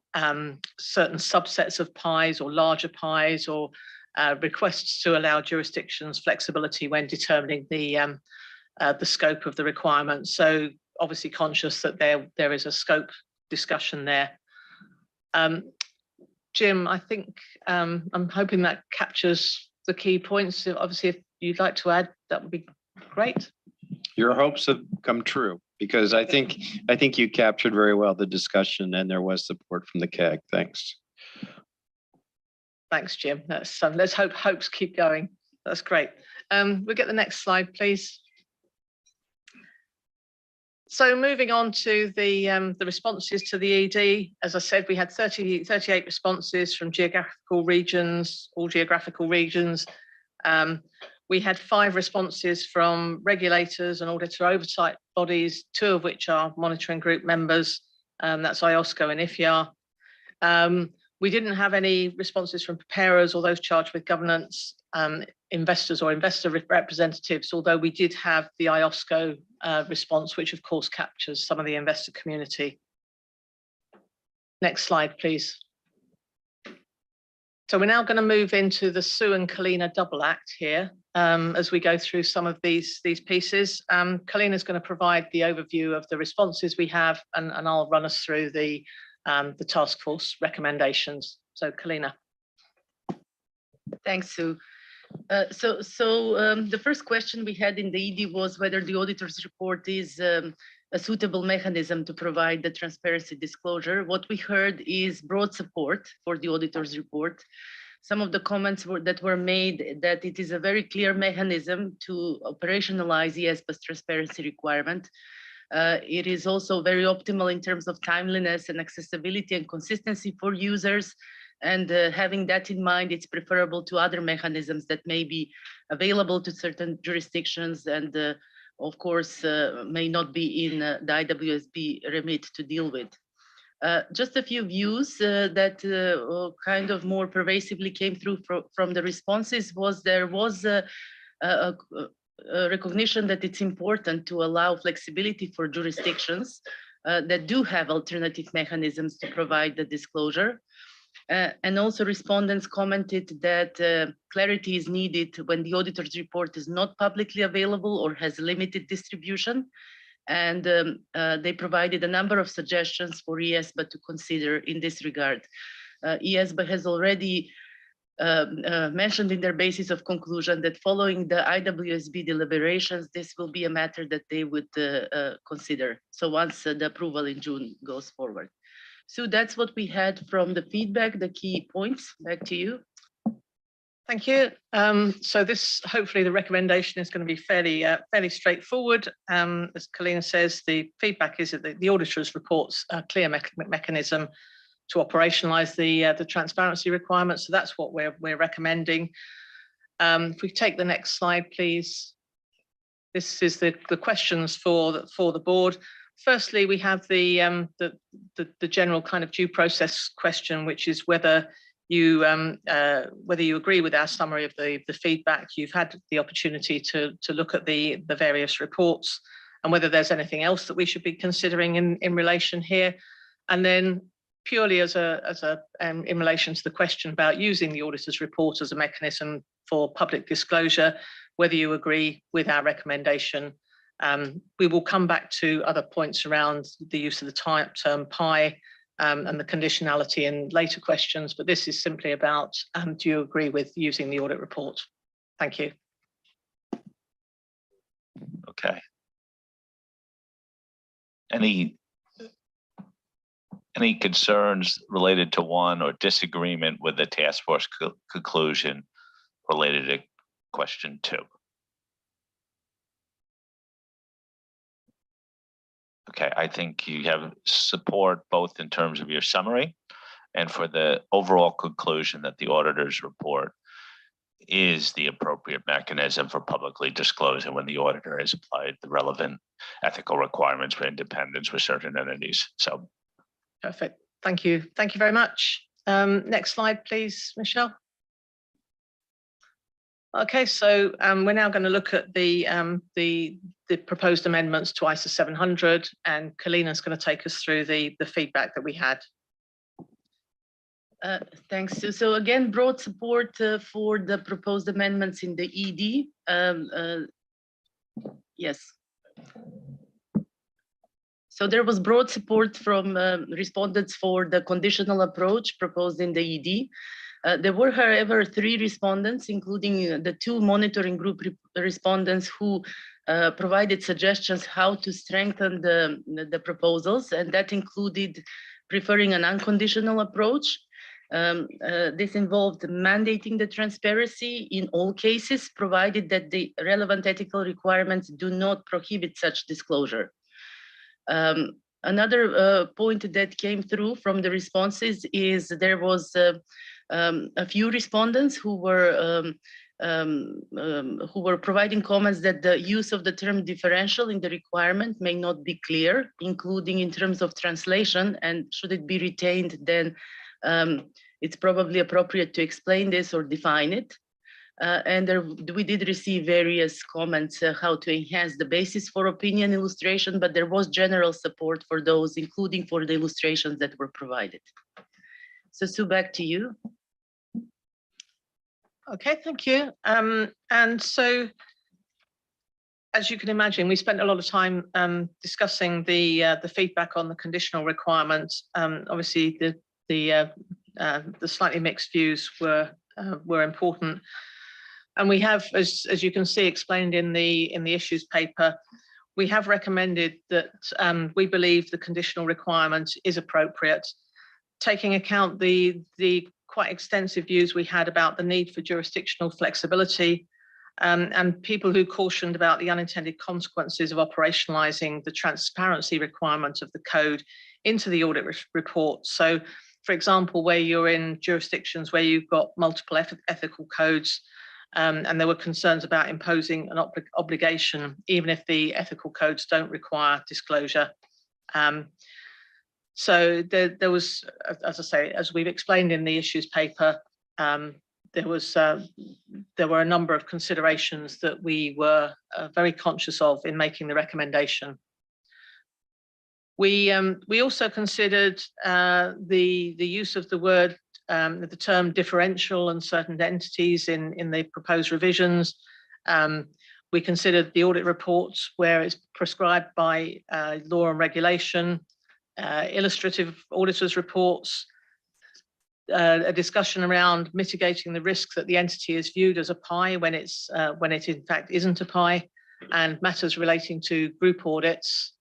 certain subsets of pies or larger pies, or requests to allow jurisdictions flexibility when determining the scope of the requirement. So obviously conscious that there is a scope discussion there. Jim, I think I'm hoping that captures the key points. Obviously, if you'd like to add, that would be great. Your hopes have come true because I think you captured very well the discussion and there was support from the CAG. Thanks. Thanks, Jim. Let's hope hopes keep going. That's great. We'll get the next slide, please. So moving on to the responses to the ED, as I said, we had 38 responses from geographical regions, all geographical regions. We had 5 responses from regulators and auditor oversight bodies, 2 of which are monitoring group members. That's IOSCO and IFIAR. We didn't have any responses from preparers or those charged with governance, investors or investor representatives, although we did have the IOSCO response, which of course captures some of the investor community. Next slide, please. So we're now going to move into the Sue and Kalina double act here as we go through some of these pieces. Kalina is going to provide the overview of the responses we have, and I'll run us through the task force recommendations. So Kalina. Thanks, Sue. The first question we had in the ED was whether the auditor's report is a suitable mechanism to provide the transparency disclosure. What we heard is broad support for the auditor's report. Some of the comments that were made that it is a very clear mechanism to operationalize IASB's transparency requirement. It is also very optimal in terms of timeliness and accessibility and consistency for users. And having that in mind, it's preferable to other mechanisms that may be available to certain jurisdictions and of course, may not be in the IAASB remit to deal with. Just a few views that kind of more pervasively came through from the responses was there was a recognition that it's important to allow flexibility for jurisdictions that do have alternative mechanisms to provide the disclosure. And also respondents commented that clarity is needed when the auditor's report is not publicly available or has limited distribution. And they provided a number of suggestions for IASB to consider in this regard. IASB has already mentioned in their basis of conclusion that following the IAASB deliberations, this will be a matter that they would consider. So once the approval in June goes forward. So that's what we had from the feedback, the key points. Back to you. Thank you. So this, hopefully the recommendation is going to be fairly straightforward. As Kalina says, the feedback is that the auditor's reports a clear mechanism to operationalize the transparency requirements. So that's what we're recommending. If we take the next slide, please. This is the questions for the board. Firstly, we have the general kind of due process question, which is whether you agree with our summary of the feedback. You've had the opportunity to look at the various reports and whether there's anything else that we should be considering in relation here. And then purely in relation to the question about using the auditor's report as a mechanism for public disclosure, whether you agree with our recommendation. We will come back to other points around the use of the term PI and the conditionality in later questions, but this is simply about do you agree with using the audit report? Thank you. Okay. Any concerns related to one or disagreement with the task force conclusion related to question 2? Okay, I think you have support both in terms of your summary and for the overall conclusion that the auditor's report is the appropriate mechanism for publicly disclosing when the auditor has applied the relevant ethical requirements for independence for certain entities. So, perfect. Thank you. Thank you very much. Next slide, please, Michelle. Okay, so we're now going to look at the proposed amendments to ISO 700, and Kalina's going to take us through the feedback that we had. Thanks, Sue. So again, broad support for the proposed amendments in the ED. Yes. So there was broad support from respondents for the conditional approach proposed in the ED. There were, however, 3 respondents, including the 2 monitoring group respondents who provided suggestions how to strengthen the proposals, and that included preferring an unconditional approach. This involved mandating the transparency in all cases, provided that the relevant ethical requirements do not prohibit such disclosure. Another point that came through from the responses is there was a few respondents who were providing comments that the use of the term differential in the requirement may not be clear, including in terms of translation, and should it be retained, then it's probably appropriate to explain this or define it. And we did receive various comments how to enhance the basis for opinion illustration, but there was general support for those, including for the illustrations that were provided. So Sue, back to you. Okay, thank you. And so, as you can imagine, we spent a lot of time discussing the feedback on the conditional requirements. Obviously, the slightly mixed views were important, and we have, as you can see, explained in the issues paper, we have recommended that we believe the conditional requirement is appropriate, taking account the quite extensive views we had about the need for jurisdictional flexibility, and people who cautioned about the unintended consequences of operationalizing the transparency requirement of the code into the audit report. So, for example, where you're in jurisdictions where you've got multiple ethical codes, and there were concerns about imposing an obligation, even if the ethical codes don't require disclosure. So there was, as I say, as we've explained in the issues paper, there were a number of considerations that we were very conscious of in making the recommendation. We also considered the use of the word, the term differential and certain entities in the proposed revisions. We considered the audit reports where it's prescribed by law and regulation, illustrative auditors' reports, a discussion around mitigating the risk that the entity is viewed as a PI when it in fact isn't a PI, and matters relating to group audits.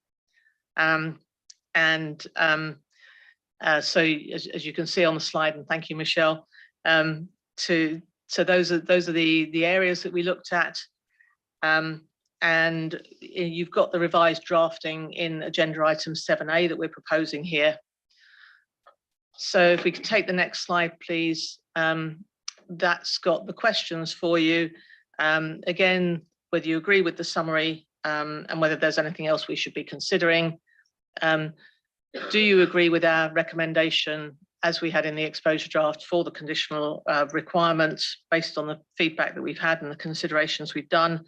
So as you can see on the slide, and thank you, Michelle, so those are the areas that we looked at. And you've got the revised drafting in agenda item 7A that we're proposing here. So if we could take the next slide, please. That's got the questions for you. Again, whether you agree with the summary and whether there's anything else we should be considering. Do you agree with our recommendation as we had in the exposure draft for the conditional requirements based on the feedback that we've had and the considerations we've done?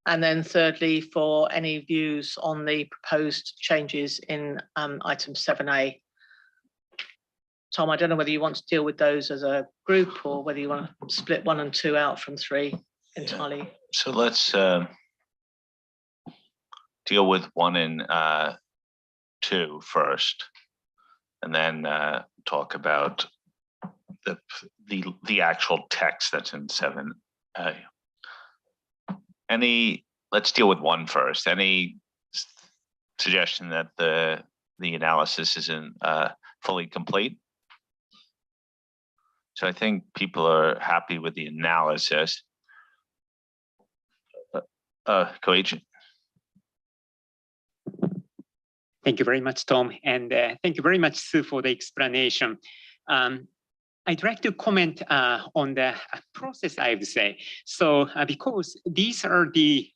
And then thirdly, for any views on the proposed changes in item 7A. Tom, I don't know whether you want to deal with those as a group or whether you want to split 1 and 2 out from 3 entirely. Yeah. So let's deal with 1 and 2 first, and then talk about the actual text that's in 7A. Let's deal with 1 first. Any suggestion that the analysis isn't fully complete? So I think people are happy with the analysis. Co-agent. Thank you very much, Tom, and thank you very much, Sue, for the explanation. I'd like to comment on the process, I would say. So because these are the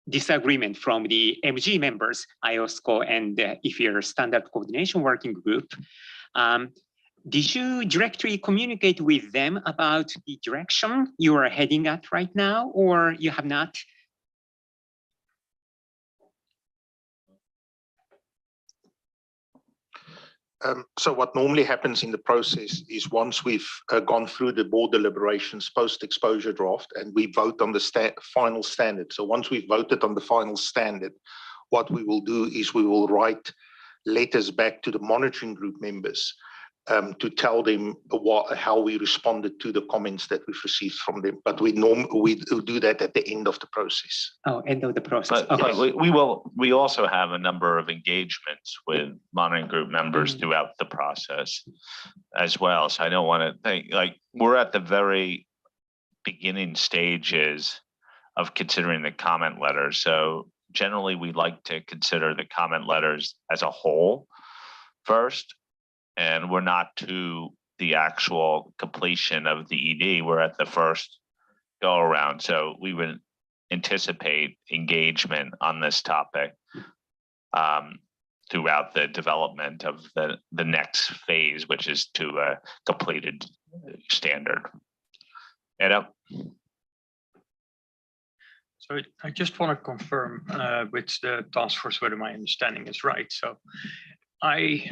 disagreement from the MG members, IOSCO and IFIR Standard Coordination Working Group, did you directly communicate with them about the direction you are heading at right now, or you have not? So what normally happens in the process is once we've gone through the board deliberations post-exposure draft and we vote on the final standard. So once we've voted on the final standard, what we will do is we will write letters back to the monitoring group members to tell them how we responded to the comments that we've received from them. But we do that at the end of the process. Oh, end of the process. But Okay. we also have a number of engagements with monitoring group members throughout the process as well. So I don't want to think like we're at the very beginning stages of considering the comment letters. So generally we like to consider the comment letters as a whole first, and we're not to the actual completion of the ED. We're at the first go around. So we would anticipate engagement on this topic throughout the development of the next phase, which is to a completed standard. So I just want to confirm with the task force whether my understanding is right. So I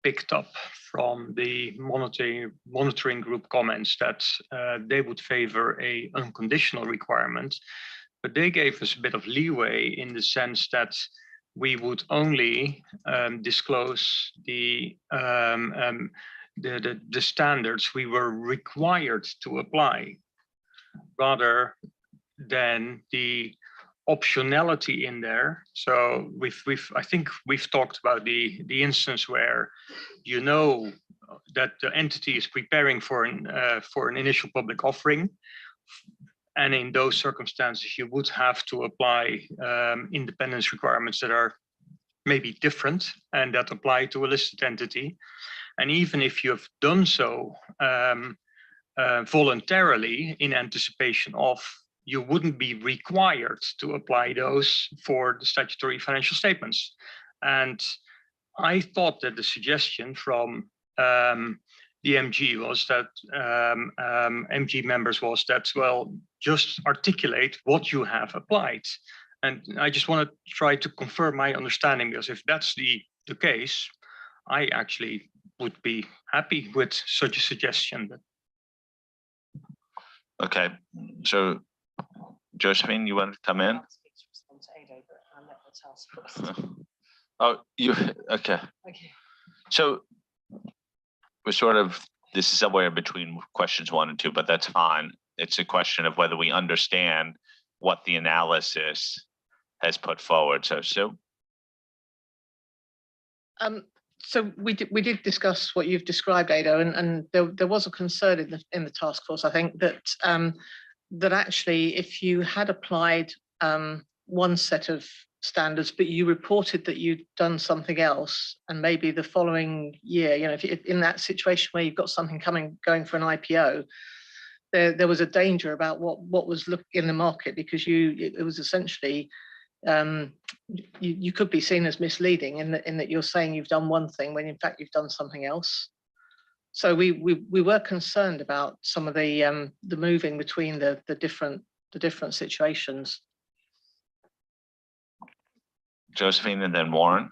picked up from the monitoring group comments that they would favor a unconditional requirement, but they gave us a bit of leeway in the sense that we would only disclose the standards we were required to apply, rather than the optionality in there. So I think we've talked about the instance where you know that the entity is preparing for an initial public offering, and in those circumstances you would have to apply independence requirements that are maybe different and that apply to a listed entity. And even if you have done so voluntarily in anticipation of, you wouldn't be required to apply those for the statutory financial statements. And I thought that the suggestion from the MG was that MG members was that, well, just articulate what you have applied. And I just want to try to confirm my understanding, because if that's the case, I actually would be happy with such a suggestion. Okay, so Josephine, you want to come in? Oh, you okay? Okay. So we're sort of, this is somewhere between questions 1 and 2, but that's fine. It's a question of whether we understand what the analysis has put forward. So Sue? So we did discuss what you've described, Ado, and there was a concern in the task force, I think, that that actually if you had applied one set of standards, but you reported that you'd done something else, and maybe the following year, you know, if in that situation where you've got something going for an IPO, there was a danger about what was in the market, because it was essentially you could be seen as misleading in that you're saying you've done one thing when in fact you've done something else. So we were concerned about some of the moving between the different situations. Josephine and then Warren.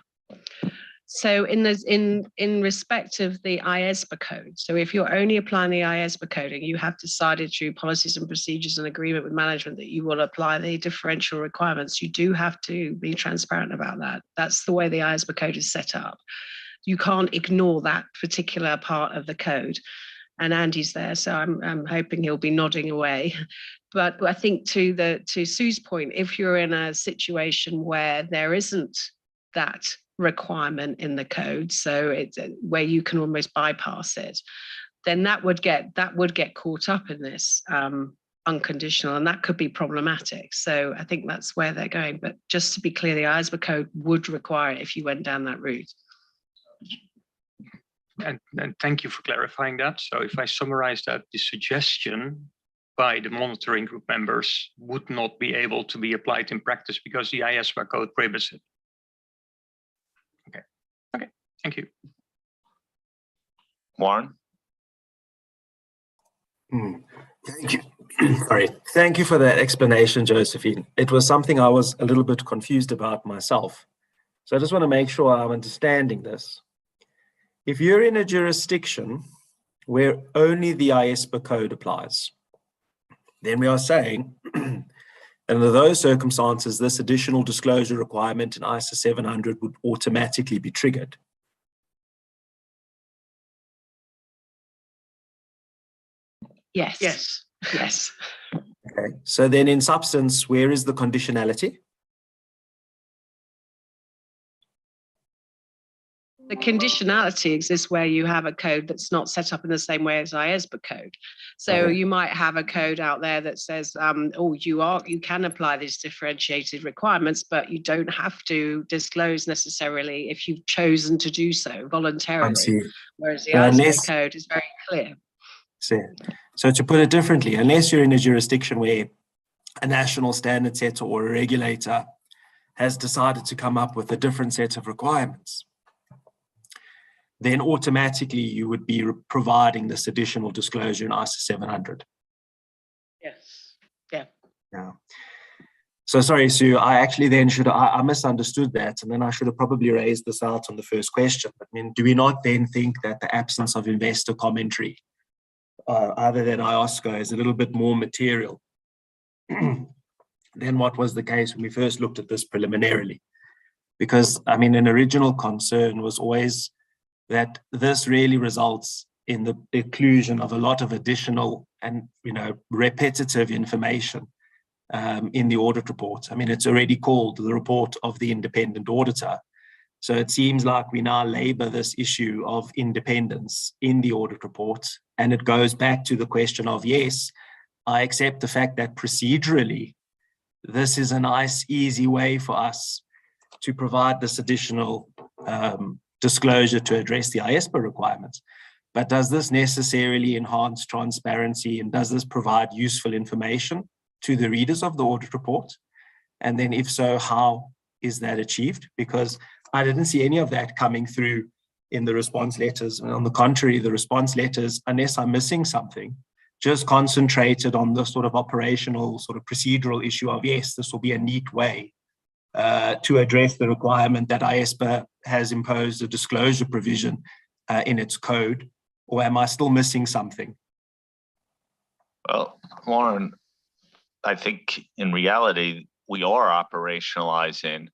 So in respect of the IAASB code, so if you're only applying the IAASB coding, you have decided through policies and procedures and agreement with management that you will apply the differential requirements. You do have to be transparent about that. That's the way the IAASB code is set up. You can't ignore that particular part of the code. And Andy's there, so I'm hoping he'll be nodding away. But I think to Sue's point, if you're in a situation where there isn't that requirement in the code, so it's where you can almost bypass it, then that would get caught up in this unconditional, and that could be problematic. So I think that's where they're going. But just to be clear, the IAASB code would require it if you went down that route. And thank you for clarifying that. So if I summarize that, the suggestion by the monitoring group members would not be able to be applied in practice because the IAASB code prohibits it. Okay, thank you. Warren? Thank you. Sorry. Thank you for that explanation, Josephine. It was something I was a little bit confused about myself. So I just want to make sure I'm understanding this. If you're in a jurisdiction where only the IAASB code applies, then we are saying And under those circumstances, this additional disclosure requirement in ISO 700 would automatically be triggered. Yes. Yes. Yes. Okay. So then in substance, where is the conditionality? The conditionality exists where you have a code that's not set up in the same way as IAASB code. So Okay. you might have a code out there that says, oh, you can apply these differentiated requirements, but you don't have to disclose necessarily if you've chosen to do so voluntarily. Whereas the IAASB code is very clear. So to put it differently, unless you're in a jurisdiction where a national standard setter or a regulator has decided to come up with a different set of requirements, then automatically you would be providing this additional disclosure in ISO 700. Yes. Yeah. Yeah. So sorry, Sue, I actually then I misunderstood that, and then I should have probably raised this out on the first question. I mean, do we not then think that the absence of investor commentary, other than IOSCO, is a little bit more material than what was the case when we first looked at this preliminarily? Because, I mean, an original concern was always that this really results in the inclusion of a lot of additional and, repetitive information in the audit report. I mean, it's already called the report of the independent auditor. So it seems like we now labor this issue of independence in the audit report. And it goes back to the question of, yes, I accept the fact that procedurally, this is a nice, easy way for us to provide this additional disclosure to address the IAASB requirements. But does this necessarily enhance transparency, and does this provide useful information to the readers of the audit report? And then if so, how is that achieved? Because I didn't see any of that coming through in the response letters. And on the contrary, the response letters, unless I'm missing something, just concentrated on the sort of operational, sort of procedural issue of, yes, this will be a neat way to address the requirement that IAASB has imposed a disclosure provision in its code, or am I still missing something? Well, Lauren, I think in reality, we are operationalizing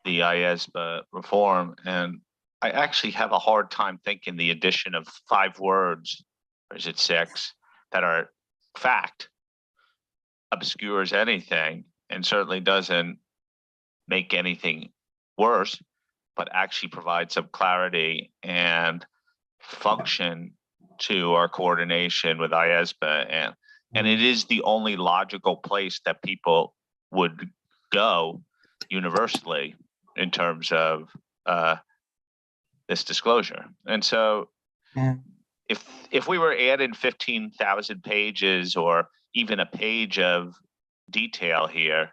the IAASB reform, and I actually have a hard time thinking the addition of 5 words, or is it 6, that are fact obscures anything and certainly doesn't make anything worse, but actually provide some clarity and function to our coordination with IAASB. And it is the only logical place that people would go universally in terms of this disclosure. And so if we were adding 15,000 pages or even a page of detail here,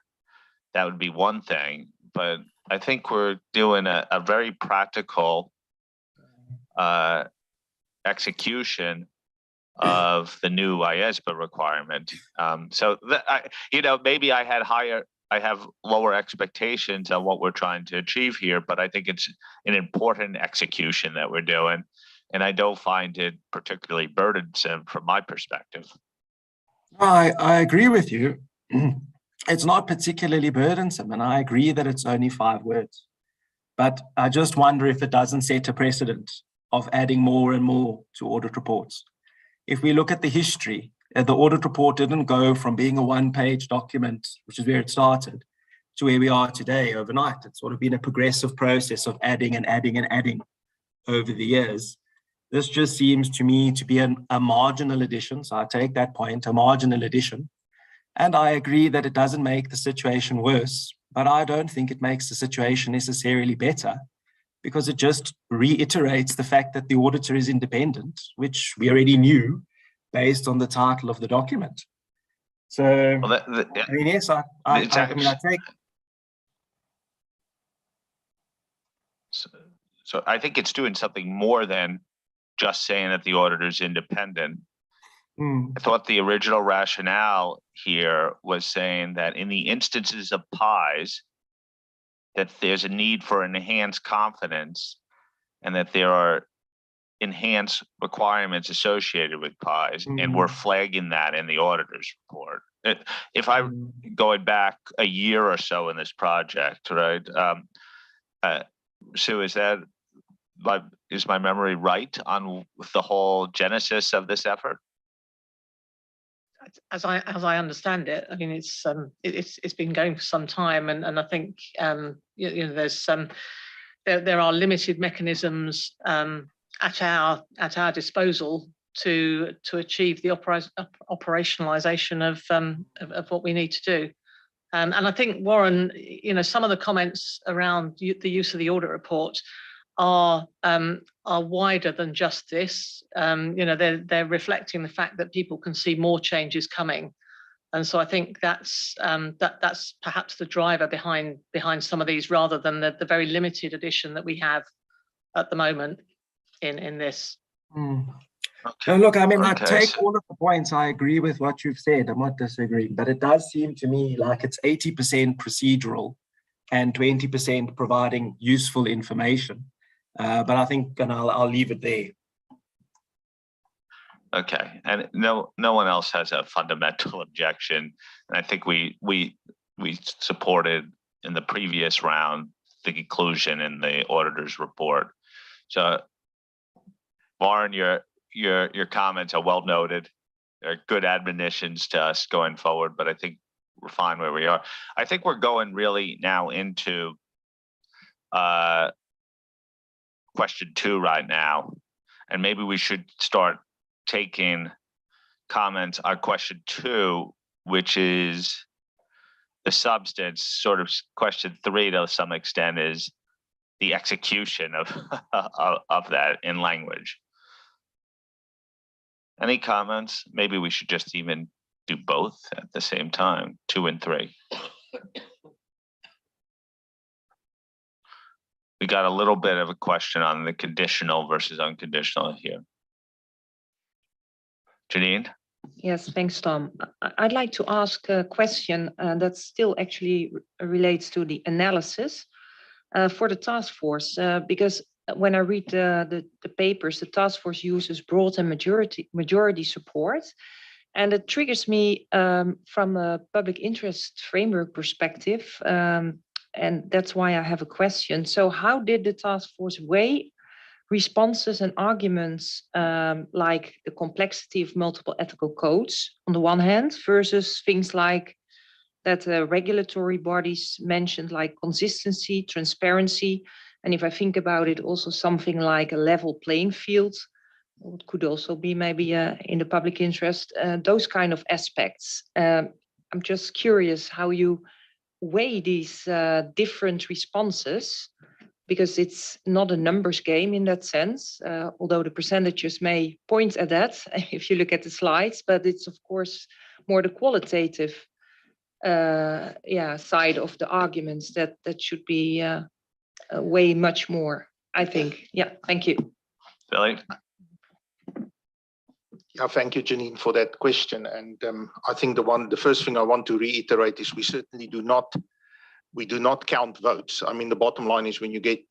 that would be one thing. But I think we're doing a very practical execution of the new IAASB requirement. So that maybe I have lower expectations on what we're trying to achieve here, but I think it's an important execution that we're doing. And I don't find it particularly burdensome from my perspective. I agree with you. It's not particularly burdensome, and I agree that it's only 5 words. But I just wonder if it doesn't set a precedent of adding more and more to audit reports. If we look at the history, the audit report didn't go from being a 1-page document, which is where it started, to where we are today overnight. It's sort of been a progressive process of adding and adding and adding over the years. This just seems to me to be a marginal addition. So I take that point, a marginal addition. And I agree that it doesn't make the situation worse, but I don't think it makes the situation necessarily better, because it just reiterates the fact that the auditor is independent, which we already knew based on the title of the document. So, well, I mean, yes, I take. So I think it's doing something more than just saying that the auditor is independent. I thought the original rationale here was saying that in the instances of PIs, that there's a need for enhanced confidence and that there are enhanced requirements associated with PIs. And we're flagging that in the auditor's report. if I'm going back a year or so in this project, right? Sue, is my memory right on the whole genesis of this effort? As I understand it, I mean it's been going for some time, and I think there's there are limited mechanisms at our disposal to achieve the operationalization of what we need to do. And I think, Warren, some of the comments around the use of the audit report are wider than just this. They're reflecting the fact that people can see more changes coming. And so I think that's perhaps the driver behind some of these, rather than the very limited edition that we have at the moment in this. No, look, I mean, I take all of the points. I agree with what you've said. I'm not disagreeing, but it does seem to me like it's 80% procedural and 20% providing useful information. But I think, and I'll leave it there. Okay, and no one else has a fundamental objection. And I think we supported in the previous round the conclusion in the auditor's report. So, Warren, your comments are well noted. They're good admonitions to us going forward, but I think we're fine where we are. I think we're going really now into question 2 right now, and maybe we should start taking comments on question 2, which is the substance. Sort of question 3 to some extent is the execution of that in language. Any comments? Maybe we should just even do both at the same time, 2 and 3. We got a little bit of a question on the conditional versus unconditional here. Janine? Yes, thanks, Tom. I'd like to ask a question that still actually relates to the analysis for the task force, because when I read the papers, the task force uses broad and majority support, and it triggers me from a public interest framework perspective, and that's why I have a question. So how did the task force weigh responses and arguments like the complexity of multiple ethical codes on the one hand versus things like that regulatory bodies mentioned, like consistency, transparency, and if I think about it, also something like a level playing field, it could also be maybe in the public interest, those kind of aspects. I'm just curious how you weigh these different responses, because it's not a numbers game in that sense, although the percentages may point at that if you look at the slides, but it's of course more the qualitative side of the arguments that should be weigh much more, I think. Yeah, thank you. Billy? Yeah, thank you, Janine, for that question. And I think the first thing I want to reiterate is we certainly do not count votes. I mean, the bottom line is when you get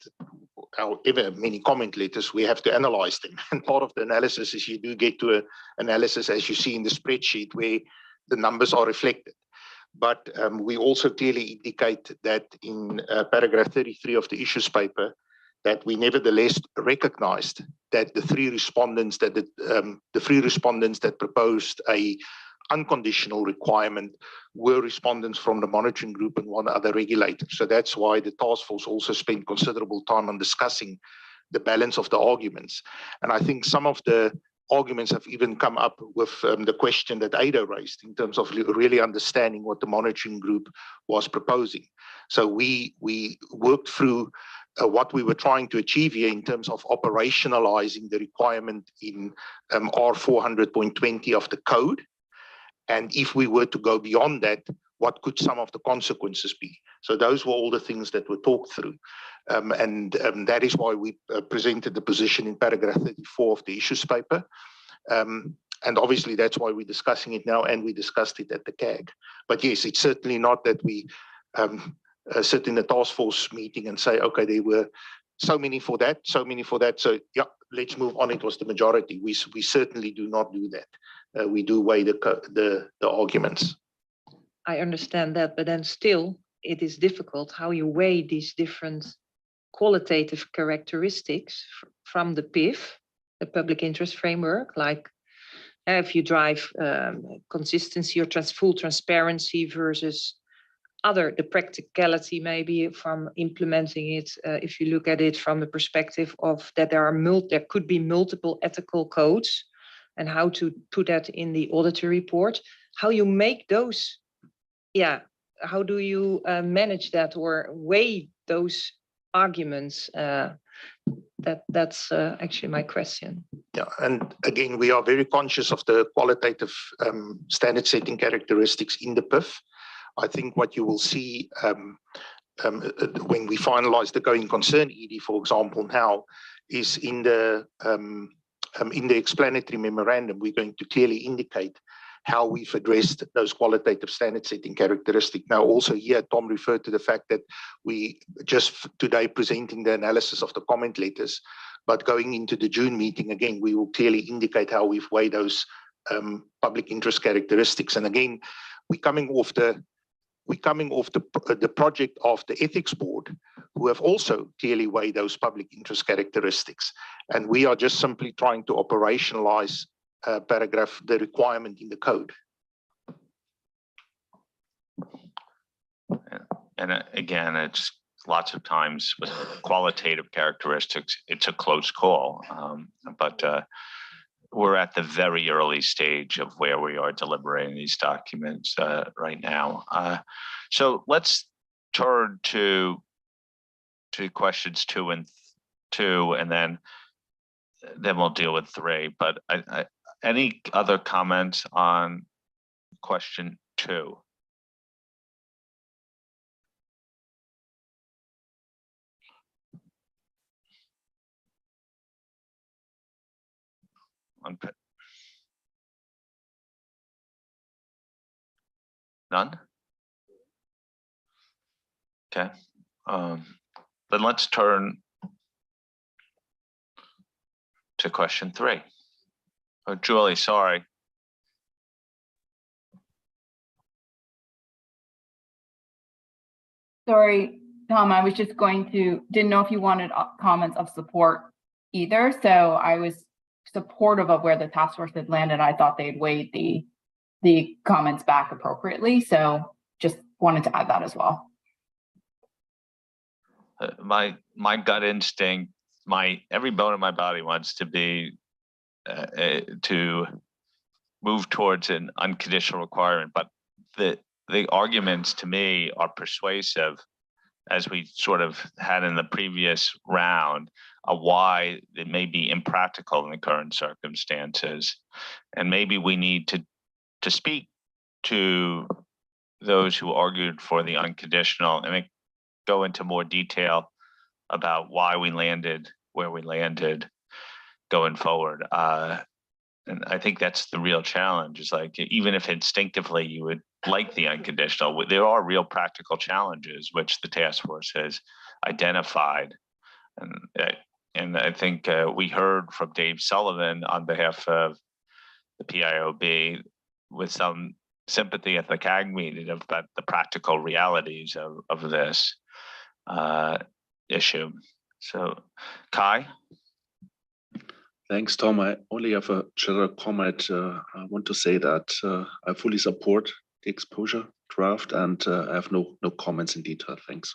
however many comment letters, we have to analyze them. And part of the analysis is you do get to an analysis, as you see in the spreadsheet, where the numbers are reflected. But we also clearly indicate that in paragraph 33 of the issues paper, that we nevertheless recognized that the three respondents that proposed a unconditional requirement were respondents from the monitoring group and one other regulator. So that's why the task force also spent considerable time on discussing the balance of the arguments. And I think some of the arguments have even come up with the question that Ada raised in terms of really understanding what the monitoring group was proposing. So we worked through what we were trying to achieve here in terms of operationalizing the requirement in R400.20 of the code. And if we were to go beyond that, what could some of the consequences be? So those were all the things that were talked through. And that is why we presented the position in paragraph 34 of the issues paper. And obviously that's why we're discussing it now, and we discussed it at the CAG. But yes, it's certainly not that we sit in the task force meeting and say, okay, there were so many for that, so many for that. So yeah, let's move on. It was the majority. We certainly do not do that. We do weigh the arguments. I understand that, but then still it is difficult how you weigh these different qualitative characteristics from the PIF, the public interest framework, like if you drive consistency or full transparency versus the practicality maybe from implementing it, if you look at it from the perspective of that there could be multiple ethical codes and how to put that in the auditor report, how you make those, how do you manage that or weigh those arguments? That's actually my question. Yeah, and again, we are very conscious of the qualitative standard setting characteristics in the PIF. I think what you will see when we finalize the going concern ED, for example, now is in the explanatory memorandum, we're going to clearly indicate how we've addressed those qualitative standard setting characteristics. Now, also here, Tom referred to the fact that we just today presenting the analysis of the comment letters, but going into the June meeting, again, we will clearly indicate how we've weighed those public interest characteristics. And again, we're coming off the project of the ethics board, who have also clearly weighed those public interest characteristics. And we are just simply trying to operationalize the requirement in the code. And again, it's lots of times with qualitative characteristics, it's a close call. But we're at the very early stage of where we are deliberating these documents right now. So let's turn to questions 2 and 2, and then we'll deal with 3. But any other comments on question 2? None? Okay. Then let's turn to question 3. Oh, Julie, sorry. Sorry, Tom, I was just didn't know if you wanted comments of support either. So I was supportive of where the task force had landed. I thought they had weighed the comments back appropriately. So just wanted to add that as well. My gut instinct, every bone in my body wants to be to move towards an unconditional requirement, but the arguments to me are persuasive, as we sort of had in the previous round, of why it may be impractical in the current circumstances, and maybe we need to speak to those who argued for the unconditional and go into more detail about why we landed where we landed going forward. And I think that's the real challenge, is like, even if instinctively you would like the unconditional, there are real practical challenges which the task force has identified. And I think we heard from Dave Sullivan on behalf of the PIOB with some sympathy at the CAG meeting about the practical realities of this issue. So, Kai? Thanks, Tom. I only have a general comment. I want to say that I fully support the exposure draft, and I have no comments in detail. Thanks.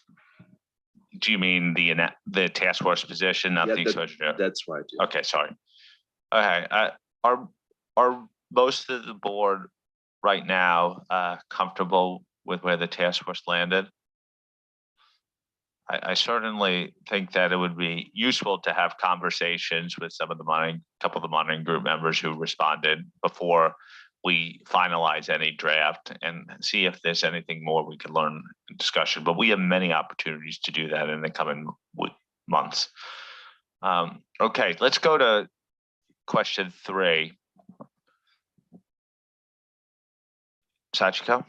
Do you mean the task force position, not the exposure? That's right. Yeah. Okay, sorry. Okay, are most of the board right now comfortable with where the task force landed? I certainly think that it would be useful to have conversations with some of the couple of the monitoring group members who responded before we finalize any draft, and see if there's anything more we could learn in discussion. But we have many opportunities to do that in the coming months. Okay, let's go to question 3. Sachiko?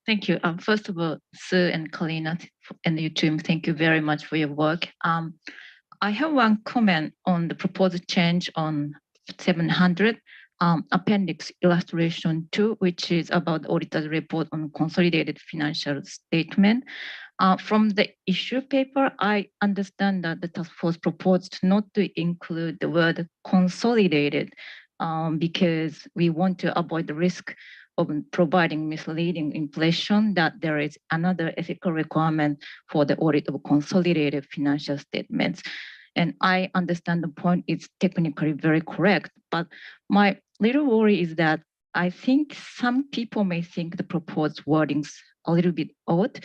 Thank you. First of all, Sue and Kalina and your team, thank you very much for your work. I have one comment on the proposed change on 700. appendix illustration 2, which is about the auditor's report on consolidated financial statement. From the issue paper, I understand that the task force proposed not to include the word consolidated because we want to avoid the risk of providing misleading impression that there is another ethical requirement for the audit of consolidated financial statements. And I understand the point is technically very correct, but my little worry is that I think some people may think the proposed wordings a little bit odd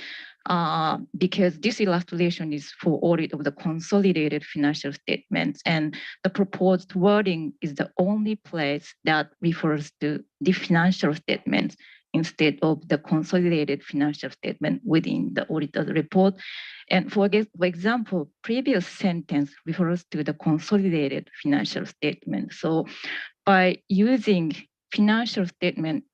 because this illustration is for audit of the consolidated financial statements, and the proposed wording is the only place that refers to the financial statements instead of the consolidated financial statement within the auditor's report. And for example, previous sentence refers to the consolidated financial statement. So by using financial statement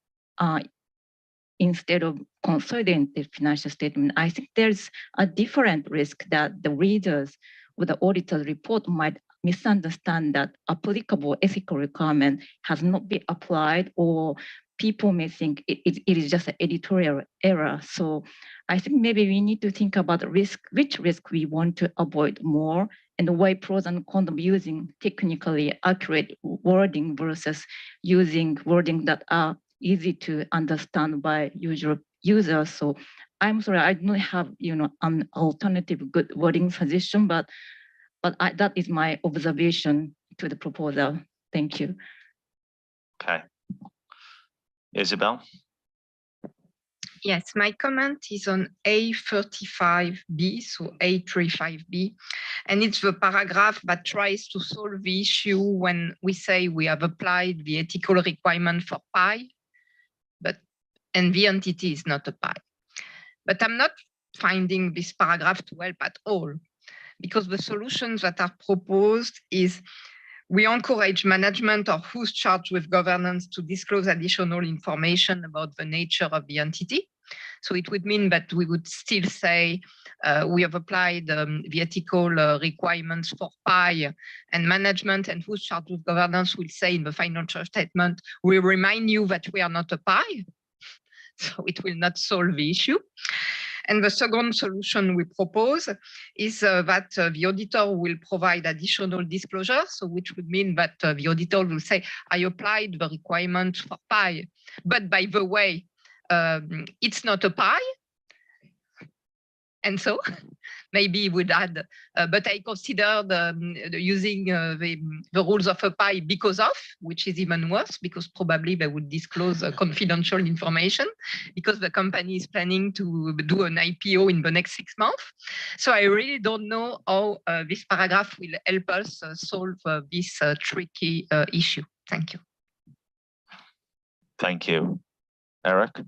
instead of consolidated financial statement, I think there's a different risk that the readers with the auditor's report might misunderstand that applicable ethical requirement has not been applied, or people may think it is just an editorial error. So I think maybe we need to think about the risk, which risk we want to avoid more, and the way pros and cons of using technically accurate wording versus using wording that are easy to understand by usual users. So I'm sorry, I don't have an alternative good wording suggestion, but that is my observation to the proposal. Thank you. Okay. Isabel? Yes, my comment is on A35B, so A35B, and it's the paragraph that tries to solve the issue when we say we have applied the ethical requirement for PI, and the entity is not a PI. But I'm not finding this paragraph to help at all, because the solutions that are proposed is we encourage management or who's charged with governance to disclose additional information about the nature of the entity. So it would mean that we would still say we have applied the ethical requirements for PI, and management and who's charged with governance will say in the financial statement, we remind you that we are not a PI. So it will not solve the issue. And the second solution we propose is that the auditor will provide additional disclosure, so which would mean that the auditor will say, I applied the requirement for PI, but by the way, it's not a PI. And so maybe would add, but I considered using the rules of a PI because of, which is even worse, because probably they would disclose confidential information because the company is planning to do an IPO in the next 6 months. So I really don't know how this paragraph will help us solve this tricky issue. Thank you. Thank you. Eric?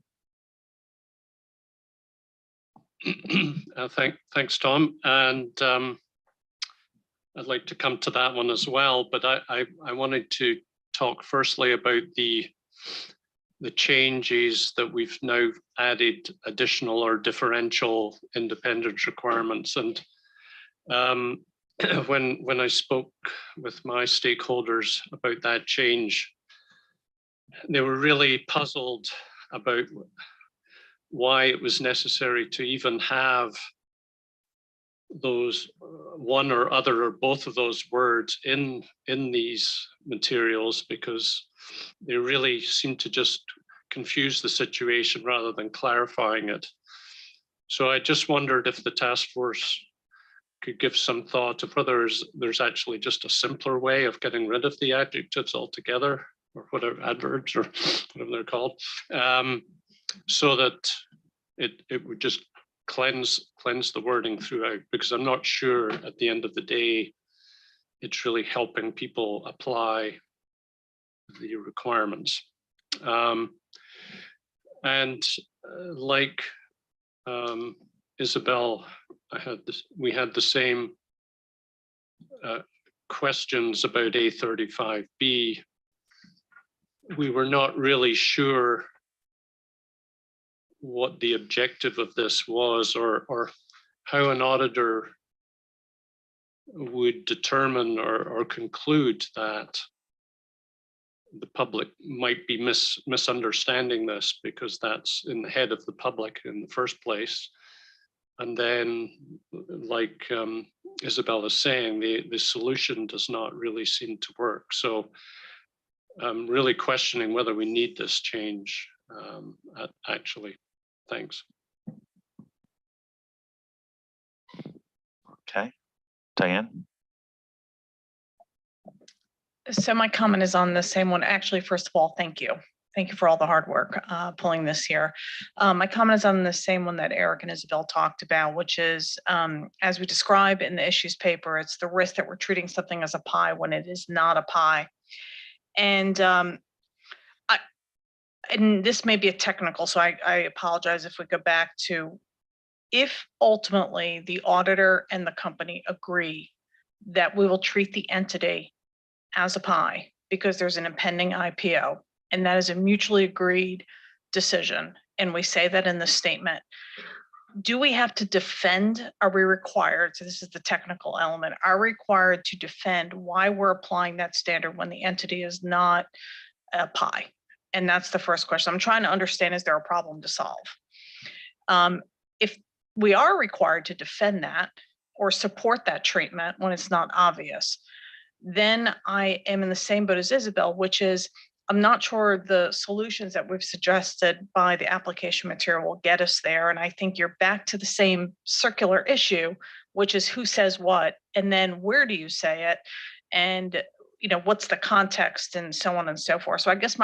Thanks, Tom. And I'd like to come to that one as well, but I wanted to talk firstly about the changes that we've now added additional or differential independence requirements. And when I spoke with my stakeholders about that change, they were really puzzled about why it was necessary to even have those one or other or both of those words in these materials, because they really seem to just confuse the situation rather than clarifying it. So I just wondered if the task force could give some thought of whether there's actually just a simpler way of getting rid of the adjectives altogether, or whatever, adverbs or whatever they're called, so that it would just cleanse the wording throughout, because I'm not sure at the end of the day it's really helping people apply the requirements. And like Isabel, we had the same questions about A35B. We were not really sure what the objective of this was, or how an auditor would determine or conclude that the public might be misunderstanding this, because that's in the head of the public in the first place. And then, like Isabel is saying, the solution does not really seem to work. So I'm really questioning whether we need this change actually. Thanks. Okay, Diane? So my comment is on the same one. Actually, first of all, thank you. Thank you for all the hard work pulling this here. My comment is on the same one that Eric and Isabel talked about, which is, as we describe in the issues paper, it's the risk that we're treating something as a pie when it is not a pie. And and this may be a technical, so I apologize if we go back to, if ultimately the auditor and the company agree that we will treat the entity as a pie because there's an impending IPO, and that is a mutually agreed decision, and we say that in the statement, do we have to defend? Are we required? So this is the technical element. Are we required to defend why we're applying that standard when the entity is not a pie? And that's the first question. I'm trying to understand, is there a problem to solve? If we are required to defend that or support that treatment when it's not obvious, then I am in the same boat as Isabel, which is, I'm not sure the solutions that we've suggested by the application material will get us there. And I think you're back to the same circular issue, which is who says what, and then where do you say it? And what's the context and so on and so forth. So I guess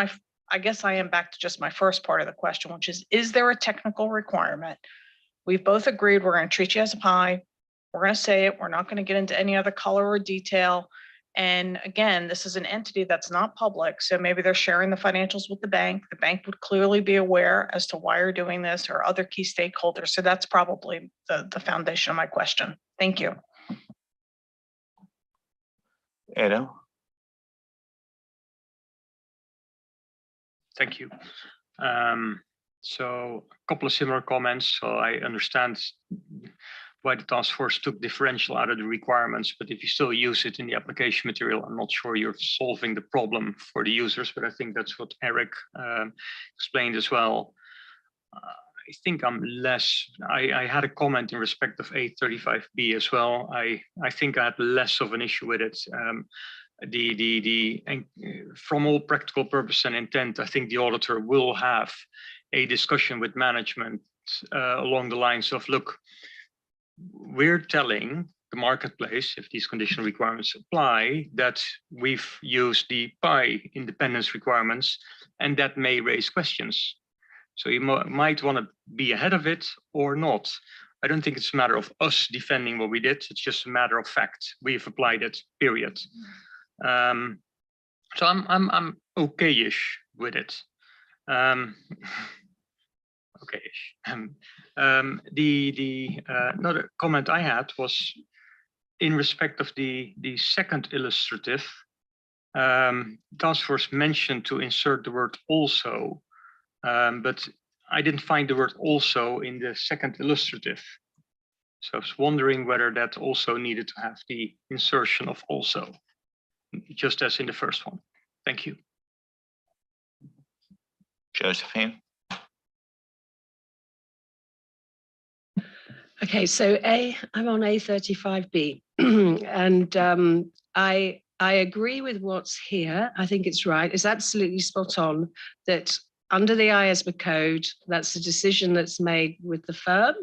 I am back to just my first part of the question, which is there a technical requirement? We've both agreed we're going to treat you as a pie. We're going to say it. We're not going to get into any other color or detail. And again, this is an entity that's not public, so maybe they're sharing the financials with the bank. The bank would clearly be aware as to why you're doing this, or other key stakeholders. So that's probably the foundation of my question. Thank you. Edo? Thank you. So a couple of similar comments. So I understand why the task force took differential out of the requirements, but if you still use it in the application material, I'm not sure you're solving the problem for the users, but I think that's what Eric explained as well. I think I had a comment in respect of A35B as well. I think I had less of an issue with it. From all practical purpose and intent, I think the auditor will have a discussion with management along the lines of, look, we're telling the marketplace, if these conditional requirements apply, that we've used the PI independence requirements, and that may raise questions. So you might want to be ahead of it or not. I don't think it's a matter of us defending what we did. It's just a matter of fact. We've applied it, period. So I'm okay-ish with it. Okay-ish. Another comment I had was in respect of the second illustrative. Task force mentioned to insert the word also, but I didn't find the word also in the second illustrative. So I was wondering whether that also needed to have the insertion of also, just as in the first one. Thank you. Josephine? Okay, so I'm on A35B, and I agree with what's here. I think it's right. It's absolutely spot on that under the IAASB code, that's a decision that's made with the firm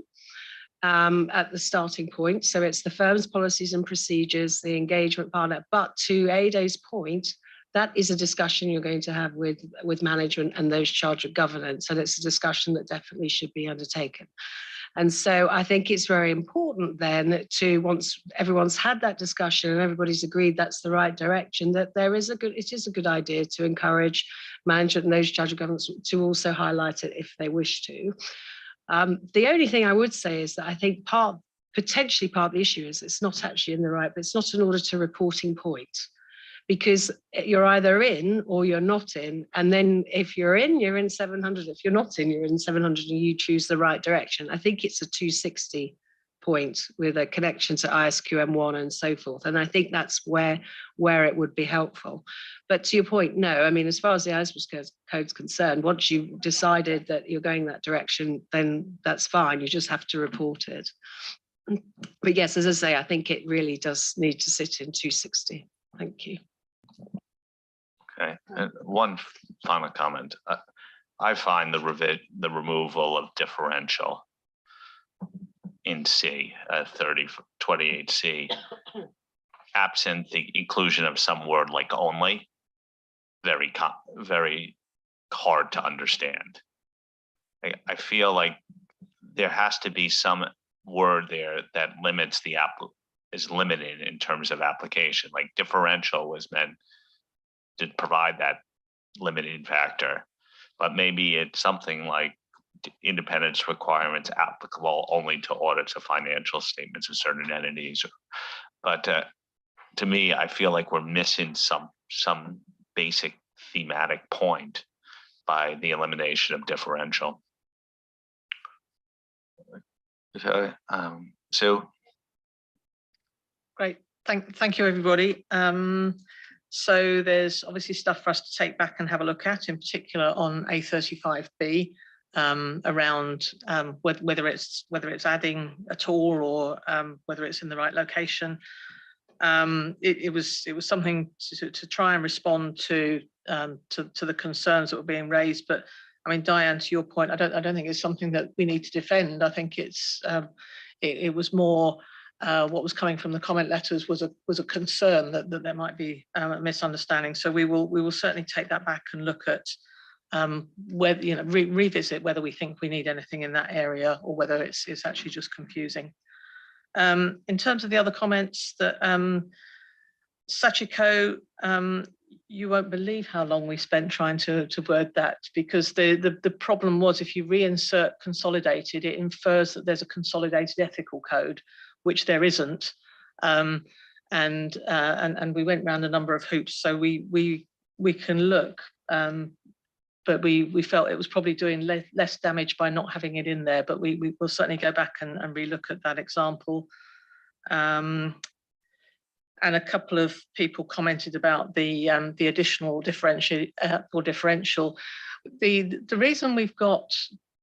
at the starting point. So it's the firm's policies and procedures, the engagement partner. But to Ado's point, that is a discussion you're going to have with management and those charged with governance. And it's a discussion that definitely should be undertaken. And so I think it's very important then to, once everyone's had that discussion and everybody's agreed that's the right direction, that it is a good idea to encourage management and those charged with governance to also highlight it if they wish to. The only thing I would say is that I think potentially part of the issue is it's not actually in the right, but it's not an auditor reporting point, because you're either in or you're not in. And then if you're in, you're in 700. If you're not in, you're in 700, and you choose the right direction. I think it's a 260 point with a connection to ISQM1 and so forth. And I think that's where it would be helpful. But to your point, no, I mean, as far as the ISB code's concerned, once you've decided that you're going that direction, then that's fine. You just have to report it. But yes, as I say, I think it really does need to sit in 260. Thank you. Okay, and one final comment. I find the removal of differential in C, 28C, absent the inclusion of some word like only, very hard to understand. I feel like there has to be some word there that limits is limited in terms of application. Like differential was meant to provide that limiting factor, but maybe it's something like independence requirements applicable only to audits of financial statements of certain entities. But to me, I feel like we're missing some basic thematic point by the elimination of differential. So, Sue? Great, thank you, everybody. So there's obviously stuff for us to take back and have a look at, in particular on A35B, around whether it's adding at all or whether it's in the right location. It was something to try and respond to the concerns that were being raised. But I mean, Diane, to your point, I don't think it's something that we need to defend. I think it was more what was coming from the comment letters was a concern that there might be a misunderstanding. So we will certainly take that back and look at whether, you know, revisit whether we think we need anything in that area or whether it's actually just confusing. In terms of the other comments, that Sachiko, you won't believe how long we spent trying to word that, because the problem was if you reinsert consolidated, it infers that there's a consolidated ethical code, which there isn't. And we went around a number of hoops, so we can look, but we felt it was probably doing less damage by not having it in there, but we will certainly go back and relook at that example. And a couple of people commented about the additional differential. The reason we've got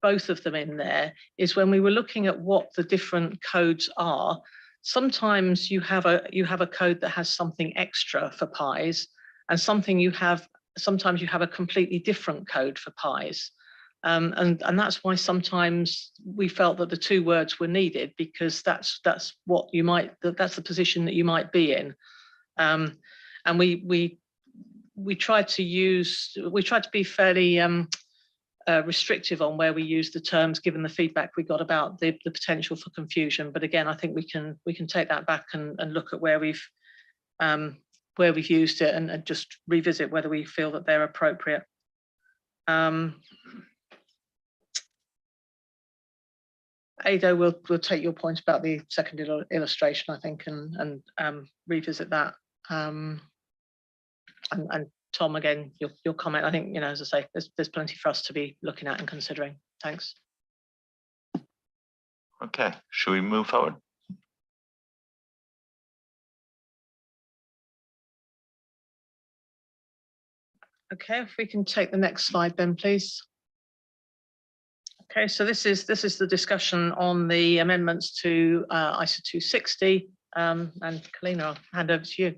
both of them in there is when we were looking at what the different codes are, sometimes you have a code that has something extra for pies, and sometimes you have a completely different code for pies. And that's why sometimes we felt that the two words were needed, because that's the position that you might be in. And we tried to be fairly restrictive on where we use the terms, given the feedback we got about the potential for confusion. But again, I think we can take that back and look at where we've used it and just revisit whether we feel that they're appropriate. Ado, we'll take your point about the second illustration, I think, and revisit that. And Tom, again, your comment, I think, you know, as I say, there's plenty for us to be looking at and considering. Thanks. Okay, should we move forward? Okay, if we can take the next slide then, please. Okay, so this is the discussion on the amendments to ISA 260. And Kalina, I'll hand over to you.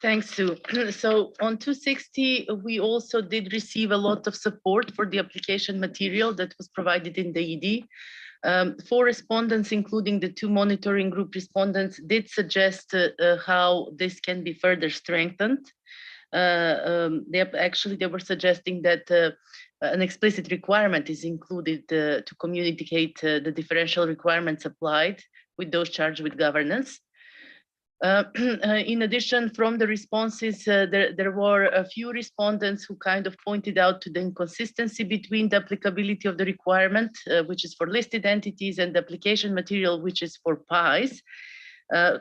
Thanks, Sue. So on 260, we also did receive a lot of support for the application material that was provided in the ED. 4 respondents, including the 2 monitoring group respondents, did suggest how this can be further strengthened. They were suggesting that an explicit requirement is included to communicate the differential requirements applied with those charged with governance. In addition, from the responses, there were a few respondents who kind of pointed out to the inconsistency between the applicability of the requirement, which is for listed entities, and the application material, which is for PIEs,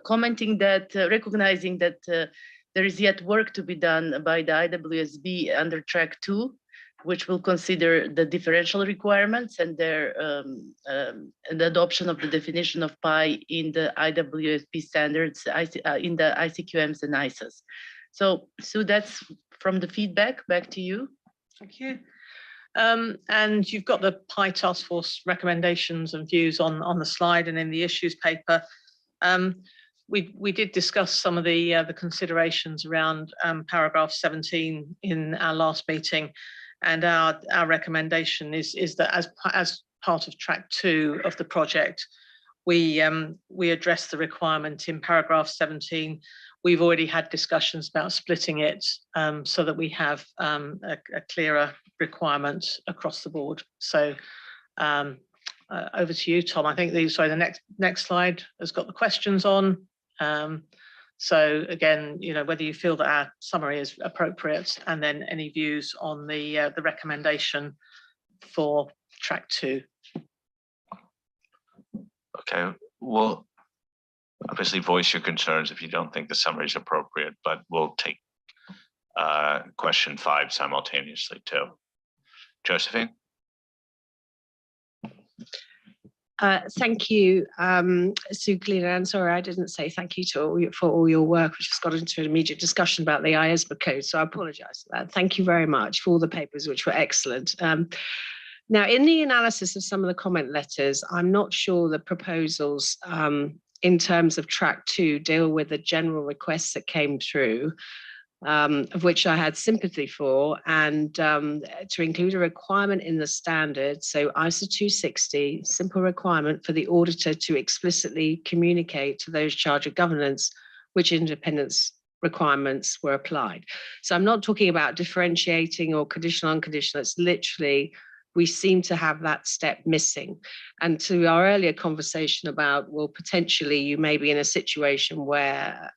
commenting that, recognizing that there is yet work to be done by the IAASB under track 2 which will consider the differential requirements and their and the adoption of the definition of pi in the IAASB standards, in the ICQMs and ISAs. So Sue, that's from the feedback. Back to you. Thank you. And you've got the PI task force recommendations and views on the slide and in the issues paper. We did discuss some of the considerations around paragraph 17 in our last meeting, and our recommendation is that as part of track 2 of the project, we address the requirement in paragraph 17. We've already had discussions about splitting it so that we have a clearer requirement across the board. So over to you, Tom. I think the next slide has got the questions on. So again, whether you feel that our summary is appropriate, and then any views on the recommendation for track 2. Okay, well, obviously voice your concerns if you don't think the summary is appropriate, but we'll take question 5 simultaneously too. Josephine? Thank you, Sue Cleaner. And sorry, I didn't say thank you for all your work, which has got into an immediate discussion about the IAASB code. So I apologize for that. Thank you very much for all the papers, which were excellent. Now, in the analysis of some of the comment letters, I'm not sure the proposals in terms of track 2 deal with the general requests that came through, of which I had sympathy for, and to include a requirement in the standard, so ISO 260, simple requirement for the auditor to explicitly communicate to those charged with governance which independence requirements were applied. So I'm not talking about differentiating or conditional, unconditional. It's literally, we seem to have that step missing. And to our earlier conversation about, well, potentially you may be in a situation where,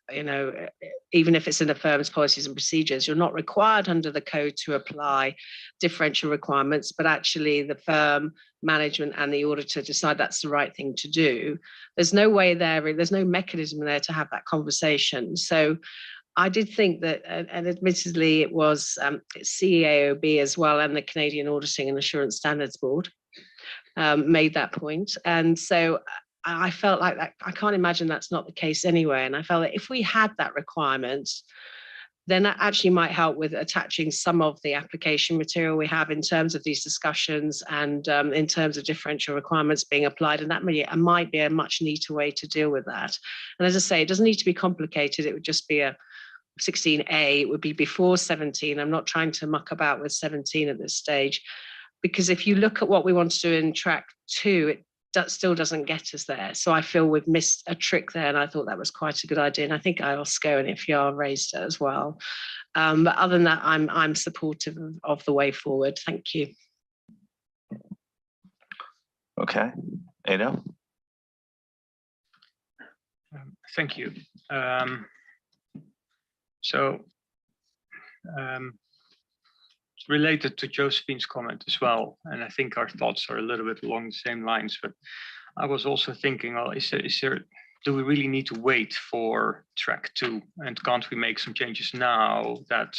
even if it's in the firm's policies and procedures, you're not required under the code to apply differential requirements, but actually the firm, management and the auditor decide that's the right thing to do. There's no way there, there's no mechanism there to have that conversation. So I did think that, and admittedly it was CAOB as well, and the Canadian Auditing and Assurance Standards Board made that point. And so I felt like that, I can't imagine that's not the case anyway. And I felt that if we had that requirement, then that actually might help with attaching some of the application material we have in terms of these discussions and in terms of differential requirements being applied. And that might be a much neater way to deal with that. And as I say, it doesn't need to be complicated. It would just be a 16A, it would be before 17. I'm not trying to muck about with 17 at this stage, because if you look at what we want to do in track 2, it still doesn't get us there. So I feel we've missed a trick there, and I thought that was quite a good idea. And I think IOSCO and IFIAR raised it as well. But other than that, I'm supportive of the way forward. Thank you. Okay, Ada? Thank you. So it's related to Josephine's comment as well, and I think our thoughts are a little bit along the same lines. But I was also thinking, well, do we really need to wait for track 2, and can't we make some changes now that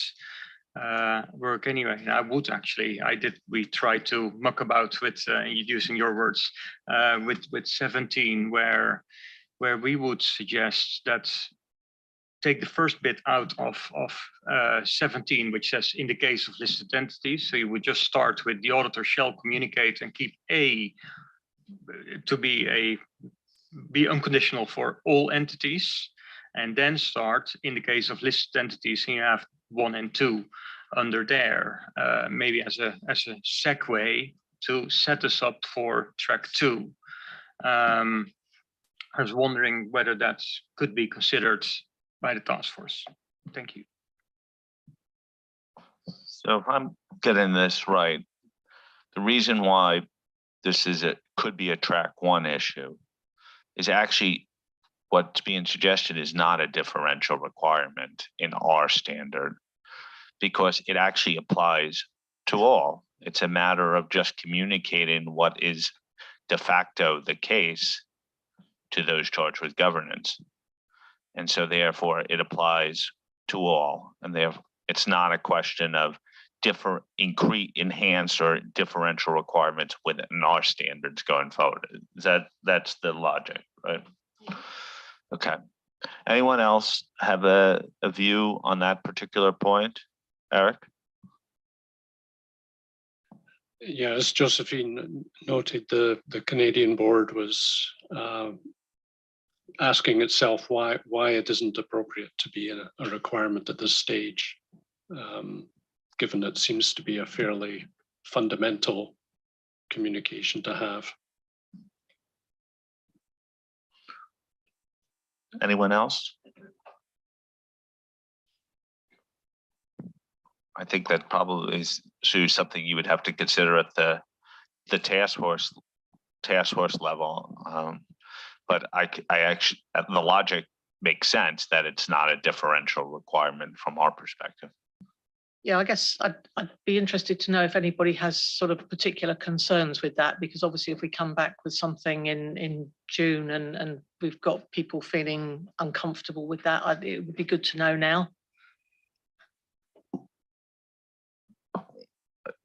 work anyway? And I would actually, we tried to muck about with using your words with 17, where we would suggest that take the first bit out of 17, which says in the case of listed entities. So you would just start with the auditor shall communicate and keep A to be unconditional for all entities, and then start in the case of listed entities, and you have 1 and 2 under there, maybe as a segue to set us up for track 2. I was wondering whether that could be considered by the task force. Thank you. So if I'm getting this right, the reason why this could be a track 1 issue is actually what's being suggested is not a differential requirement in our standard, because it actually applies to all. It's a matter of just communicating what is de facto the case to those charged with governance. And so therefore it applies to all. And therefore it's not a question of enhance or differential requirements within our standards going forward. That's the logic, right? Okay. Anyone else have a view on that particular point? Eric? Yeah, as Josephine noted, the Canadian board was asking itself why it isn't appropriate to be a requirement at this stage, given it seems to be a fairly fundamental communication to have. Anyone else? I think that probably is, Sue, something you would have to consider at the task force level. But I actually, the logic makes sense that it's not a differential requirement from our perspective. Yeah, I guess I'd be interested to know if anybody has sort of particular concerns with that, because obviously if we come back with something in June and we've got people feeling uncomfortable with that, it would be good to know now.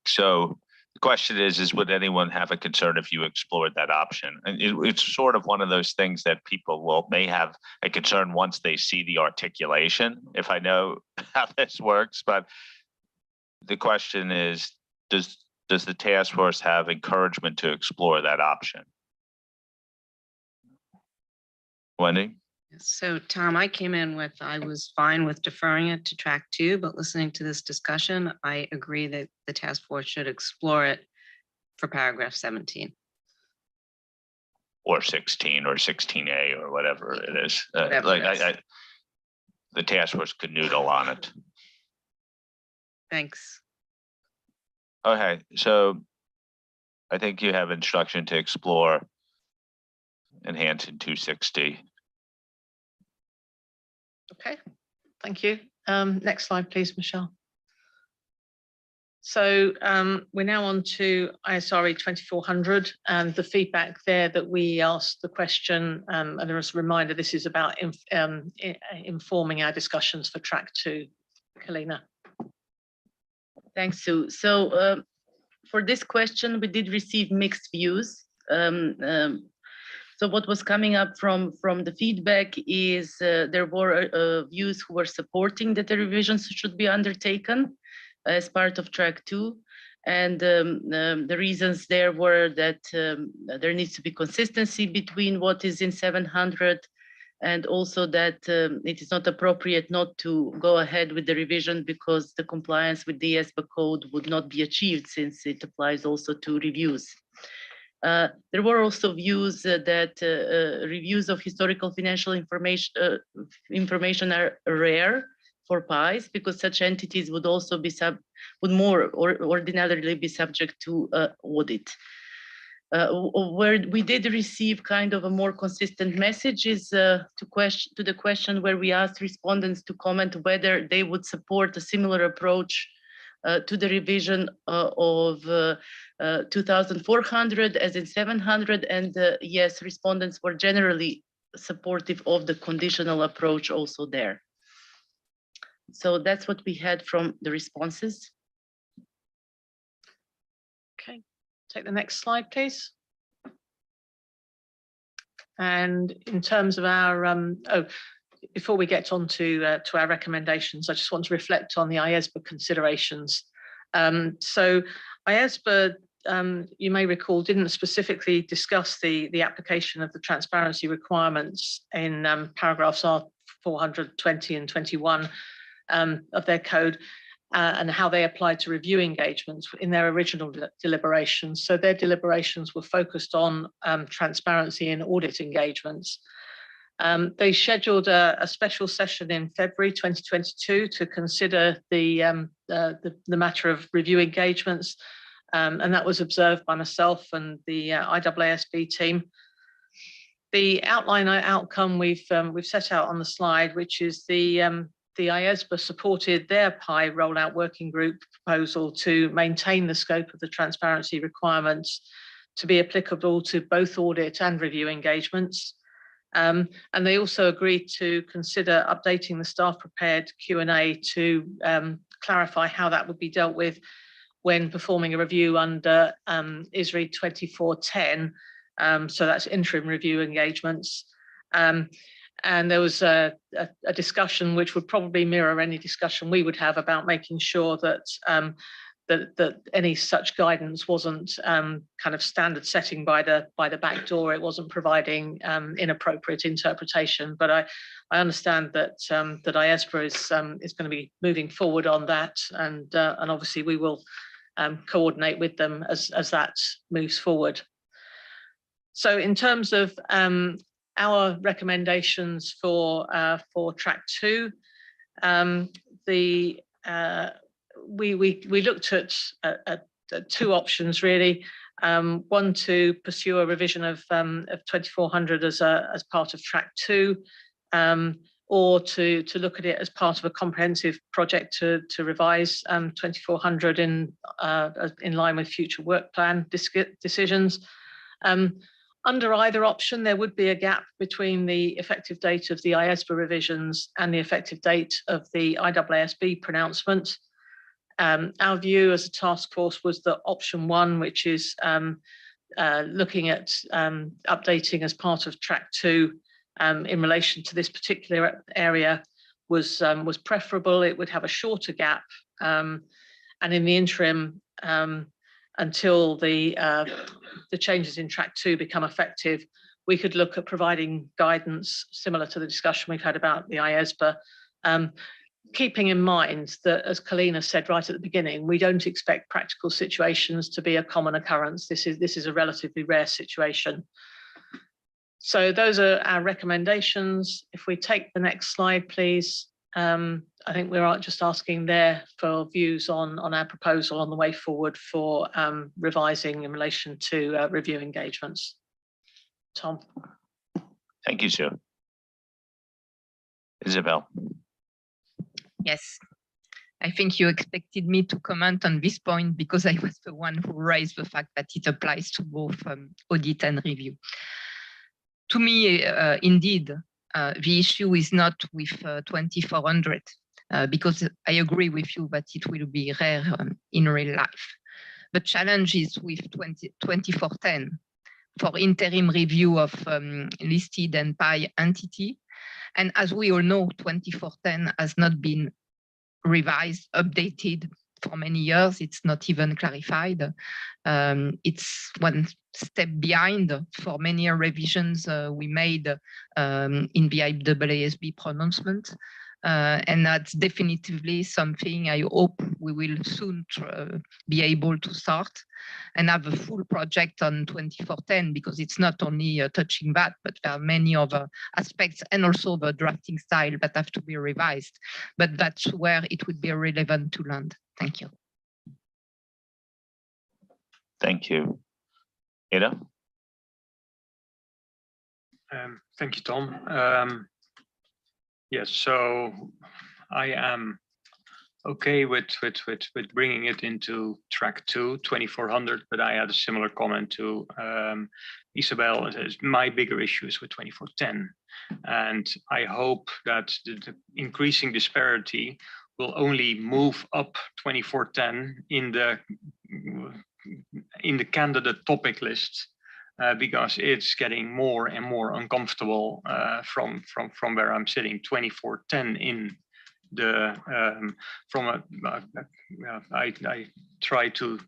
So the question is would anyone have a concern if you explored that option? And it's sort of one of those things that people may have a concern once they see the articulation, if I know how this works. But the question is, does the task force have encouragement to explore that option? Wendy? So Tom, I came in with, I was fine with deferring it to track 2, but listening to this discussion, I agree that the task force should explore it for paragraph 17. Or 16 or 16A or whatever it is. Whatever Like it is. the task force could noodle on it. Thanks. Okay, so I think you have instruction to explore enhancing 260. Okay, thank you. Next slide, please, Michelle. So we're now on to ISRE 2400 and the feedback there that we asked the question, and as a reminder, this is about informing our discussions for track 2. Kalina. Thanks, Sue. So for this question, we did receive mixed views. So what was coming up from the feedback is there were views who were supporting that the revisions should be undertaken as part of track 2. And the reasons there were that there needs to be consistency between what is in 700 and also that it is not appropriate not to go ahead with the revision because the compliance with the IAASB code would not be achieved since it applies also to reviews. There were also views that reviews of historical financial information are rare for PIs because such entities would also be ordinarily be subject to audit. Where we did receive kind of a more consistent message is to the question where we asked respondents to comment whether they would support a similar approach to the revision of 2,400 as in 700, and yes, respondents were generally supportive of the conditional approach also there. So that's what we had from the responses. Okay, take the next slide, please. And in terms of our, before we get on to our recommendations, I just want to reflect on the IAASB considerations. So IAASB, you may recall, didn't specifically discuss the application of the transparency requirements in paragraphs 420 and 21 of their code and how they apply to review engagements in their original deliberations. So their deliberations were focused on transparency in audit engagements. They scheduled a special session in February 2022 to consider the matter of review engagements, and that was observed by myself and the IAASB team. The outcome we've set out on the slide, which is the IAASB supported their PI rollout working group proposal to maintain the scope of the transparency requirements to be applicable to both audit and review engagements. And they also agreed to consider updating the staff prepared Q&A to clarify how that would be dealt with when performing a review under ISRI 2410. So that's interim review engagements. And there was a discussion which would probably mirror any discussion we would have about making sure that that any such guidance wasn't kind of standard setting by the back door. It wasn't providing inappropriate interpretation. But I understand that that IAASB is going to be moving forward on that, and obviously we will coordinate with them as that moves forward. So in terms of our recommendations for track 2, we looked at 2 options really. One, to pursue a revision of 2400 as part of track 2, or to look at it as part of a comprehensive project to revise 2400 in line with future work plan decisions. Under either option, there would be a gap between the effective date of the IAASB revisions and the effective date of the IAASB pronouncement. Our view as a task force was that option 1, which is looking at updating as part of track 2 in relation to this particular area, was preferable. It would have a shorter gap, and in the interim, until the changes in track 2 become effective, we could look at providing guidance similar to the discussion we've had about the IAASB, keeping in mind that, as Kalina said right at the beginning, we don't expect practical situations to be a common occurrence. This is a relatively rare situation. So those are our recommendations. If we take the next slide, please. I think we're just asking there for views on our proposal on the way forward for revising in relation to review engagements. Tom. Thank you, Sue. Isabel. Yes, I think you expected me to comment on this point because I was the one who raised the fact that it applies to both audit and review. To me, indeed, the issue is not with 2400, because I agree with you that it will be rare in real life. The challenge is with 2410 for interim review of listed and PI entity. And as we all know, 2410 has not been revised, updated for many years. It's not even clarified. It's one step behind for many revisions we made in the IAASB pronouncement. And that's definitively something I hope we will soon be able to start and have a full project on 2410, because it's not only touching that, but there are many other aspects and also the drafting style that have to be revised. But that's where it would be relevant to land. Thank you. Thank you. Ida? Thank you, Tom. Yes, so I am okay with bringing it into track 2, 2400, but I had a similar comment to Isabel. My bigger issue is with 2410, and I hope that the increasing disparity will only move up 2410 in the candidate topic list. Because it's getting more and more uncomfortable from where I'm sitting. 2410 in the I try to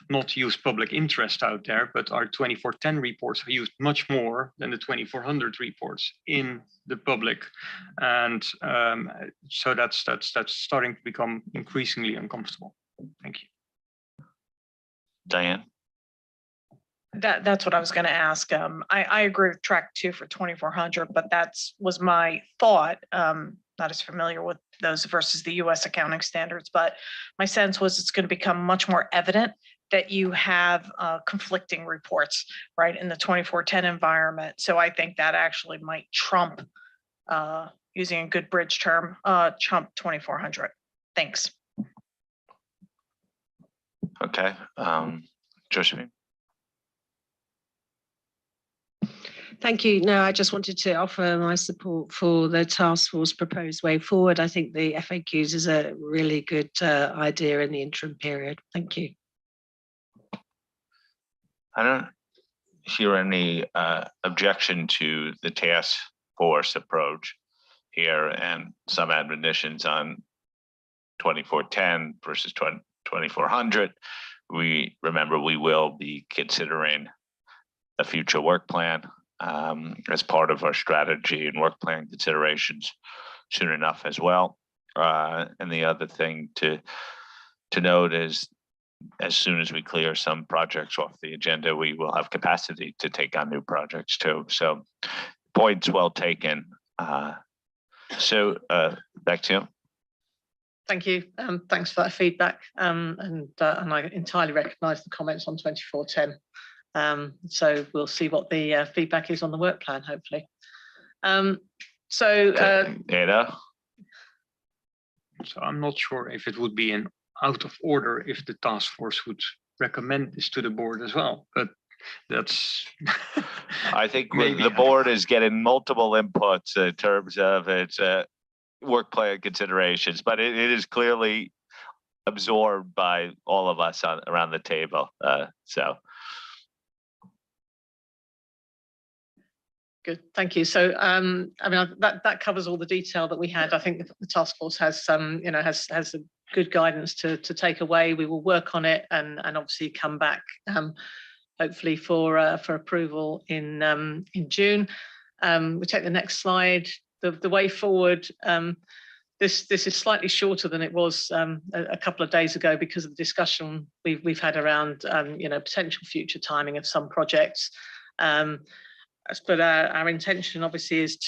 not use public interest out there, but our 2410 reports are used much more than the 2400 reports in the public, and so that's starting to become increasingly uncomfortable. Thank you. Diane? That's what I was going to ask. I agree with track 2 for 2400, but was my thought. Not as familiar with those versus the US accounting standards, but my sense was it's going to become much more evident that you have conflicting reports, right, in the 2410 environment. So I think that actually might trump, using a good bridge term, trump 2400. Thanks. Okay, Josephine. Thank you. No, I just wanted to offer my support for the task force proposed way forward. I think the FAQs is a really good idea in the interim period. Thank you. I don't hear any objection to the task force approach here and some admonitions on 2410 versus 2400. We remember we will be considering a future work plan as part of our strategy and work plan considerations soon enough as well. And the other thing to note is, as soon as we clear some projects off the agenda, we will have capacity to take on new projects too. So points well taken. So back to you. Thank you. Thanks for that feedback. And I entirely recognise the comments on 2410. So we'll see what the feedback is on the work plan, hopefully. Ada? So I'm not sure if it would be out of order if the task force would recommend this to the board as well, but that's. I think the board is getting multiple inputs in terms of its work plan considerations, but it is clearly absorbed by all of us around the table. So. Good, thank you. So, I mean, that covers all the detail that we had. I think the task force has some, has a good guidance to take away. We will work on it and obviously come back, hopefully for approval in June. We take the next slide. The way forward. This is slightly shorter than it was a couple of days ago because of the discussion we've had around, potential future timing of some projects. But our intention obviously is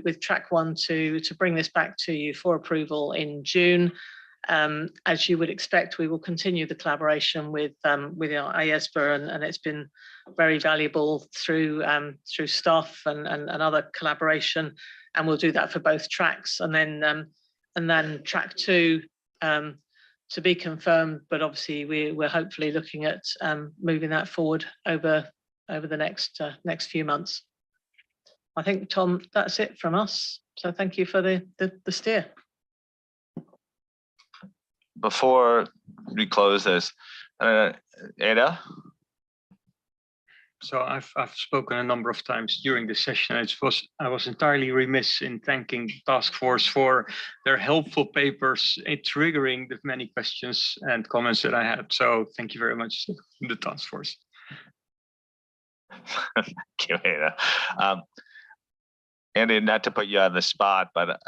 with track 1 to bring this back to you for approval in June. As you would expect, we will continue the collaboration with our IAASB, and it's been very valuable through staff and other collaboration, and we'll do that for both tracks, and then track 2 to be confirmed. But obviously we're hopefully looking at moving that forward over the next few months. I think, Tom, that's it from us. So thank you for the steer. Before we close this, Ada? So I've spoken a number of times during the session. I was entirely remiss in thanking the task force for their helpful papers in triggering the many questions and comments that I had. So thank you very much to the task force. Thank you, Ada. Andy, not to put you on the spot, but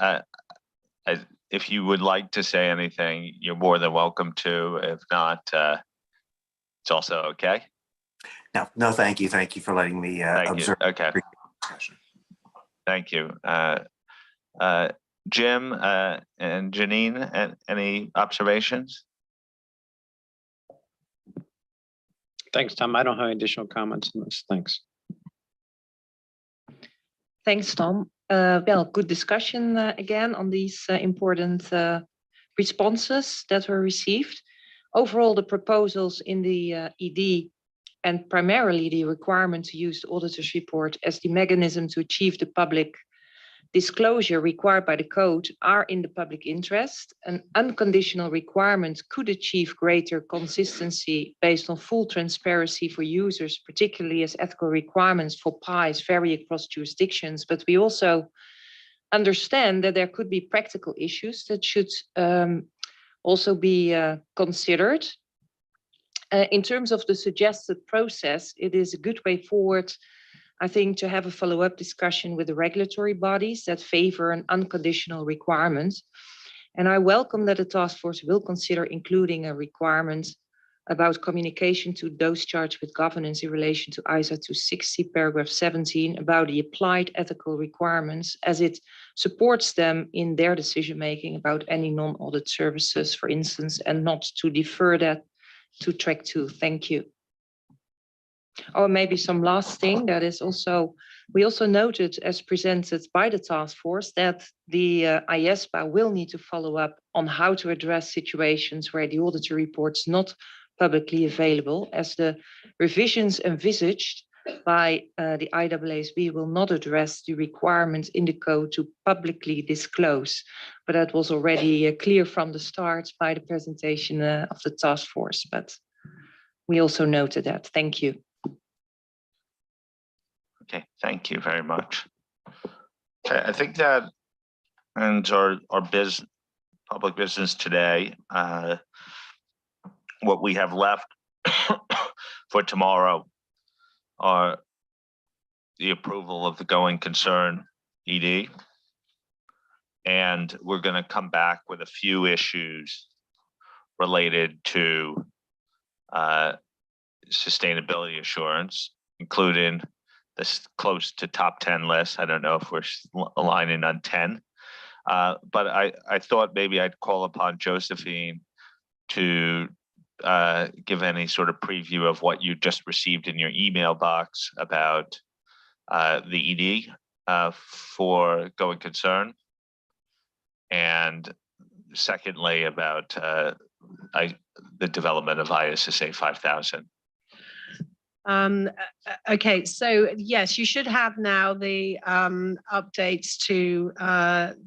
if you would like to say anything, you're more than welcome to. If not, it's also okay. No, thank you. Thank you for letting me observe. Okay. Thank you. Jim and Janine, any observations? Thanks, Tom. I don't have additional comments on this. Thanks. Thanks, Tom. Well, good discussion again on these important responses that were received. Overall, the proposals in the ED and primarily the requirement to use the auditor's report as the mechanism to achieve the public disclosure required by the code are in the public interest. An unconditional requirement could achieve greater consistency based on full transparency for users, particularly as ethical requirements for PIs vary across jurisdictions. But we also understand that there could be practical issues that should also be considered. In terms of the suggested process, it is a good way forward, I think, to have a follow-up discussion with the regulatory bodies that favor an unconditional requirement. And I welcome that the task force will consider including a requirement about communication to those charged with governance in relation to ISA 260, paragraph 17, about the applied ethical requirements, as it supports them in their decision-making about any non-audit services, for instance, and not to defer that to track 2. Thank you. Or maybe some last thing that is also, we also noted as presented by the task force that the IAASB will need to follow up on how to address situations where the auditor report's not publicly available, as the revisions envisaged by the IAASB will not address the requirements in the code to publicly disclose, but that was already clear from the start by the presentation of the task force, but we also noted that. Thank you. Okay, thank you very much. Okay, I think that ends our public business today. What we have left for tomorrow are the approval of the going concern ED. And we're going to come back with a few issues related to sustainability assurance, including this close to top 10 list. I don't know if we're aligning on 10, but I thought maybe I'd call upon Josephine to give any sort of preview of what you just received in your email box about the ED for going concern. And secondly, about the development of ISSA 5000. Okay, so yes, you should have now the updates to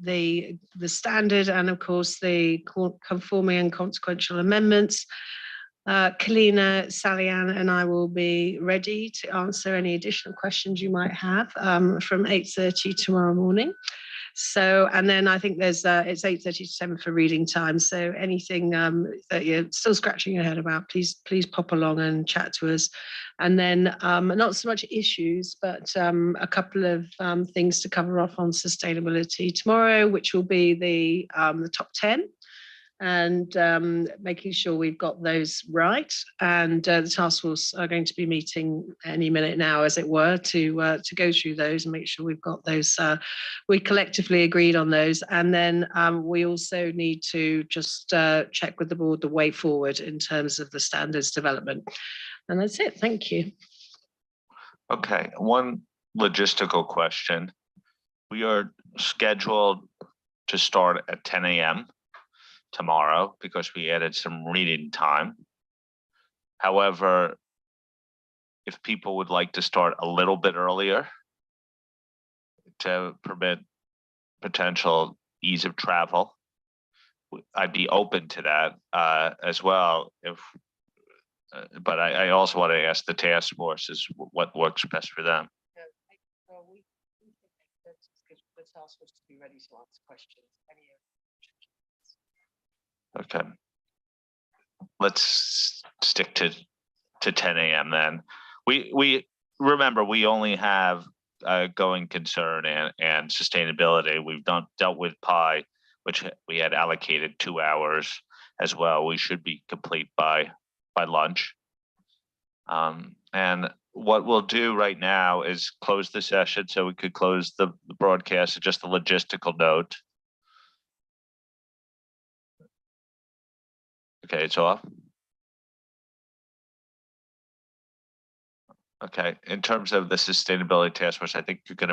the standard and of course the conforming and consequential amendments. Kalina, Sally-Ann and I will be ready to answer any additional questions you might have from 8:30 tomorrow morning. So, and then I think there's it's 8:30 to 7 for reading time. So anything that you're still scratching your head about, please pop along and chat to us. And then not so much issues, but a couple of things to cover off on sustainability tomorrow, which will be the top 10. And making sure we've got those right. And the task force are going to be meeting any minute now, as it were, to go through those and make sure we've got those. We collectively agreed on those. And then we also need to just check with the board the way forward in terms of the standards development. And that's it. Thank you. Okay, one logistical question. We are scheduled to start at 10 a.m. tomorrow because we added some reading time. However, if people would like to start a little bit earlier to permit potential ease of travel, I'd be open to that as well. But I also want to ask the task force is what works best for them. We think the task force to be ready to answer questions. Okay. Let's stick to 10 a.m. then. We remember we only have going concern and sustainability. We've dealt with PI, which we had allocated 2 hours as well. We should be complete by lunch. And what we'll do right now is close the session so we could close the broadcast. Just a logistical note. Okay, it's off. Okay, in terms of the sustainability task force, I think you're going to